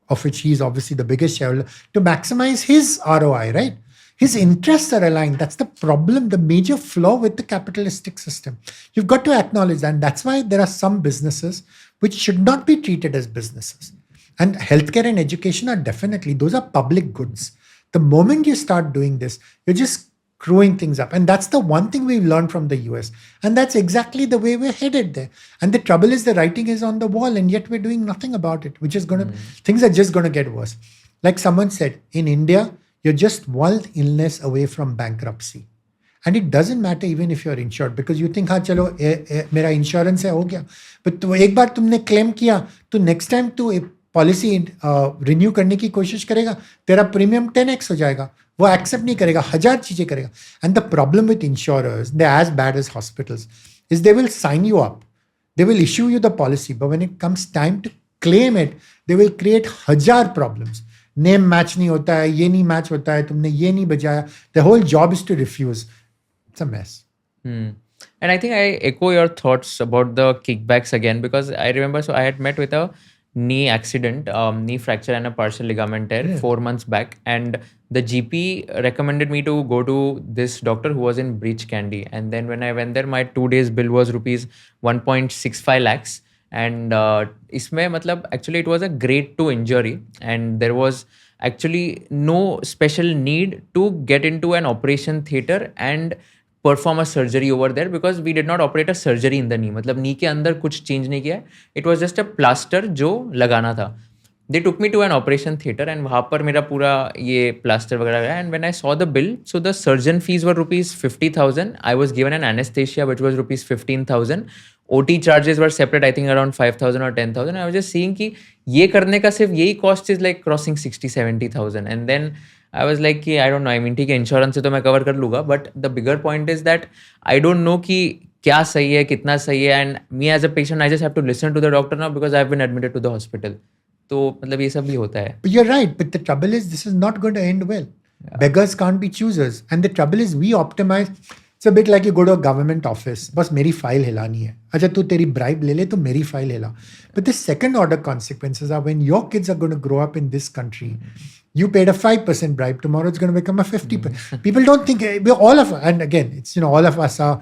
of which he is obviously the biggest shareholder, to maximize his ROI, right? His interests are aligned. That's the problem, the major flaw with the capitalistic system. You've got to acknowledge that. And that's why there are some businesses which should not be treated as businesses. And healthcare and education are definitely, those are public goods. The moment you start doing this, you're just screwing things up. And that's the one thing we've learned from the US. And that's exactly the way we're headed there. And the trouble is the writing is on the wall, and yet we're doing nothing about it, which is going to, things are just going to get worse. Like someone said, in India, you're just one illness away from bankruptcy. And it doesn't matter even if you're insured, because you think, हाँ चलो मेरा insurance है हो गया. But तो एक बार तुमने claim किया, तो next time तू पॉलिसी रिन्यू करने की कोशिश करेगा, तेरा प्रीमियम 10x हो जाएगा. वो एक्सेप्ट नहीं करेगा, 1000 चीजें करेगा. And the problem with insurers, they as bad as hospitals, is they will sign you up, they will issue you the policy, but when it comes time to claim it, they will create 1000 problems. Name match नहीं होता है, ये नहीं match होता है, तुमने ये नहीं बजाया. The whole job is to refuse. It's a mess. And I think I echo your thoughts about the kickbacks again, because I remember, so I had met with a knee accident, knee fracture and a partial ligament tear 4 months back, and the GP recommended me to go to this doctor who was in Breach Candy. And then when I went there, my 2 days bill was rupees 1.65 lakhs. And isme matlab actually it was a grade 2 injury, and there was actually no special need to get into an operation theater and perform a surgery over there, because we did not operate a surgery in the knee. मतलब knee के अंदर कुछ change नहीं किया. It was just a plaster जो लगाना था. They took me to an operation theater, and वहाँ पर मेरा पूरा ये plaster वगैरह गया. And when I saw the bill, so the surgeon fees were rupees 50,000. I was given an anesthesia which was rupees 15,000. OT charges were separate, I think around 5,000 or 10,000. I was just seeing कि ये करने का सिर्फ यही cost is like crossing 60-70,000. And then I was like कि I don't know, I mean ठीक है insurance से तो मैं कवर कर लूँगा, but the bigger point is that I don't know कि क्या सही है, कितना सही है, and me as a patient I just have to listen to the doctor now because I've been admitted to the hospital. तो मतलब ये सब भी होता है. You're right, but the trouble is this is not going to end well. Yeah. Beggars can't be choosers, and the trouble is we optimize. It's a bit like you go to a government office. बस मेरी file हिलानी है. अच्छा तू तेरी bribe ले ले तो मेरी फाइल हिला. But the second order consequences are when your kids are going to grow up in this country. You paid a 5% bribe. Tomorrow it's going to become a 50%. People don't think, all of us, and again, it's, all of us are,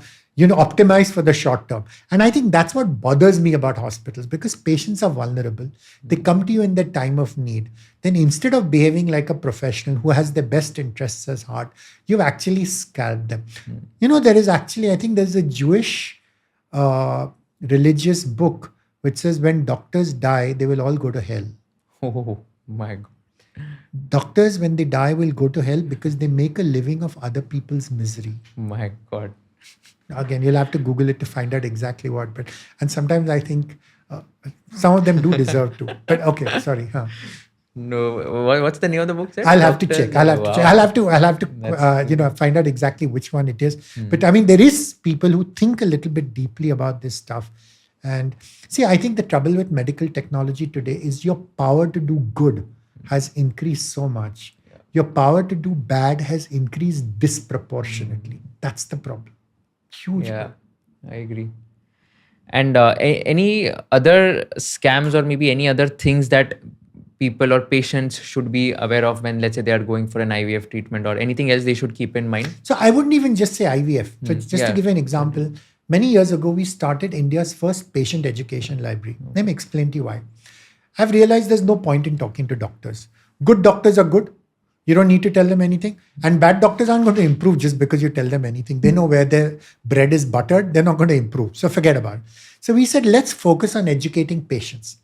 optimized for the short term. And I think that's what bothers me about hospitals, because patients are vulnerable. They come to you in their time of need. Then instead of behaving like a professional who has their best interests at heart, you've actually scalped them. There is actually, I think there's a Jewish religious book which says when doctors die, they will all go to hell. Oh my God. Doctors, when they die, will go to hell because they make a living of other people's misery. My God. Again, you'll have to Google it to find out exactly what. And sometimes I think some of them do deserve to. But okay, sorry. No, what's the name of the book? Sir? I'll have to check. I'll have to find out exactly which one it is. But I mean, there is people who think a little bit deeply about this stuff. And see, I think the trouble with medical technology today is your power to do good has increased so much. Yeah. Your power to do bad has increased disproportionately. That's the problem. Huge. Yeah, problem. I agree. And any other scams or maybe any other things that people or patients should be aware of when, let's say, they are going for an IVF treatment, or anything else they should keep in mind? So I wouldn't even just say IVF. So just to give you an example, many years ago, we started India's first patient education library. Let me explain to you why. I've realized there's no point in talking to doctors. Good doctors are good. You don't need to tell them anything. And bad doctors aren't going to improve just because you tell them anything. They know where their bread is buttered. They're not going to improve. So forget about it. So we said, let's focus on educating patients.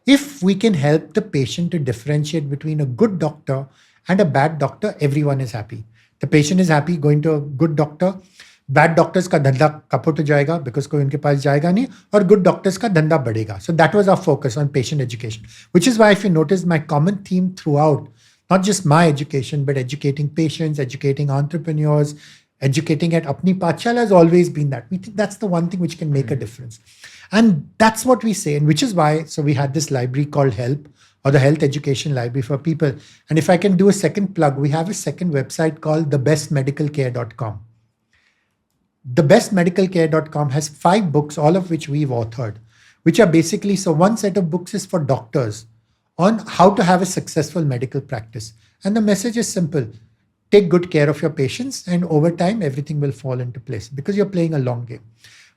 If we can help the patient to differentiate between a good doctor and a bad doctor, everyone is happy. The patient is happy going to a good doctor. Bad doctors का धंधा kaput हो जाएगा because कोई उनके पास जाएगा नहीं, और good doctors का धंधा बढ़ेगा. So that was our focus on patient education, which is why if you notice my common theme throughout, not just my education, but educating patients, educating entrepreneurs, educating at apni pathshala has always been that. We think that's the one thing which can make a difference. And that's what we say, and which is why, so we had this library called HELP, or the Health Education Library for People. And if I can do a second plug, we have a second website called thebestmedicalcare.com. Thebestmedicalcare.com has 5 books, all of which we've authored, which are basically, so one set of books is for doctors on how to have a successful medical practice. And the message is simple. Take good care of your patients, and over time, everything will fall into place because you're playing a long game.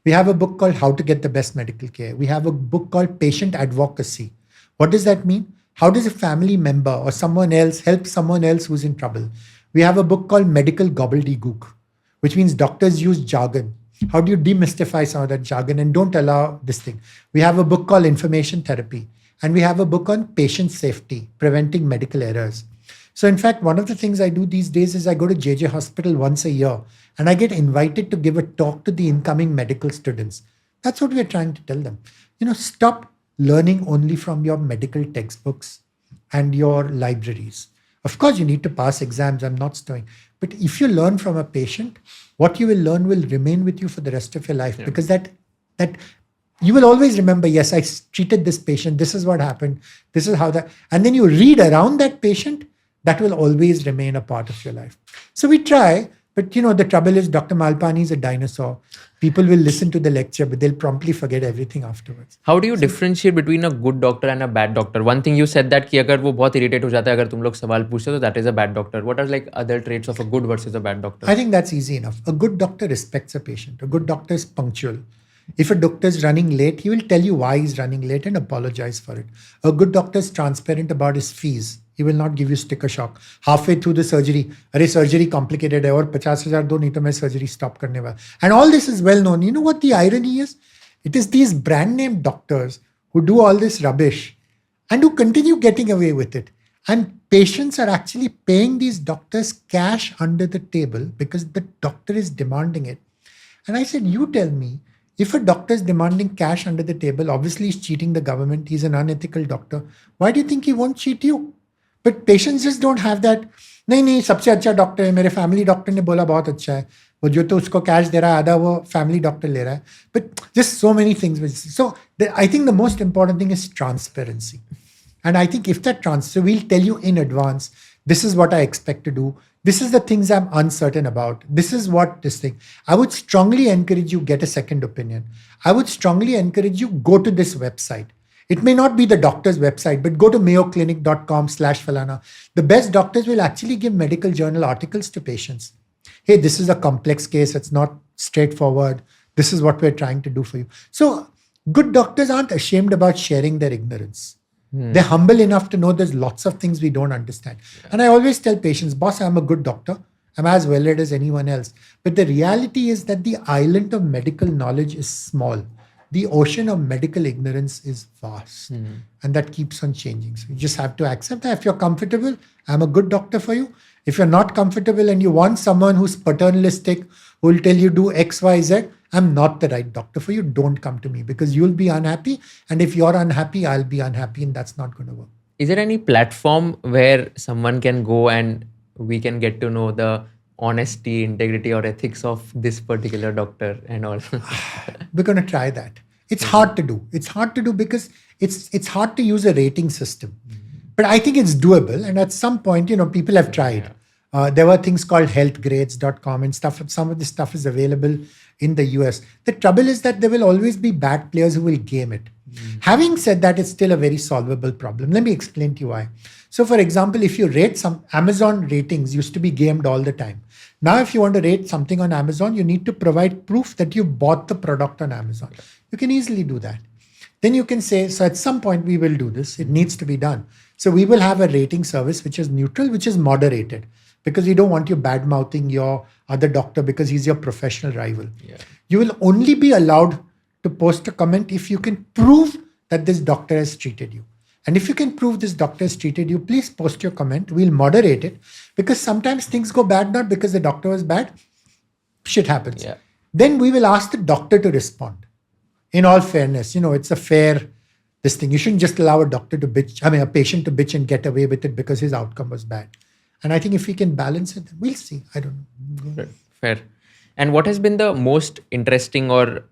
We have a book called How to Get the Best Medical Care. We have a book called Patient Advocacy. What does that mean? How does a family member or someone else help someone else who's in trouble? We have a book called Medical Gobbledygook, which means doctors use jargon. How do you demystify some of that jargon and don't allow this thing? We have a book called Information Therapy, and we have a book on patient safety, preventing medical errors. So in fact, one of the things I do these days is I go to JJ Hospital once a year and I get invited to give a talk to the incoming medical students. That's what we're trying to tell them. Stop learning only from your medical textbooks and your libraries. Of course, you need to pass exams. I'm not stowing. But if you learn from a patient, what you will learn will remain with you for the rest of your life, because that you will always remember, yes, I treated this patient. This is what happened. This is how that, and then you read around that patient. That will always remain a part of your life. So we try, but the trouble is Dr. Malpani is a dinosaur. People will listen to the lecture, but they'll promptly forget everything afterwards. How do you differentiate between a good doctor and a bad doctor? One thing you said that कि अगर वो बहुत irritate हो जाता है अगर तुम लोग सवाल पूछते हो तो that is a bad doctor. What are like other traits of a good versus a bad doctor? I think that's easy enough. A good doctor respects a patient. A good doctor is punctual. If a doctor is running late, he will tell you why he's running late and apologize for it. A good doctor is transparent about his fees. He will not give you sticker shock. Halfway through the surgery, अरे surgery complicated है और 50,000 दो नहीं तो मैं surgery stop करने वाला. And all this is well known. You know what the irony is? It is these brand name doctors who do all this rubbish and who continue getting away with it. And patients are actually paying these doctors cash under the table because the doctor is demanding it. And I said, you tell me, if a doctor is demanding cash under the table, obviously he's cheating the government. He's an unethical doctor. Why do you think he won't cheat you? But patients just don't have that. नहीं सबसे अच्छा doctor है, मेरे family doctor ने बोला बहुत अच्छा है, वो जो तो उसको कैश दे रहा है आधा वो फैमिली डॉक्टर ले रहा है. But just so many things. So I think the most important thing is transparency. And I think if that so we'll tell you in advance, this is what I expect to do. This is the things I'm uncertain about. This is what this thing. I would strongly encourage you get a second opinion. I would strongly encourage you go to this website. It may not be the doctor's website, but go to mayoclinic.com/falana. The best doctors will actually give medical journal articles to patients. Hey, this is a complex case. It's not straightforward. This is what we're trying to do for you. So good doctors aren't ashamed about sharing their ignorance. They're humble enough to know there's lots of things we don't understand. Yeah. And I always tell patients, boss, I'm a good doctor. I'm as well read as anyone else. But the reality is that the island of medical knowledge is small. The ocean of medical ignorance is vast. And that keeps on changing. So you just have to accept that. If you're comfortable, I'm a good doctor for you. If you're not comfortable and you want someone who's paternalistic, who will tell you do X, Y, Z, I'm not the right doctor for you. Don't come to me because you'll be unhappy. And if you're unhappy, I'll be unhappy and that's not going to work. Is there any platform where someone can go and we can get to know the honesty, integrity or ethics of this particular doctor and all? We're going to try that. It's hard to do. It's hard to do because it's hard to use a rating system. But I think it's doable. And at some point, people have tried. There were things called healthgrades.com and stuff. Some of this stuff is available in the US. The trouble is that there will always be bad players who will game it. Having said that, it's still a very solvable problem. Let me explain to you why. So for example, if you rate some Amazon ratings used to be gamed all the time. Now, if you want to rate something on Amazon, you need to provide proof that you bought the product on Amazon. You can easily do that. Then you can say, so at some point we will do this. It needs to be done. So we will have a rating service which is neutral, which is moderated. Because we don't want you bad-mouthing your other doctor because he's your professional rival. Yeah. You will only be allowed to post a comment if you can prove that this doctor has treated you. And if you can prove this doctor has treated you, please post your comment. We'll moderate it because sometimes things go bad, not because the doctor was bad. Shit happens. Yeah. Then we will ask the doctor to respond. In all fairness, it's a fair this thing. You shouldn't just allow a patient to bitch and get away with it because his outcome was bad. And I think if we can balance it, we'll see. I don't know. Fair. And what has been the most interesting or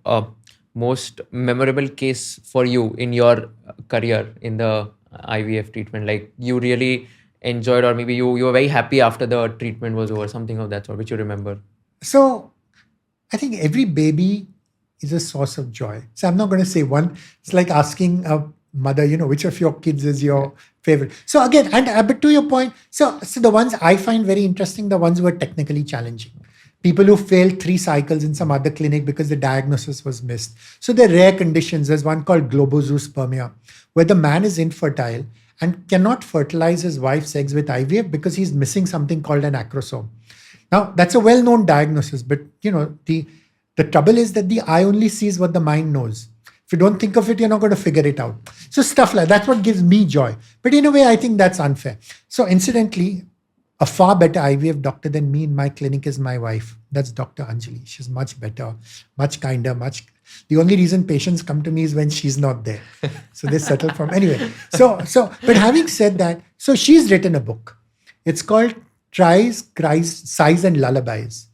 most memorable case for you in your career in the IVF treatment? Like you really enjoyed or maybe you were very happy after the treatment was over, something of that sort, which you remember? So I think every baby is a source of joy. So I'm not going to say one. It's like asking a mother, which of your kids is your favorite. So again, but to your point, so the ones I find very interesting, the ones who are technically challenging. People who failed 3 cycles in some other clinic because the diagnosis was missed. So the rare conditions, there's one called globozoospermia, where the man is infertile and cannot fertilize his wife's eggs with IVF because he's missing something called an acrosome. Now, that's a well-known diagnosis, but the trouble is that the eye only sees what the mind knows. If you don't think of it, you're not going to figure it out. So stuff like that's what gives me joy. But in a way, I think that's unfair. So incidentally, a far better IVF doctor than me in my clinic is my wife. That's Dr. Anjali. She's much better, much kinder, the only reason patients come to me is when she's not there. So they settle from anyway. But having said that, so she's written a book. It's called Tries, Cries, Sighs and Lullabies.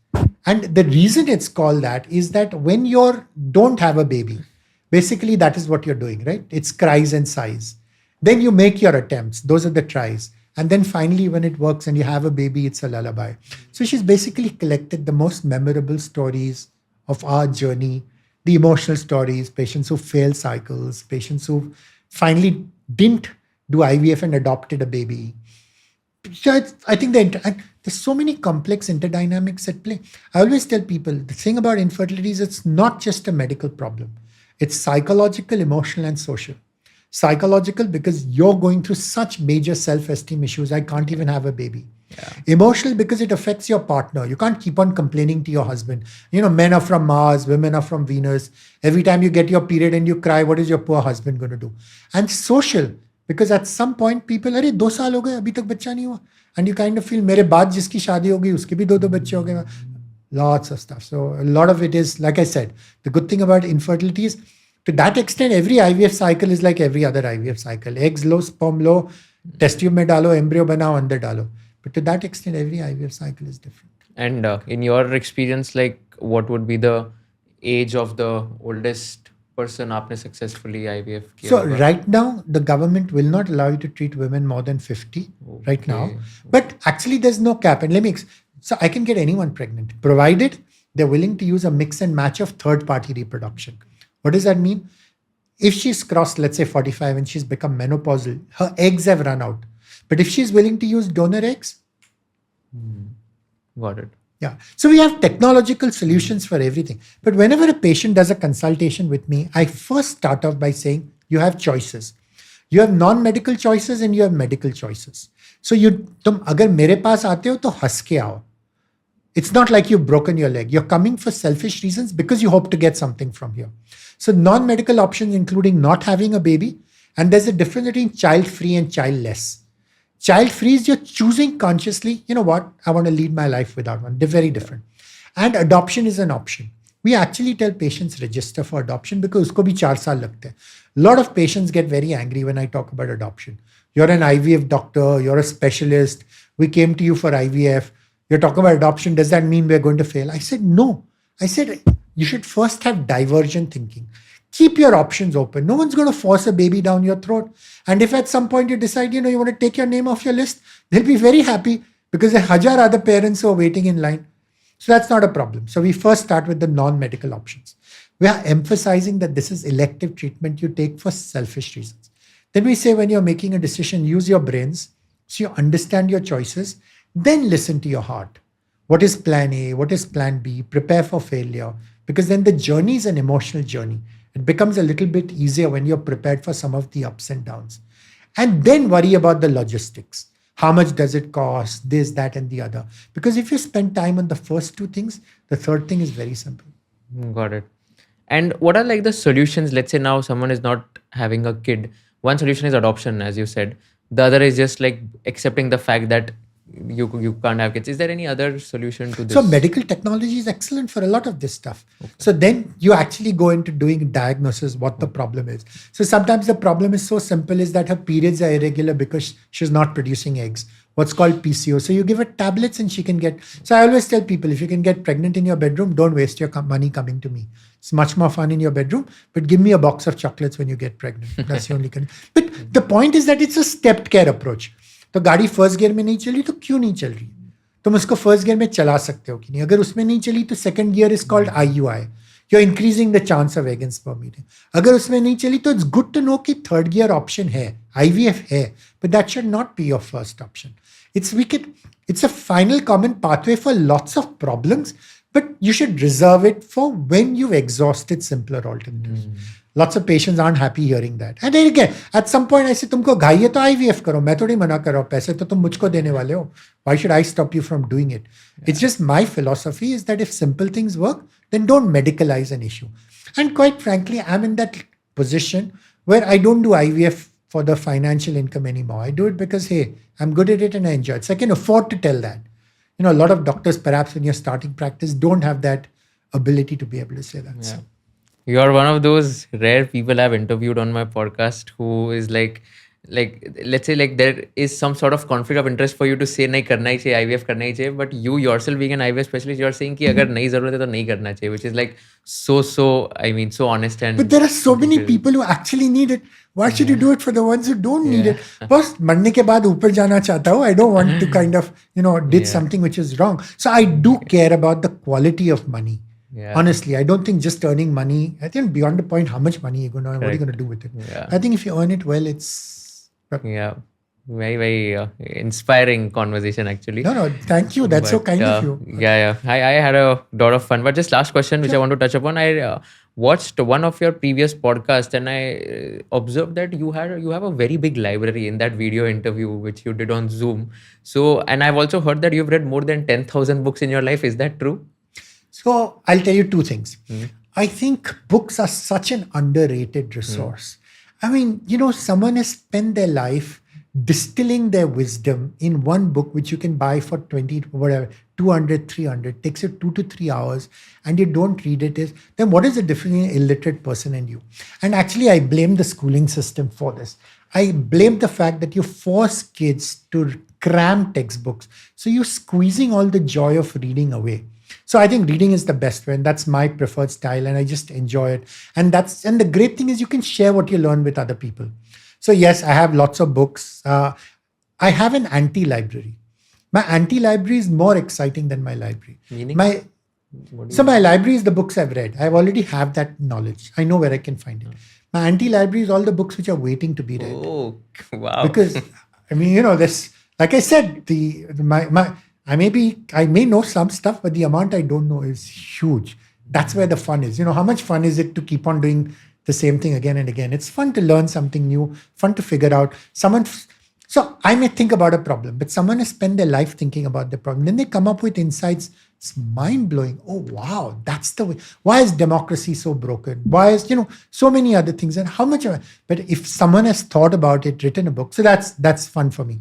And the reason it's called that is that when you don't have a baby, basically that is what you're doing, right? It's cries and sighs. Then you make your attempts. Those are the tries. And then finally, when it works and you have a baby, it's a lullaby. So she's basically collected the most memorable stories of our journey, the emotional stories, patients who failed cycles, patients who finally didn't do IVF and adopted a baby. So I think there's so many complex interdynamics at play. I always tell people, the thing about infertility is it's not just a medical problem. It's psychological, emotional, and social. Psychological, because you're going through such major self-esteem issues. I can't even have a baby. Yeah. Emotional, because it affects your partner. You can't keep on complaining to your husband. Men are from Mars, women are from Venus. Every time you get your period and you cry, what is your poor husband going to do? And social, because at some point people, अरे 2 साल हो गए अभी तक बच्चा नहीं हुआ, and you kind of feel मेरे बाद जिसकी शादी होगी उसके भी 2 बच्चे हो गए. Lots of stuff. So a lot of it is, like I said, the good thing about infertility is, to that extent, every IVF cycle is like every other IVF cycle. Eggs low, sperm low, test tube में डालो, embryo बनाओ, अंदर डालो. But to that extent, every IVF cycle is different. And in your experience, like, what would be the age of the oldest person आपने successfully IVF किया? So right now, the government will not allow you to treat women more than 50 right now. But actually, there's no cap. And so I can get anyone pregnant, provided they're willing to use a mix and match of third-party reproduction. What does that mean? If she's crossed, let's say 45, and she's become menopausal, her eggs have run out. But if she's willing to use donor eggs, got it. Yeah. So we have technological solutions for everything. But whenever a patient does a consultation with me, I first start off by saying, you have choices. You have non-medical choices and you have medical choices. So तुम अगर मेरे पास आते हो तो हंस के आओ. It's not like you've broken your leg. You're coming for selfish reasons because you hope to get something from here. So non-medical options, including not having a baby, and there's a difference between child-free and childless. Child-free is you're choosing consciously, you know what, I want to lead my life without one. They're very different. And adoption is an option. We actually tell patients register for adoption because usko bhi 4 saal lagte hain. A lot of patients get very angry when I talk about adoption. You're an IVF doctor, you're a specialist, we came to you for IVF, you're talking about adoption, does that mean we're going to fail? I said, no. I said, you should first have divergent thinking. Keep your options open. No one's going to force a baby down your throat. And if at some point you decide, you want to take your name off your list, they'll be very happy because there are 1,000 other parents who are waiting in line. So that's not a problem. So we first start with the non-medical options. We are emphasizing that this is elective treatment you take for selfish reasons. Then we say when you're making a decision, use your brains so you understand your choices, then listen to your heart. What is plan A? What is plan B? Prepare for failure. Because then the journey is an emotional journey. It becomes a little bit easier when you're prepared for some of the ups and downs. And then worry about the logistics. How much does it cost? This, that, and the other. Because if you spend time on the first 2 things, the third thing is very simple. Got it. And what are like the solutions? Let's say now someone is not having a kid. One solution is adoption, as you said. The other is just like accepting the fact that you can't have kids. Is there any other solution to this? So medical technology is excellent for a lot of this stuff. Okay. So then you actually go into doing diagnosis, what the problem is. So sometimes the problem is so simple is that her periods are irregular because she's not producing eggs. What's called PCO. So you give her tablets and she can get. So I always tell people, if you can get pregnant in your bedroom, don't waste your money coming to me. It's much more fun in your bedroom, but give me a box of chocolates when you get pregnant. That's the only kind. But the point is that it's a stepped care approach. तो गाड़ी first gear में नहीं चली तो क्यों नहीं चल रही? तुम उसको फर्स्ट गियर में चला सकते हो कि नहीं. अगर उसमें नहीं चली तो second gear is called IUI. You are increasing the chance of egg and sperm meeting. अगर उसमें नहीं चली तो इट्स गुड टू नो कि थर्ड गियर ऑप्शन है, IVF है, but that should not be your first option. It's a final common pathway for lots of problems, But you should reserve it for when you've exhausted simpler alternatives. Lots of patients aren't happy hearing that. And then again, at some point I say, तुमको घाई है तो IVF करो. मैं थोड़ी मना कर रहा हूँ. पैसे तो तुम मुझको देने वाले हो. Why should I stop you from doing it? It's just my philosophy is that if simple things work, then don't medicalize an issue. And quite frankly, I'm in that position where I don't do IVF for the financial income anymore. I do it because, hey, I'm good at it and I enjoy it. So I can afford to tell that. A lot of doctors, perhaps when you're starting practice, don't have that ability to be able to say that. Yeah. You are one of those rare people I've interviewed on my podcast who is like let's say like there is some sort of conflict of interest for you to say नहीं करना ही चाहिए IVF करना ही चाहिए, but you yourself being an IVF specialist, you are saying कि अगर नहीं जरूरत है तो नहीं करना चाहिए, which is like so honest and. But there are so many people who actually need it. Why should you do it for the ones who don't need it? First, मरने के बाद ऊपर जाना चाहता हूँ. I don't want to kind of did something which is wrong. So I do care about the quality of money. Yeah. Honestly, I don't think just earning money. I think beyond the point, how much money you're going to earn, what are you going to do with it? Yeah. I think if you earn it well, it's. Yeah. Very inspiring conversation actually. No, thank you. That's so kind of you. Yeah. I had a lot of fun. But just last question, which I want to touch upon. I watched one of your previous podcasts and I observed that you have a very big library in that video interview which you did on Zoom. So, and I've also heard that you've read more than 10,000 books in your life. Is that true? So I'll tell you two things. I think books are such an underrated resource. I mean, someone has spent their life distilling their wisdom in one book, which you can buy for 200, 300, takes you 2 to 3 hours, and you don't read it. Then what is the difference between an illiterate person and you? And actually, I blame the schooling system for this. I blame the fact that you force kids to cram textbooks. So you're squeezing all the joy of reading away. So I think reading is the best way, and that's my preferred style, and I just enjoy it. And the great thing is you can share what you learn with other people. So yes, I have lots of books. I have an anti-library. My anti-library is more exciting than my library. Meaning? My library is the books I've read. I already have that knowledge. I know where I can find it. My anti-library is all the books which are waiting to be read. Oh, wow. Because, I mean, this, like I said, I may know some stuff, but the amount I don't know is huge. That's where the fun is. How much fun is it to keep on doing the same thing again and again? It's fun to learn something new, fun to figure out. So I may think about a problem, but someone has spent their life thinking about the problem. Then they come up with insights. It's mind-blowing. Oh, wow, that's the way. Why is democracy so broken? Why is, so many other things. And how much but if someone has thought about it, written a book, so that's fun for me.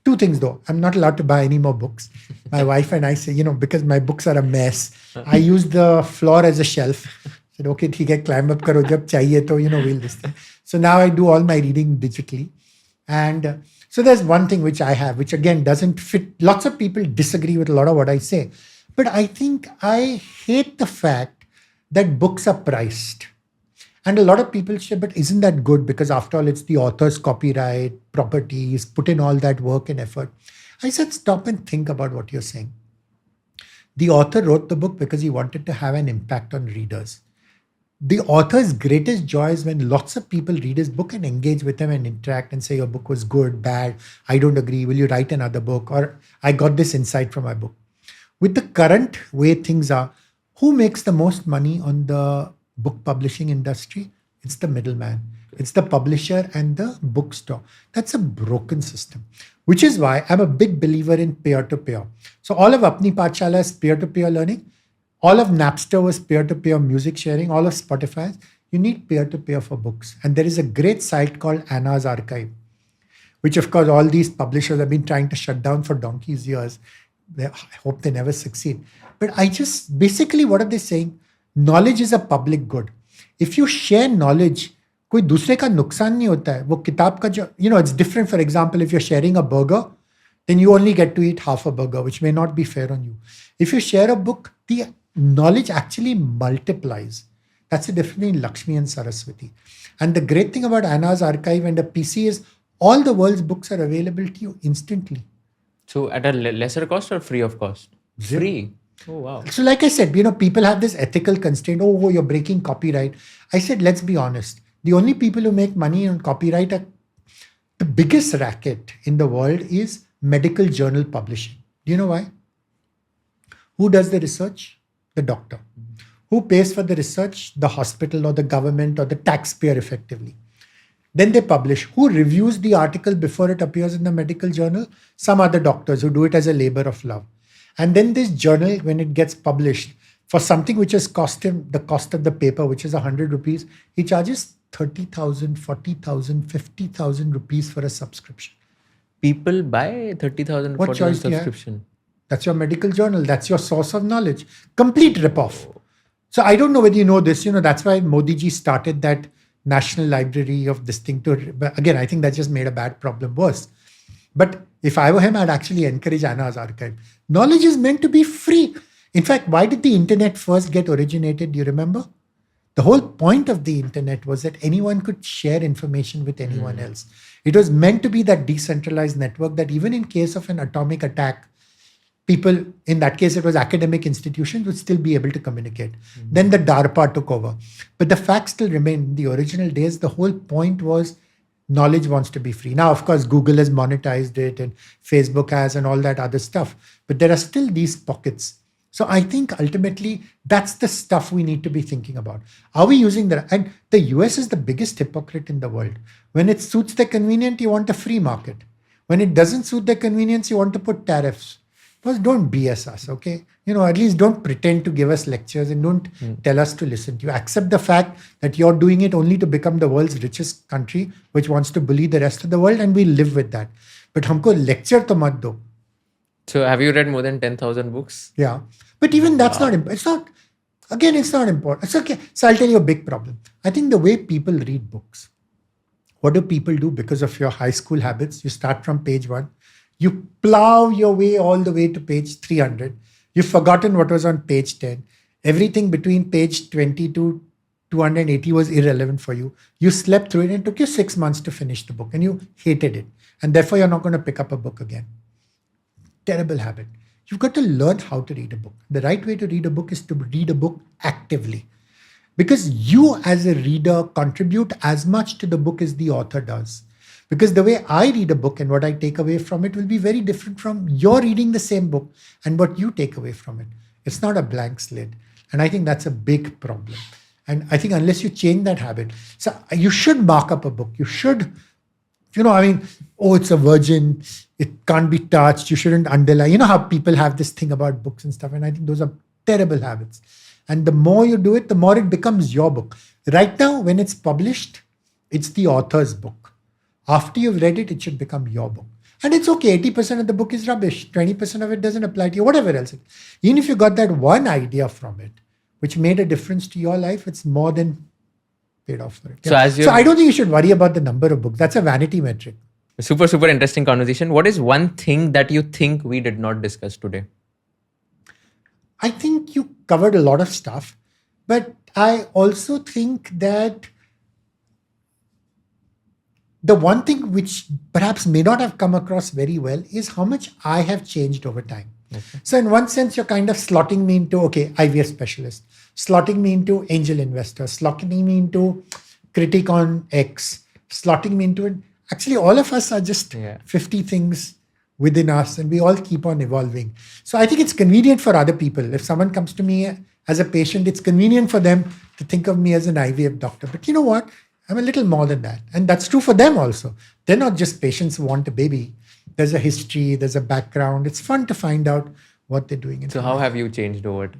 Two things though. I'm not allowed to buy any more books. My wife and I say, because my books are a mess. I use the floor as a shelf. I said, okay, theek hai, climb up karo, jab chahiye to, we'll this thing. So now I do all my reading digitally. And so there's one thing which I have, which again doesn't fit. Lots of people disagree with a lot of what I say. But I think I hate the fact that books are priced. And a lot of people say, but isn't that good? Because after all, it's the author's copyright, properties, put in all that work and effort. I said, stop and think about what you're saying. The author wrote the book because he wanted to have an impact on readers. The author's greatest joy is when lots of people read his book and engage with him and interact and say, your book was good, bad, I don't agree, will you write another book? Or I got this insight from my book. With the current way things are, who makes the most money on the book publishing industry? It's the middleman. It's the publisher and the bookstore. That's a broken system, which is why I'm a big believer in peer-to-peer. So all of Apni Pathshala is peer-to-peer learning. All of Napster was peer-to-peer music sharing. All of Spotify. You need peer-to-peer for books. And there is a great site called Anna's Archive, which of course all these publishers have been trying to shut down for donkey's years. I hope they never succeed. But basically what are they saying? Knowledge is a public good. If you share knowledge, कोई दूसरे का नुकसान नहीं होता है. वो किताब का जो, it's different. For example, if you're sharing a burger, then you only get to eat half a burger, which may not be fair on you. If you share a book, the knowledge actually multiplies. That's the difference between Lakshmi and Saraswati. And the great thing about Anna's Archive and a PC is all the world's books are available to you instantly. So at a lesser cost or free of cost? Zero. Free. Oh, wow. So like I said, people have this ethical constraint. Oh, you're breaking copyright. I said, let's be honest. The only people who make money on copyright are the biggest racket in the world is medical journal publishing. Do you know why? Who does the research? The doctor. Who pays for the research? The hospital or the government or the taxpayer effectively. Then they publish. Who reviews the article before it appears in the medical journal? Some other doctors who do it as a labor of love. And then this journal, when it gets published, for something which has cost him the cost of the paper, which is 100 rupees, he charges 30,000, 40,000, 50,000 rupees for a subscription. People buy 30,000 What choice do you have? subscription. That's your medical journal. That's your source of knowledge. Complete ripoff. So I don't know whether you know this. That's why Modi ji started that National Library of this thing to. But again, I think that just made a bad problem worse. But if I were him, I'd actually encourage Anna's archive. Knowledge is meant to be free. In fact, why did the internet first get originated? Do you remember? The whole point of the internet was that anyone could share information with anyone else. It was meant to be that decentralized network that even in case of an atomic attack, people, in that case, it was academic institutions, would still be able to communicate. Then the DARPA took over. But the fact still remained. In the original days, the whole point was knowledge wants to be free. Now, of course, Google has monetized it and Facebook has and all that other stuff. But there are still these pockets. So I think ultimately that's the stuff we need to be thinking about. Are we using that? And the US is the biggest hypocrite in the world. When it suits their convenience, you want a free market. When it doesn't suit their convenience, you want to put tariffs. Because don't BS us, okay? At least don't pretend to give us lectures and don't tell us to listen to you. Accept the fact that you're doing it only to become the world's richest country, which wants to bully the rest of the world, and we live with that. But humko lecture to mat do. So have you read more than 10,000 books? Yeah. But even that's not important. It's not important. It's okay. So I'll tell you a big problem. I think the way people read books, what do people do because of your high school habits? You start from page 1. You plow your way all the way to page 300. You've forgotten what was on page 10. Everything between page 20 to 280 was irrelevant for you. You slept through it and it took you 6 months to finish the book and you hated it. And therefore, you're not going to pick up a book again. Terrible habit. You've got to learn how to read a book. The right way to read a book is to read a book actively. Because you as a reader contribute as much to the book as the author does. Because the way I read a book and what I take away from it will be very different from your reading the same book and what you take away from it. It's not a blank slate. And I think that's a big problem. And I think unless you change that habit, so you should mark up a book. You should, it's a virgin. It can't be touched. You shouldn't underline. You know how people have this thing about books and stuff. And I think those are terrible habits. And the more you do it, the more it becomes your book. Right now, when it's published, it's the author's book. After you've read it, it should become your book. And it's okay. 80% of the book is rubbish. 20% of it doesn't apply to you, whatever else. Even if you got that one idea from it, which made a difference to your life, it's more than paid off for it. Yeah. So I don't think you should worry about the number of books. That's a vanity metric. Super, super interesting conversation. What is one thing that you think we did not discuss today? I think you covered a lot of stuff, but I also think that the one thing which perhaps may not have come across very well is how much I have changed over time. Okay. So in one sense, you're kind of slotting me into, IVF specialist, slotting me into angel investor, slotting me into critic on X, slotting me into it. Actually, all of us are just 50 things within us and we all keep on evolving. So I think it's convenient for other people. If someone comes to me as a patient, it's convenient for them to think of me as an IVF doctor. But you know what? I'm a little more than that. And that's true for them also. They're not just patients who want a baby. There's a history, there's a background. It's fun to find out what they're doing. So how have you changed over?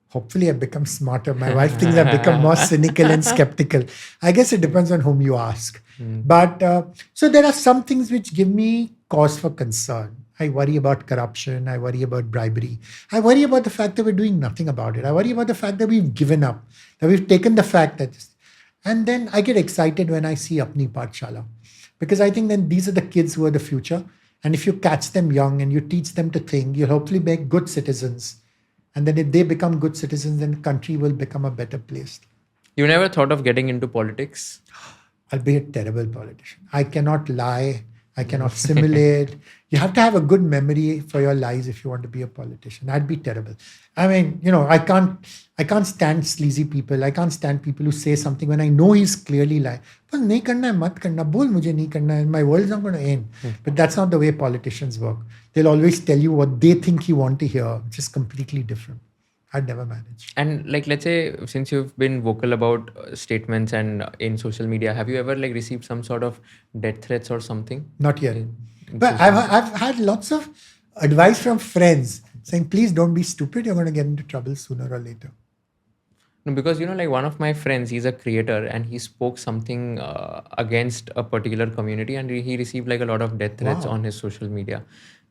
Hopefully I've become smarter. My wife thinks I've become more cynical and skeptical. I guess it depends on whom you ask. But so there are some things which give me cause for concern. I worry about corruption. I worry about bribery. I worry about the fact that we're doing nothing about it. I worry about the fact that we've given up, that we've taken the fact that... And then I get excited when I see Apni Pathshala. Because I think then these are the kids who are the future. And if you catch them young and you teach them to think, you'll hopefully make good citizens. And then if they become good citizens, then the country will become a better place. You never thought of getting into politics? I'll be a terrible politician. I cannot lie. I cannot simulate. You have to have a good memory for your lies if you want to be a politician. I'd be terrible. I mean, I can't stand sleazy people. I can't stand people who say something when I know he's clearly lying. But nahi karna hai, mat karna. Bol mujhe nahi karna hai. My world's not going to end. But that's not the way politicians work. They'll always tell you what they think you want to hear, which is completely different. I'd never manage. And like, let's say, since you've been vocal about statements and in social media, have you ever like received some sort of death threats or something? Not yet. in But social media? I've had lots of advice from friends saying, please don't be stupid. You're going to get into trouble sooner or later. No, because like one of my friends, he's a creator and he spoke something against a particular community, and he received like a lot of death threats Wow. on his social media,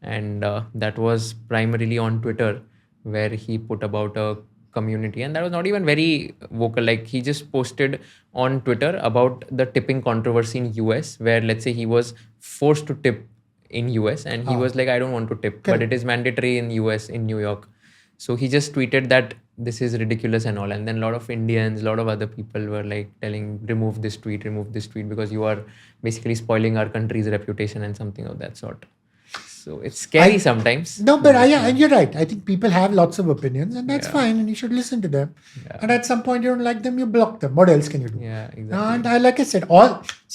and that was primarily on Twitter, where he put about a community, and that was not even very vocal. Like he just posted on Twitter about the tipping controversy in US, where let's say he was forced to tip in US, and he was like, I don't want to tip, but it is mandatory in US, in New York. So he just tweeted that this is ridiculous and all. And then a lot of Indians, a lot of other people were like telling, remove this tweet, because you are basically spoiling our country's reputation and something of that sort. So it's scary sometimes. No, but and you're right. I think people have lots of opinions, and that's fine, and you should listen to them. And at some point, you don't like them, you block them. What else can you do? Yeah, exactly. And like I said,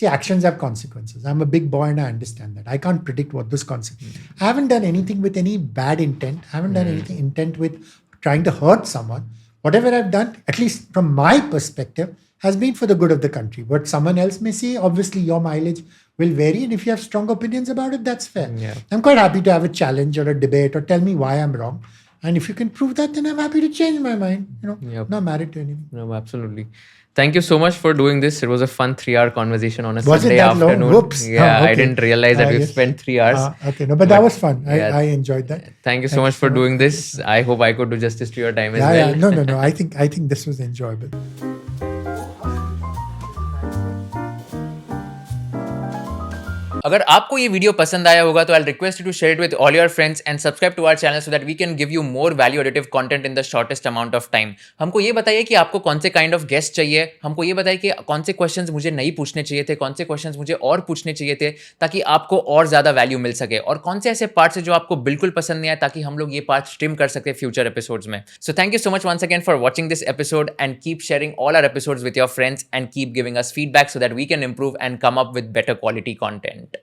actions have consequences. I'm a big boy and I understand that. I can't predict what those consequences. I haven't done anything with any bad intent. I haven't done anything intent with trying to hurt someone. Whatever I've done, at least from my perspective, has been for the good of the country. What someone else may see, obviously your mileage will vary, and if you have strong opinions about it, that's fair. Yeah. I'm quite happy to have a challenge or a debate or tell me why I'm wrong. And if you can prove that, then I'm happy to change my mind. Not married to anything. No, absolutely. Thank you so much for doing this. It was a fun 3-hour conversation on a Was it Sunday that long? afternoon. Whoops. Yeah, Okay. I didn't realize that we Yes. spent 3 hours. Okay, no, but that was fun. Yeah. I enjoyed that. Thank you so much for doing this. I hope I could do justice to your time as Yeah, well. yeah. No. I think this was enjoyable. अगर आपको ये video पसंद आया होगा तो I request you to share it with all your friends and subscribe to our channel so that we can give you more value additive content in the shortest amount of time. हमको ये बताइए कि आपको कौन से kind of guest चाहिए. हमको ये बताइए कि कौन से क्वेश्चंस मुझे नहीं पूछने चाहिए थे, कौन से क्वेश्चंस मुझे और पूछने चाहिए थे ताकि आपको और ज्यादा वैल्यू मिल सके, और कौन से ऐसे पार्ट्स हैं जो आपको बिल्कुल पसंद नहीं आए ताकि हम लोग ये पार्ट स्ट्रीम कर सके फ्यूचर एपिसोड्स में. So thank you so much once again for watching this episode and keep sharing all our episodes with your friends and keep giving us feedback so that we can improve and come up with better quality content.